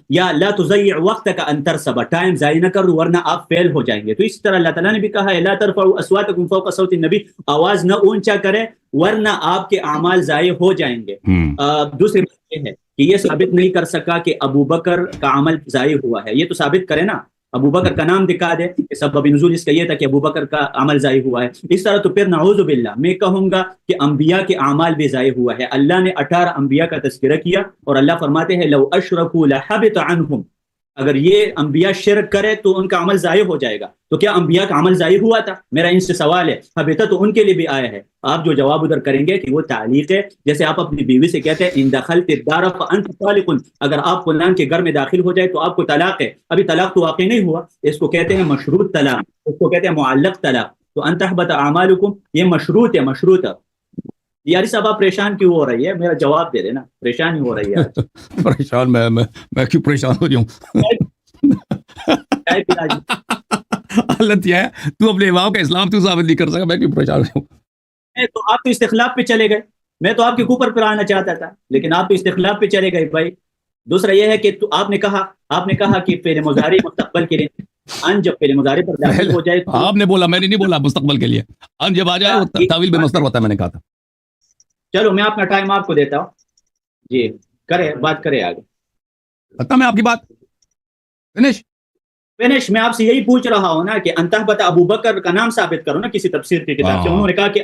[SPEAKER 3] یا لا تضيع وقتك ان ترسبا, ٹائم ضائع نہ کرو ورنہ آپ فیل ہو جائیں گے. تو اس طرح اللہ تعالیٰ نے بھی کہا ہے لا ترفعوا اصواتكم فوق صوت النبي, آواز نہ اونچا کرے ورنہ آپ کے اعمال ضائع ہو جائیں گے. دوسری بات یہ ہے کہ یہ ثابت نہیں کر سکا کہ ابو بکر کا عمل ضائع ہوا ہے. یہ تو ثابت کرے نا, ابو بکر کا نام دکھا دے کہ سبب نزول اس کا یہ تھا کہ ابو بکر کا عمل ضائع ہوا ہے. اس طرح تو پھر نعوذ باللہ میں کہوں گا کہ انبیاء کے اعمال بھی ضائع ہوا ہے. اللہ نے 18 انبیاء کا تذکرہ کیا اور اللہ فرماتے ہیں لو اشرکوا لحبط عنہم, اگر یہ انبیاء شرک کرے تو ان کا عمل ضائع ہو جائے گا. تو کیا انبیاء کا عمل ضائع ہوا تھا؟ میرا ان سے سوال ہے. حبطہ تو ان کے لیے بھی آیا ہے. آپ جو جواب ادھر کریں گے کہ وہ تعلیق ہے, جیسے آپ اپنی بیوی سے کہتے ہیں ان دخلت الدار فانت طالق, اگر آپ فلان کے گھر میں داخل ہو جائے تو آپ کو طلاق ہے. ابھی طلاق تو واقع نہیں ہوا, اس کو کہتے ہیں مشروط طلاق, اس کو کہتے ہیں معلق طلاق. تو ان تحبط اعمالکم یہ مشروط ہے, مشروط ہے. یاری صاحب آپ پریشان کیوں ہو رہی ہے؟ میرا جواب دے دینا, پریشان ہی ہو رہی ہے.
[SPEAKER 1] پریشان میں کیوں پریشان ہو جاؤں؟ حالت یہ ہے تو اپنے امام کا اسلام تو ثابت نہیں کر سکا, میں کیوں پریشان ہوں؟
[SPEAKER 3] تو آپ تو استخلاف پہ چلے گئے, میں تو آپ کے اوپر پر آنا چاہتا تھا لیکن آپ تو استخلاف پہ چلے گئے بھائی. دوسرا یہ ہے کہ تو آپ نے کہا کہ فعل مضارع مستقبل کے لیے, ان جب فعل مضارع پر داخل ہو جائے تو
[SPEAKER 1] آپ نے بولا, میں نے نہیں بولا مستقبل کے لیے. ان جب آ جائے وہ تاویل بے مصدر ہوتا ہے, میں نے کہا تھا.
[SPEAKER 3] چلو میں اپنا ٹائم آپ کو دیتا ہوں جی, کرے بات کرے آگے.
[SPEAKER 1] ختم ہے آپ کی بات, فنش.
[SPEAKER 3] میں آپ سے یہی پوچھ رہا ہوں نا کہ انتہبت ابو بکر کا نام ثابت کرو نا کسی تفسیر کی کتاب سے. انہوں نے کہا کہ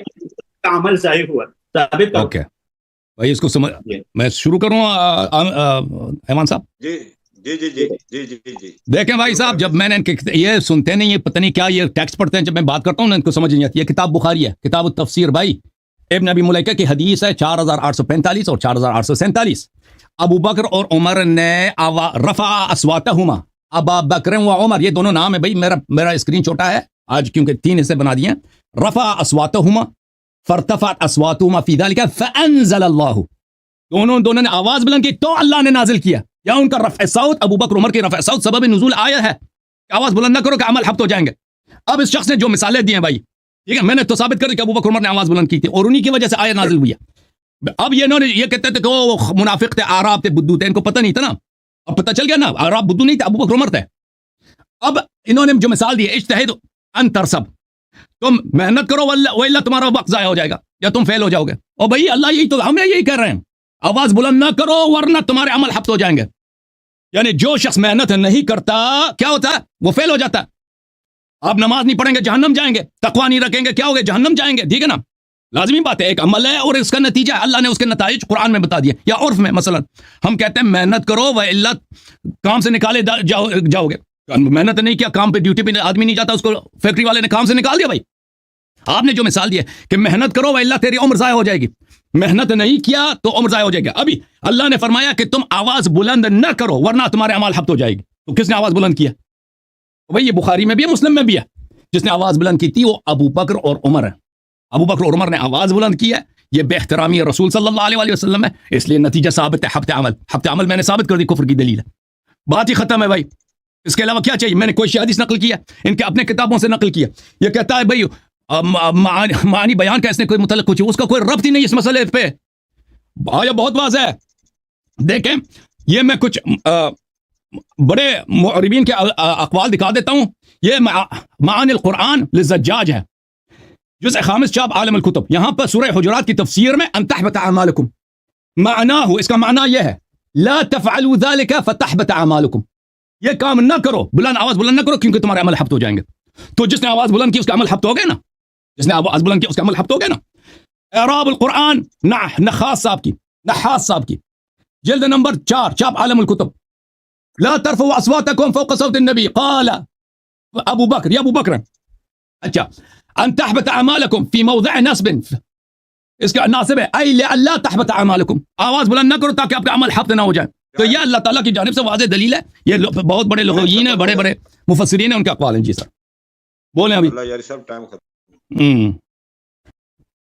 [SPEAKER 3] عمل ضائع ہوا, ثابت کرو.
[SPEAKER 1] اوکے بھائی, اس کو سمجھ میں شروع کروں ایمان صاحب؟
[SPEAKER 2] جی جی جی جی جی جی جی.
[SPEAKER 1] دیکھیں بھائی صاحب, جب میں نے یہ سنتے نہیں, یہ پتہ نہیں کیا یہ ٹیکسٹ پڑھتے ہیں, جب میں بات کرتا ہوں نا ان کو سمجھ نہیں آتی. یہ کتاب بخاری ہے, کتاب التفسیر بھائی, ابن ابی ملیکہ کی حدیث ہے 4845 اور 4847. ابو بکر اور عمر نے رفع اصواتہما, ابا بکر و عمر, یہ دونوں نام ہے بھائی, میرا اسکرین چھوٹا ہے آج کیونکہ 3 حصے بنا دیے ہیں. رفع اصواتہما فارتفعت اصواتہما فی ذلک فانزل اللہ, دونوں نے آواز بلند کی تو اللہ نے نازل کیا. یا ان کا رفع صوت, ابو بکر عمر کی رفع صوت سبب نزول آیا ہے کہ آواز بلند نہ کرو کہ عمل حبط ہو جائیں گے. اب اس شخص نے جو مثالیں دی ہیں بھائی, ٹھیک ہے, میں نے تو ثابت کر کہ ابو بکر عمر نے آواز بلند کی تھی اور انہی کی وجہ سے آیت نازل ہوئی ہے. اب یہ کہتے تھے کہ وہ منافق تھے, اعراب تھے, بدو تھے, ان کو پتہ نہیں تھا نا. اب پتہ چل گیا نا, اعراب بدو نہیں تھے, ابو بکر عمر تھے. اب انہوں نے جو مثال دی ہے اجتہد ان ترسب, تم محنت کرو وإلا تمہارا وقت ضائع ہو جائے گا یا تم فیل ہو جاؤ گے. اور بھائی اللہ یہی تو, ہمیں یہی کہہ رہے ہیں, آواز بلند نہ کرو ورنہ تمہارے عمل حبط ہو جائیں گے. یعنی جو شخص محنت نہیں کرتا کیا ہوتا ہے, وہ فیل ہو جاتا ہے. آپ نماز نہیں پڑھیں گے جہنم جائیں گے, تقویٰ نہیں رکھیں گے کیا ہوگے, جہنم جائیں گے. ٹھیک ہے نا, لازمی بات ہے, ایک عمل ہے اور اس کا نتیجہ ہے, اللہ نے اس کے نتائج قرآن میں بتا دیے. یا عرف میں مثلا ہم کہتے ہیں محنت کرو وإلا کام سے نکالے جاؤ گے. محنت نہیں کیا, کام پہ ڈیوٹی پہ آدمی نہیں جاتا, اس کو فیکٹری والے نے کام سے نکال دیا. بھائی آپ نے جو مثال دی ہے کہ محنت کرو وإلا تیری عمر ضائع ہو جائے گی, محنت نہیں کیا تو عمر ضائع ہو جائے گا. ابھی اللہ نے فرمایا کہ تم آواز بلند نہ کرو ورنہ تمہارے اعمال حبط ہو جائے گی. تو کس نے آواز بلند کیا؟ بھائی یہ بخاری میں بھی ہے, مسلم میں بھی ہے. جس نے آواز بلند کی تھی وہ ابو بکر اور عمر ہے. ابو بکر اور عمر نے آواز بلند کی ہے, یہ بے احترامی رسول صلی اللہ علیہ وسلم ہے, اس لیے نتیجہ ثابت ہے حبط عمل. حبط عمل میں نے ثابت کر دی, کفر کی دلیل ہے, بات ہی ختم ہے بھائی. اس کے علاوہ کیا چاہیے؟ میں نے کوئی حدیث نقل کیا, ان کے اپنے کتابوں سے نقل کیا. یہ کہتا ہے بھائی معانی بیان کا اس نے کوئی متعلق پوچھی, اس کا کوئی ربط ہی نہیں اس مسئلے پہ. آیا بہت واضح ہے. دیکھیں یہ میں کچھ بڑے معربین کے اقوال دکھا دیتا ہوں. یہ معانی القرآن للزجاج ہے. جزء خامس چاپ عالم الکتب. یہاں پر سورہ حجرات کی تفسیر میں ان تحبط اعمالکم معناہ، اس کا معنی یہ ہے لا تفعلوا ذلك فتحبط اعمالکم، یہ کام نہ کرو، بلند آواز بلند نہ کرو کیونکہ تمہارے عمل حبط ہو جائیں گے. تو جس نے آواز بلند کی اس کا عمل حبط ہو گیا نا، جس نے آواز بلند کی اس کا عمل حبط ہو گیا نا. اعراب القرآن نحاس صاحب کی جلد نمبر 4 چاپ عالم الکتب. لا ترفعوا اصواتکم فوق صوت النبی قال ابو بکر، یا ابو بکر، اچھا، ان تحبط اعمالکم فی موضع نصب، اس کا ناصب ہے ای لا تحبط اعمالکم، آواز بلند نہ کرو تاکہ آپ کا عمل حبط نہ ہو جائے. تو یہ اللہ تعالیٰ کی جانب سے واضح دلیل ہے. یہ بہت بڑے لغویین ہیں، بڑے بڑے مفسرین ہیں، ان کے اقوال ہیں. جی سر بولیں ابھی.
[SPEAKER 2] اللہ یاری صاحب ٹائم ختم.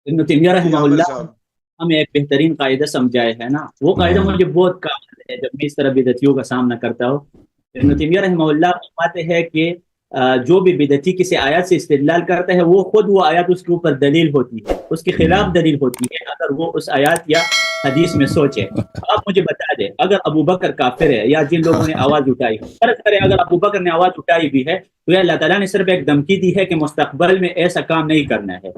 [SPEAKER 3] ابن تیمیہ رحمہ اللہ ہمیں ایک بہترین قاعدہ سمجھائے ہے نا، وہ قاعدہ مجھے بہت کام ہے جب میں اس طرح بدعتیوں کا سامنا کرتا ہوں. ابن تیمیہ رحمہ اللہ فرماتے ہیں کہ جو بھی بدعتی کسی آیات سے استدلال کرتا ہے وہ خود وہ آیات اس کے اوپر دلیل ہوتی ہے، اس کے خلاف دلیل ہوتی ہے اگر وہ اس آیات یا حدیث میں سوچے. آپ مجھے بتا دیں اگر ابو بکر کافر ہے یا جن لوگوں نے آواز اٹھائی، فرض کریں اگر ابو بکر نے آواز اٹھائی بھی ہے تو یہ اللہ تعالیٰ نے صرف ایک دھمکی دی ہے کہ مستقبل میں ایسا کام نہیں کرنا ہے.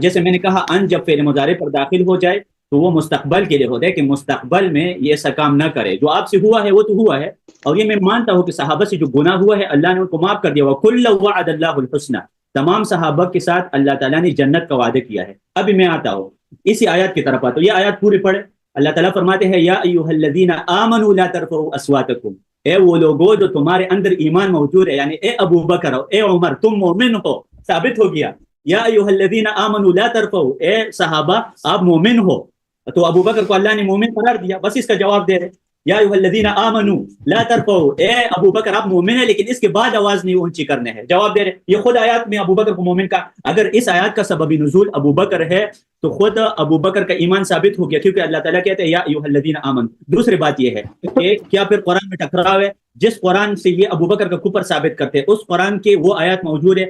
[SPEAKER 3] جیسے میں نے کہا ان جب فعل مضارع پر داخل ہو جائے تو وہ مستقبل کے لیے ہوتا ہے کہ مستقبل میں یہ ایسا کام نہ کرے. جو آپ سے ہوا ہے وہ تو ہوا ہے، اور یہ میں مانتا ہوں کہ صحابہ سے جو گناہ ہوا ہے اللہ نے ان کو معاف کر دیا. وَكُلًّا وَعَدَ اللَّهُ الْحُسْنَى، تمام صحابہ کے ساتھ اللہ تعالیٰ نے جنت کا وعدہ کیا ہے. ابھی میں آتا ہوں اسی آیات کی طرف آتا ہوں، یہ آیات پوری پڑھے. اللہ تعالیٰ فرماتے ہیں یا ایھا الذین آمنوا لا ترفعوا اصواتکم، اے وہ لوگوں جو تمہارے اندر ایمان موجود ہے، یعنی اے ابو بکر ہو، اے عمر، تم مومن ہو، ثابت ہو گیا. یا ایھا الذین آمنوا لا ترفعوا، اے صحابہ آپ مومن ہو. تو ابو بکر کو اللہ نے مومن قرار دیا، بس اس کا جواب دے رہے یا ایھا الذین آمنوا لا ترفعوا، اے ابو بکر آپ مومن ہیں لیکن اس کے بعد آواز نہیں اونچی کرنے ہے. جواب دے رہے یہ خود آیات میں ابو بکر کو مومن کا، اگر اس آیات کا سبب نزول ابو بکر ہے تو خود ابو بکر کا ایمان ثابت ہو گیا، کیونکہ اللہ تعالیٰ کہتے ہیں یا ایھا الذین آمنوا. دوسری بات یہ ہے کہ کیا پھر قرآن میں ٹکراؤ ہے؟ جس قرآن سے یہ ابو بکر کا کفر ثابت کرتے ہیں اس قرآن کے وہ آیات موجود ہے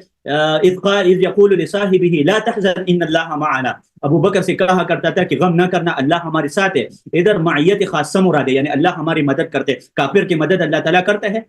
[SPEAKER 3] اذ یقول لصاحبہ لا تحزن ان اللہ معنا، ابو بکر سے کہا کرتا تھا کہ غم نہ کرنا، اللہ ہمارے ساتھ ہے. ادھر معیت خاصہ مراد ہے، یعنی اللہ ہماری مدد کرتے. کافر کی مدد اللہ تعالیٰ کرتا ہے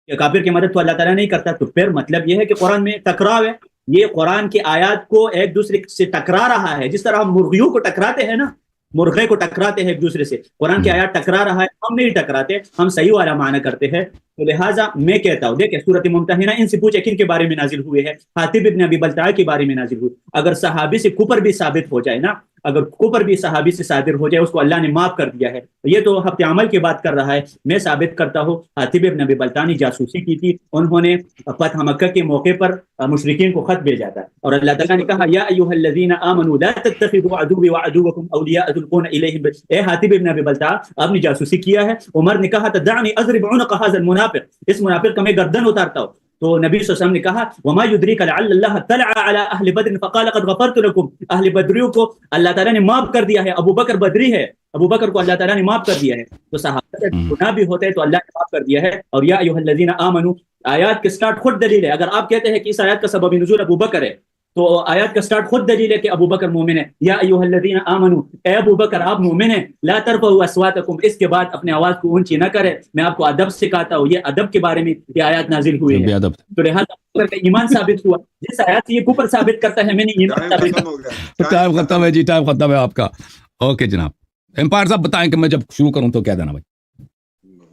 [SPEAKER 3] یا کافر کی مدد تو اللہ تعالیٰ نہیں کرتا. تو پھر مطلب یہ ہے کہ قرآن میں ٹکراؤ ہے، یہ قرآن کی آیات کو ایک دوسرے سے ٹکرا رہا ہے، جس طرح ہم مرغیوں کو ٹکراتے ہیں نا، مرغے کو ٹکراتے ہیں ایک دوسرے سے، قرآن کی آیات ٹکرا رہا ہے، ہم نہیں ٹکراتے، ہم صحیح والا معنی کرتے ہیں. تو لہٰذا میں کہتا ہوں دیکھیں سورۃ ممتحنہ ان سے پوچھے کن کے بارے میں نازل ہوئے ہے؟ حاطب ابن ابی بلتع کے بارے میں نازل ہوئی. اگر صحابی سے کفر بھی ثابت ہو جائے نا، اگر کفر بھی صحابی سے صادر ہو جائے اس کو اللہ نے معاف کر دیا ہے. یہ تو حبط عمل کی بات کر رہا ہے، میں ثابت کرتا ہوں حاطب ابن ابی بلتع نے جاسوسی کی تھی، انہوں نے فتح مکہ کے موقع پر مشرکین کو خط بھیجا تھا، اور اللہ تعالیٰ نے کہا یا ایھا الذین آمنوا لا تتخذوا عدوی وعدوکم اولیاء تلقون الیہم. اے حاطب ابن ابی بلتع آپ نے جاسوسی کیا ہے. عمر نے کہا تھا دعنی اضرب عنق هذا المنافق، اس منافق کا میں گردن اتارتا ہوں. تو نبی صلی اللہ علیہ وسلم نے کہا وما يدريك لعل الله اطلع على اهل بدر فقال قد غفرت لكم، اہل بدریوں کو اللہ تعالیٰ نے معاف کر دیا ہے. ابو بکر بدری ہے، ابو بکر کو اللہ تعالیٰ نے معاف کر دیا ہے. تو صحابہ کا گناہ بھی ہوتے ہیں تو اللہ نے معاف کر دیا ہے. اور یا ایھا الذین آمنوا آیات کے سٹارٹ خود دلیل ہے. اگر آپ کہتے ہیں کہ اس آیات کا سبب نزول ابو بکر ہے تو آیات کا سٹارٹ خود دلیل ہے کہ ابو بکر مومن ہے. یا ایھا الذین آمنوا، اے ابو بکر آپ مومن ہیں. لا ترفعوا اصواتکم، اس کے بعد اپنے آواز کو اونچی نہ کرے. میں آپ کو ادب سکھاتا ہوں، یہ ادب کے بارے میں یہ آیات نازل ہوئی ہے. تو لہٰذا ابو بکر کا ایمان ثابت ہوا. جس آیات سے یہ کفر ثابت کرتا ہے میں نے ایمان ثابت کیا.
[SPEAKER 1] ٹائم ختم ہے جی، ٹائم ختم ہے آپ کا. اوکے جناب امپائر صاحب بتائیں کہ میں جب شروع کروں تو کیا دینا بھائی؟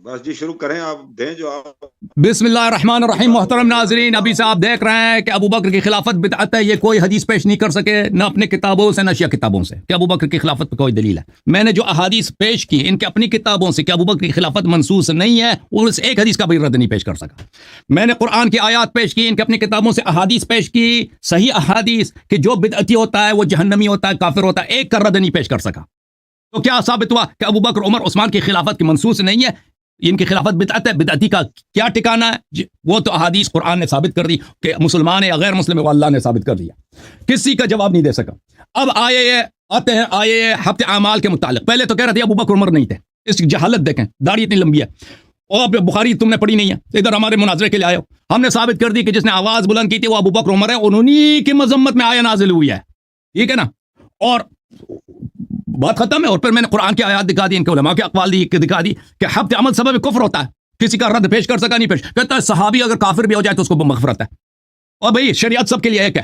[SPEAKER 2] بس جی شروع کریں، آپ دیں جو آپ.
[SPEAKER 1] بسم اللہ الرحمن الرحیم. محترم ناظرین، ابھی سے آپ دیکھ رہے ہیں کہ ابو بکر کی خلافت بدعت ہے. یہ کوئی حدیث پیش نہیں کر سکے نہ اپنے کتابوں سے نہ شیعہ کتابوں سے کہ ابو بکر کی خلافت پہ کوئی دلیل ہے. میں نے جو احادیث پیش کی ان کے اپنی کتابوں سے کہ ابو بکر کی خلافت منصوص نہیں ہے، وہ اس ایک حدیث کا بھی رد نہیں پیش کر سکا. میں نے قرآن کی آیات پیش کی، ان کے اپنی کتابوں سے احادیث پیش کی، صحیح احادیث کہ جو بدعتی ہوتا ہے وہ جہنمی ہوتا ہے، کافر ہوتا ہے، ایک کا رد نہیں پیش کر سکا. تو کیا ثابت ہوا کہ ابو بکر عمر عثمان کی خلافت کی منصوص نہیں ہے، ان کی خلافت بدعت ہے. بدعتی کا کیا ٹھکانہ ہے؟ وہ تو احادیث قرآن نے ثابت کر دی کہ مسلمان ہے یا غیر مسلم ہے، وہ اللہ نے ثابت کر دیا. کسی کا جواب نہیں دے سکا. اب آتے ہیں آئے حبط اعمال کے متعلق. پہلے تو کہہ رہے تھے ابو بکر عمر نہیں تھے. اس کی جہالت دیکھیں، داڑھی اتنی لمبی ہے. اور بخاری تم نے پڑھی نہیں ہے، ادھر ہمارے مناظرے کے لیے آئے ہو. ہم نے ثابت کر دی کہ جس نے آواز بلند کی تھی وہ ابو بکر عمر ہے، انہی کی مذمت میں آیا نازل ہوئی ہے. ٹھیک ہے نا؟ اور بات ختم ہے. اور پھر میں نے قرآن کی آیات دکھا دی، ان کے علماء کے اقوال دکھا دی کہ حبط عمل سبب کفر ہوتا ہے. کسی کا رد پیش کر سکا نہیں پیش. کہتا ہے صحابی اگر کافر بھی ہو جائے تو اس کو مغفرت ہے. اور بھئی شریعت سب کے لیے ایک ہے.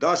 [SPEAKER 2] 10,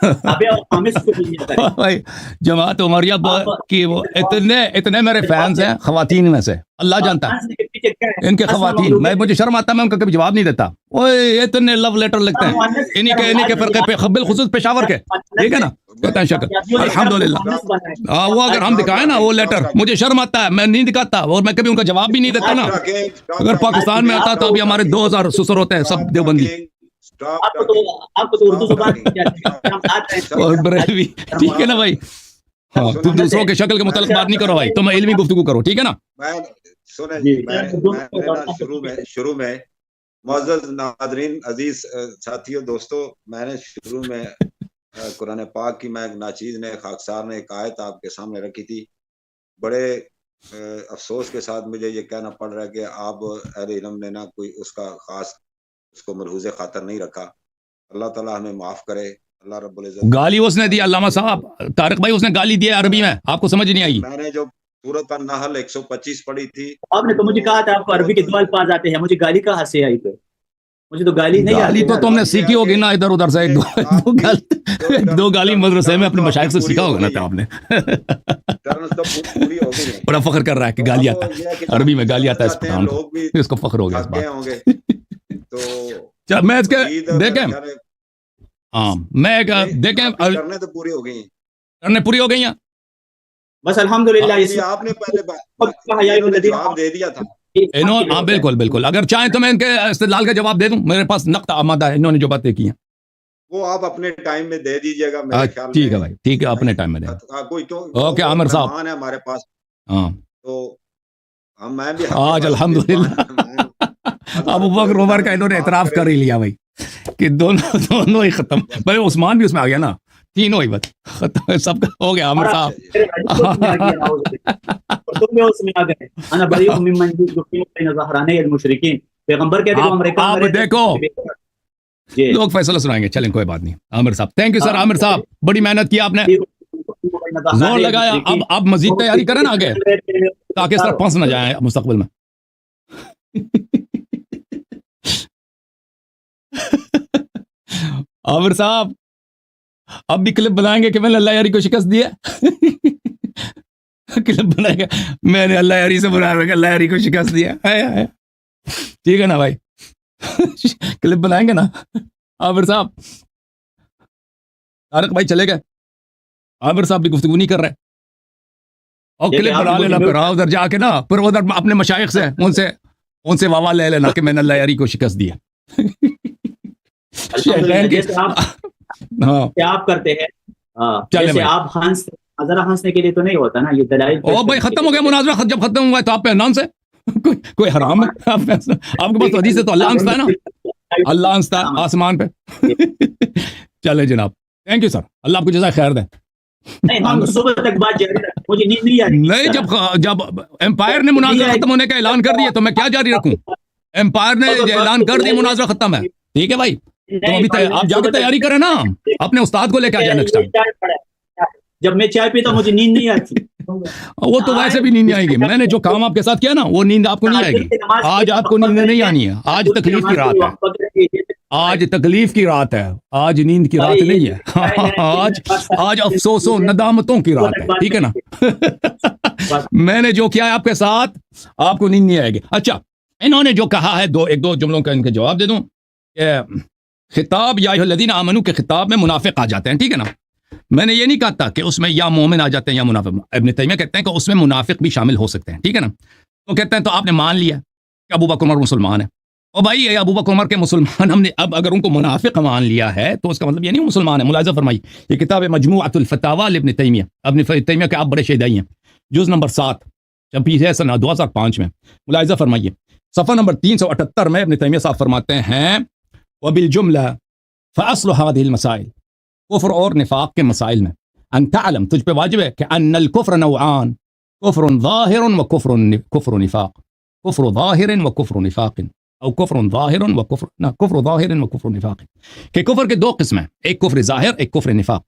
[SPEAKER 3] ابھی ہمیں اس کو دیا کریں
[SPEAKER 1] بھائی جماعت عمریہ کی وہ اتنے میرے فینس ہیں خواتین میں سے، اللہ جانتا ہے
[SPEAKER 3] کے پیچھے کیا ہے
[SPEAKER 1] ان کے خواتین، میں مجھے شرم آتا ہے، میں ان کا کبھی جواب نہیں دیتا، اوے اتنے لو لیٹر لکھتے ہیں انہی کے فرقے پہ، بالخصوص پشاور کے، ٹھیک ہے نا، کہتے ہیں شکل الحمدللہ۔ وہ اگر ہم دکھائیں نا وہ لیٹر، مجھے شرم آتا ہے، میں نہیں دکھاتا، اور میں کبھی ان کا جواب بھی نہیں دیتا نا۔ اگر پاکستان میں آتا تو ابھی ہمارے 2000 سسر ہوتے ہیں سب دیوبندی
[SPEAKER 3] آپ کو تو اردو زبان
[SPEAKER 1] اور بریلوی، ٹھیک ہے نا بھائی؟ ہاں تم دوسروں کے شکل کے متعلق بات نہیں کرو بھائی، تم علمی گفتگو کرو، ٹھیک ہے نا؟
[SPEAKER 2] شروع میں معزز ناظرین، عزیز ساتھیوں، دوستوں، میں نے شروع میں قرآن پاک کی میں ناچیز نے، خاکسار نے ایک آیت آپ کے سامنے رکھی تھی۔ بڑے افسوس کے ساتھ مجھے یہ کہنا پڑ رہا ہے کہ آپ اہل علم نے نہ کوئی اس کا خاص اس کو ملحوظ خاطر نہیں رکھا۔ اللہ تعالیٰ ہمیں معاف کرے، اللہ رب العزت۔
[SPEAKER 1] گالی اس نے دی، علامہ صاحب طارق بھائی، اس نے گالی دی عربی میں، آپ کو سمجھ نہیں آئی؟
[SPEAKER 2] میں نے جو سورۃ النحل 125 پڑھی تھی،
[SPEAKER 3] آپ نے تو مجھے کہا تھا آپ کو عربی کے دو الفاظ آتے ہیں، مجھے گالی کہاں سے آئی؟ پھر مجھے تو گالی نہیں
[SPEAKER 1] گالی
[SPEAKER 3] آتی۔
[SPEAKER 1] تو تم نے سیکھی ہوگی نا ادھر ادھر سے، دو گالی مدرسے میں اپنے مشائخ سے سیکھا ہوگا نا آپ نے۔
[SPEAKER 2] ٹرنز تو پوری ہو گئی ہیں۔
[SPEAKER 1] بڑا فخر کر رہا ہے کہ گالی آتا ہے، عربی میں گالی آتا ہے اس پٹھان کو، اس کو فخر ہو گیا اس
[SPEAKER 2] تھک گئے
[SPEAKER 1] بات۔
[SPEAKER 2] ہوں گے تو
[SPEAKER 1] میں اس کے دیکھیں،
[SPEAKER 2] کرنے
[SPEAKER 1] ہاں میں دیکھیں
[SPEAKER 2] تو پوری ہو گئی ہیں۔
[SPEAKER 1] کرنے پوری ہو گئی ہیں۔
[SPEAKER 3] بس الحمدللہ
[SPEAKER 2] آپ نے پہلے جواب دے دیا تھا۔
[SPEAKER 1] ہاں بالکل بالکل، اگر چاہیں تو میں ان کے استدلال کا جواب دے دوں، میرے پاس نقطہ آمادہ ہے، انہوں نے جو باتیں کی ہیں
[SPEAKER 2] وہ آپ اپنے ٹائم میں دے دیجیے گا، میرے خیال میں۔
[SPEAKER 1] ٹھیک ہے بھائی، ٹھیک ہے، اپنے ٹائم میں دیں۔ اوکے عامر صاحب،
[SPEAKER 2] مہمان ہے ہمارے پاس،
[SPEAKER 1] ہاں
[SPEAKER 2] تو میں بھی
[SPEAKER 1] آج الحمدللہ ابو بکر عمر کا انہوں نے اعتراف کر ہی لیا بھائی کہ دونوں ہی ختم، بھائی عثمان بھی اس میں آ گیا نا، تینوں ہی بس ختم، سب کا ہو گیا۔ عامر صاحب آپ دیکھو لوگ فیصلہ سنائیں گے، چلیں کوئی بات نہیں۔ عامر صاحب تھینک یو سر، عامر صاحب بڑی محنت کی آپ نے، زور لگایا، اب مزید تیاری کریں نا آگے تاکہ اس طرح پھنس نہ جائیں مستقبل میں۔ عامر صاحب اب بھی کلپ بنائیں گے کہ میں نے اللہ یاری کو شکست دی ہے؟ کلپ بنائیں گے میں نے اللہ یاری سے بنا اللہ یاری کو شکست دیا، ٹھیک ہے نا بھائی؟ کلپ بنائیں گے نا عامر صاحب؟ طارق بھائی چلے گئے، عامر صاحب بھی گفتگو نہیں کر رہے، اور کلپ بنا لینا پھر ادھر جا کے نا، پھر ادھر اپنے مشائخ سے ان سے واوا لے لینا کہ میں نے اللہ یاری کو شکست دیا۔
[SPEAKER 3] آپ کرتے ہیں جیسے آپ ہنسنے کے لیے تو نہیں ہوتا نا، یہ دلائل۔
[SPEAKER 1] او بھائی ختم ہو گیا مناظرہ، جب ختم ہوا تو آپ پہ نام سے کوئی حرام ہے؟ آپ کے پاس حدیث ہے تو اللہ ہنستا ہے نا، اللہ ہنستا ہے آسمان پہ۔ چلے جناب، تھینک یو سر، اللہ آپ کو جزائے خیر دے۔
[SPEAKER 3] صبح تک بات جاری رکھیں، مجھے نیند نہیں آ رہی۔
[SPEAKER 1] نہیں، جب امپائر نے مناظرہ ختم ہونے کا اعلان کر دیا تو میں کیا جاری رکھوں؟ امپائر نے اعلان کر دیا مناظرہ ختم ہے، ٹھیک ہے بھائی؟ تو ابھی آپ جا کے تیاری کریں نا، اپنے استاد کو لے کے آ جائیں نیکسٹ ٹائم۔
[SPEAKER 3] جب میں چائے پیتا مجھے نیند نہیں آتی،
[SPEAKER 1] وہ تو ویسے بھی نیند نہیں آئے گی، میں نے جو کام آپ کے ساتھ کیا نا وہ نیند آپ کو نہیں آئے گی۔ آج آپ کو نیند نہیں آنی ہے، آج تکلیف کی رات ہے، آج تکلیف کی رات ہے، آج نیند کی رات نہیں ہے، آج افسوس و ندامتوں کی رات ہے، ٹھیک ہے نا؟ میں نے جو کیا ہے آپ کے ساتھ، آپ کو نیند نہیں آئے گی۔ اچھا، انہوں نے جو کہا ہے ایک دو جملوں کا ان کے جواب دے دوں کہ خطاب یا ایھا الذین آمنو کے خطاب میں منافق آ جاتے ہیں، ٹھیک ہے نا؟ میں نے یہ نہیں کہتا کہ اس میں یا مومن آ جاتے ہیں یا منافق، ابن تیمیہ کہتے ہیں کہ اس میں منافق بھی شامل ہو سکتے ہیں، ٹھیک ہے نا؟ تو کہتے ہیں تو آپ نے مان لیا کہ ابو بکر عمر مسلمان ہے، اور بھائی یہ ابو بکر عمر کے مسلمان ہم نے اب اگر ان کو منافق مان لیا ہے تو اس کا مطلب یہ نہیں وہ مسلمان ہے۔ ملاحظہ فرمائی، یہ کتاب ہے مجموعۃ الفتاوی لابن تیمیہ، ابن تیمیہ کے آپ بڑے شیدائی ہیں، جز نمبر 7 جب پیچھے سن 2005 میں، ملاحظہ فرمائیے صفحہ نمبر 378 میں ابن تیمیہ صاحب فرماتے ہیں وبالجملہ فاصل هذه المسائل، کفر اور نفاق کے مسائل میں، ان تعلم تجھ پہ واجب ہے کہ ان الکفر نوعان، کفر ظاہر و کفر نفاق، کفر ظاہر و کفر نفاق، او کفر ظاہر و کفر ظاہر و کفر نفاق، کہ کفر کے دو قسم ہیں، ایک کفر ظاہر، ایک کفر نفاق،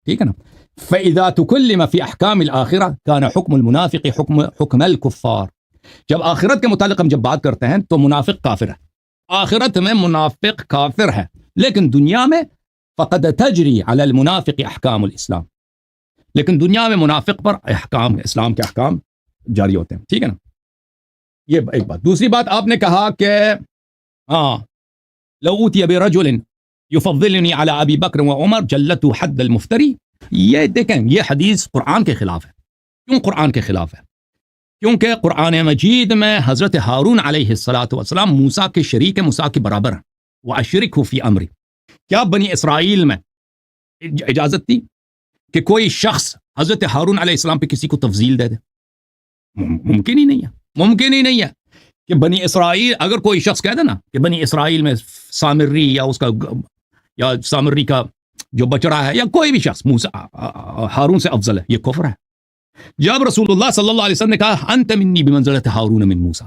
[SPEAKER 1] ٹھیک ہے نا؟ فاذا تکلم فی احکام الآخرہ کان حکم المنافق حکم الکفار، جب آخرت کے متعلق ہم جب بات کرتے ہیں تو منافق کافر ہے، آخرت میں منافق کافر ہے، لیکن دنیا میں فقد تجری علی المنافق احکام الاسلام، لیکن دنیا میں منافق پر احکام اسلام کے احکام جاری ہوتے ہیں، ٹھیک ہے نا، یہ ایک بات۔ دوسری بات آپ نے کہا کہ لو اوتی برجل یفضلنی علی ابی بکر و عمر جلته حد المفتری، یہ دیکھیں یہ حدیث قرآن کے خلاف ہے۔ کیوں قرآن کے خلاف ہے؟ کیونکہ قرآن مجید میں حضرت ہارون علیہ السلام موسیٰ کے شریک موسیٰ کے برابر ہیں، واشرکہ فی امری۔ کیا بنی اسرائیل میں اجازت تھی کہ کوئی شخص حضرت ہارون علیہ السلام پہ کسی کو تفضیل دے دے؟ ممکن ہی نہیں ہے، ممکن ہی نہیں ہے کہ بنی اسرائیل، اگر کوئی شخص کہہ دے نا کہ بنی اسرائیل میں سامری یا اس کا یا سامری کا جو بچڑا ہے یا کوئی بھی شخص موسیٰ ہارون سے افضل ہے، یہ کفر ہے۔ جب رسول اللہ صلی اللہ علیہ وسلم نے کہا انت منی بمنزلت ہارون من موسیٰ،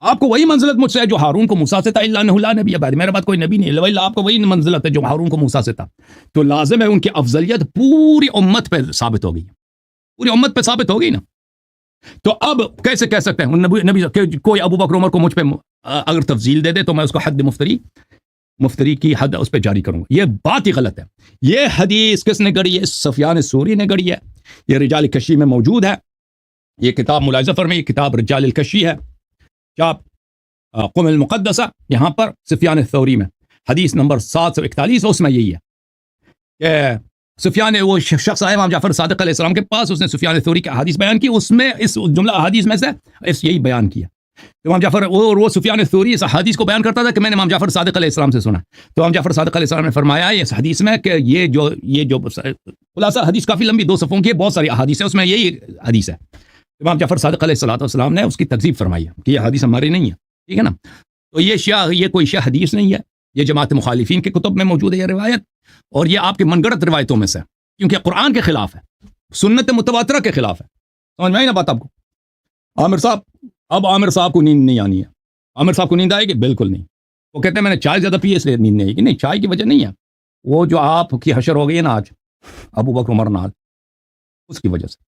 [SPEAKER 1] آپ کو وہی منزلت مجھ سے ہے جو ہارون کو موسیٰ سے تھا، الا انہ لا نبی بعد، میرے بعد کوئی نبی نہیں ہے، آپ کو وہی منزلت ہے جو ہارون کو موسیٰ سے تھا، تو لازم ہے ان کی افضلیت پوری امت پہ ثابت ہو گئی، پوری امت پہ ثابت ہو گئی نا۔ تو اب کیسے کہہ سکتے ہیں نبی کہ کوئی ابو بکر عمر کو مجھ پہ اگر تفضیل دے دے تو میں اس کو حد مفتری کی حد اس پہ جاری کروں گا؟ یہ بات ہی غلط ہے۔ یہ حدیث کس نے گڑھی ہے؟ سفیان ثوری نے گڑھی ہے، یہ رجال الکشی میں موجود ہے، یہ کتاب ملائی ظفر میں، یہ کتاب رجال الکشی ہے، چاپ قم المقدسہ، یہاں پر سفیان ثوری میں حدیث نمبر 741، اس میں یہی ہے کہ سفیان، وہ شخص آئے امام جعفر صادق علیہ السلام کے پاس، اس نے سفیان ثوری کی حدیث بیان کی، اس میں اس جملہ حدیث میں سے یہی بیان کیا۔ امام جعفر وہ سفیان ثوری اس حدیث کو بیان کرتا تھا کہ میں نے امام جعفر صادق علیہ السلام سے سنا، تو امام جعفر صادق علیہ السلام نے فرمایا اس حدیث میں کہ یہ جو خلاصہ حدیث کافی لمبی 2 صفحوں کی ہے، بہت ساری احادیث ہیں، اس میں یہی حدیث ہے۔ امام جعفر صادق علیہ السلام نے اس کی تکذیب فرمائی ہے کہ یہ حدیث ہماری نہیں ہے، ٹھیک ہے نا۔ تو یہ کوئی شیعہ حدیث نہیں ہے، یہ جماعت مخالفین کے کتب میں موجود ہے یہ روایت، اور یہ آپ کے من گڑت روایتوں میں سے، کیونکہ قرآن کے خلاف ہے، سنت متواترہ کے خلاف ہے۔ سمجھ میں آئی نا بات آپ کو؟ عامر صاحب، اب عامر صاحب کو نیند نہیں آنی ہے، عامر صاحب کو نیند آئے گی؟ بالکل نہیں۔ وہ کہتے ہیں میں نے چائے زیادہ پی اس لیے نیند نہیں آئے گی۔ نہیں، چائے کی وجہ نہیں ہے، وہ جو آپ کی حشر ہو گئی ہے نا آج ابو بکر عمر نال، اس کی وجہ سے۔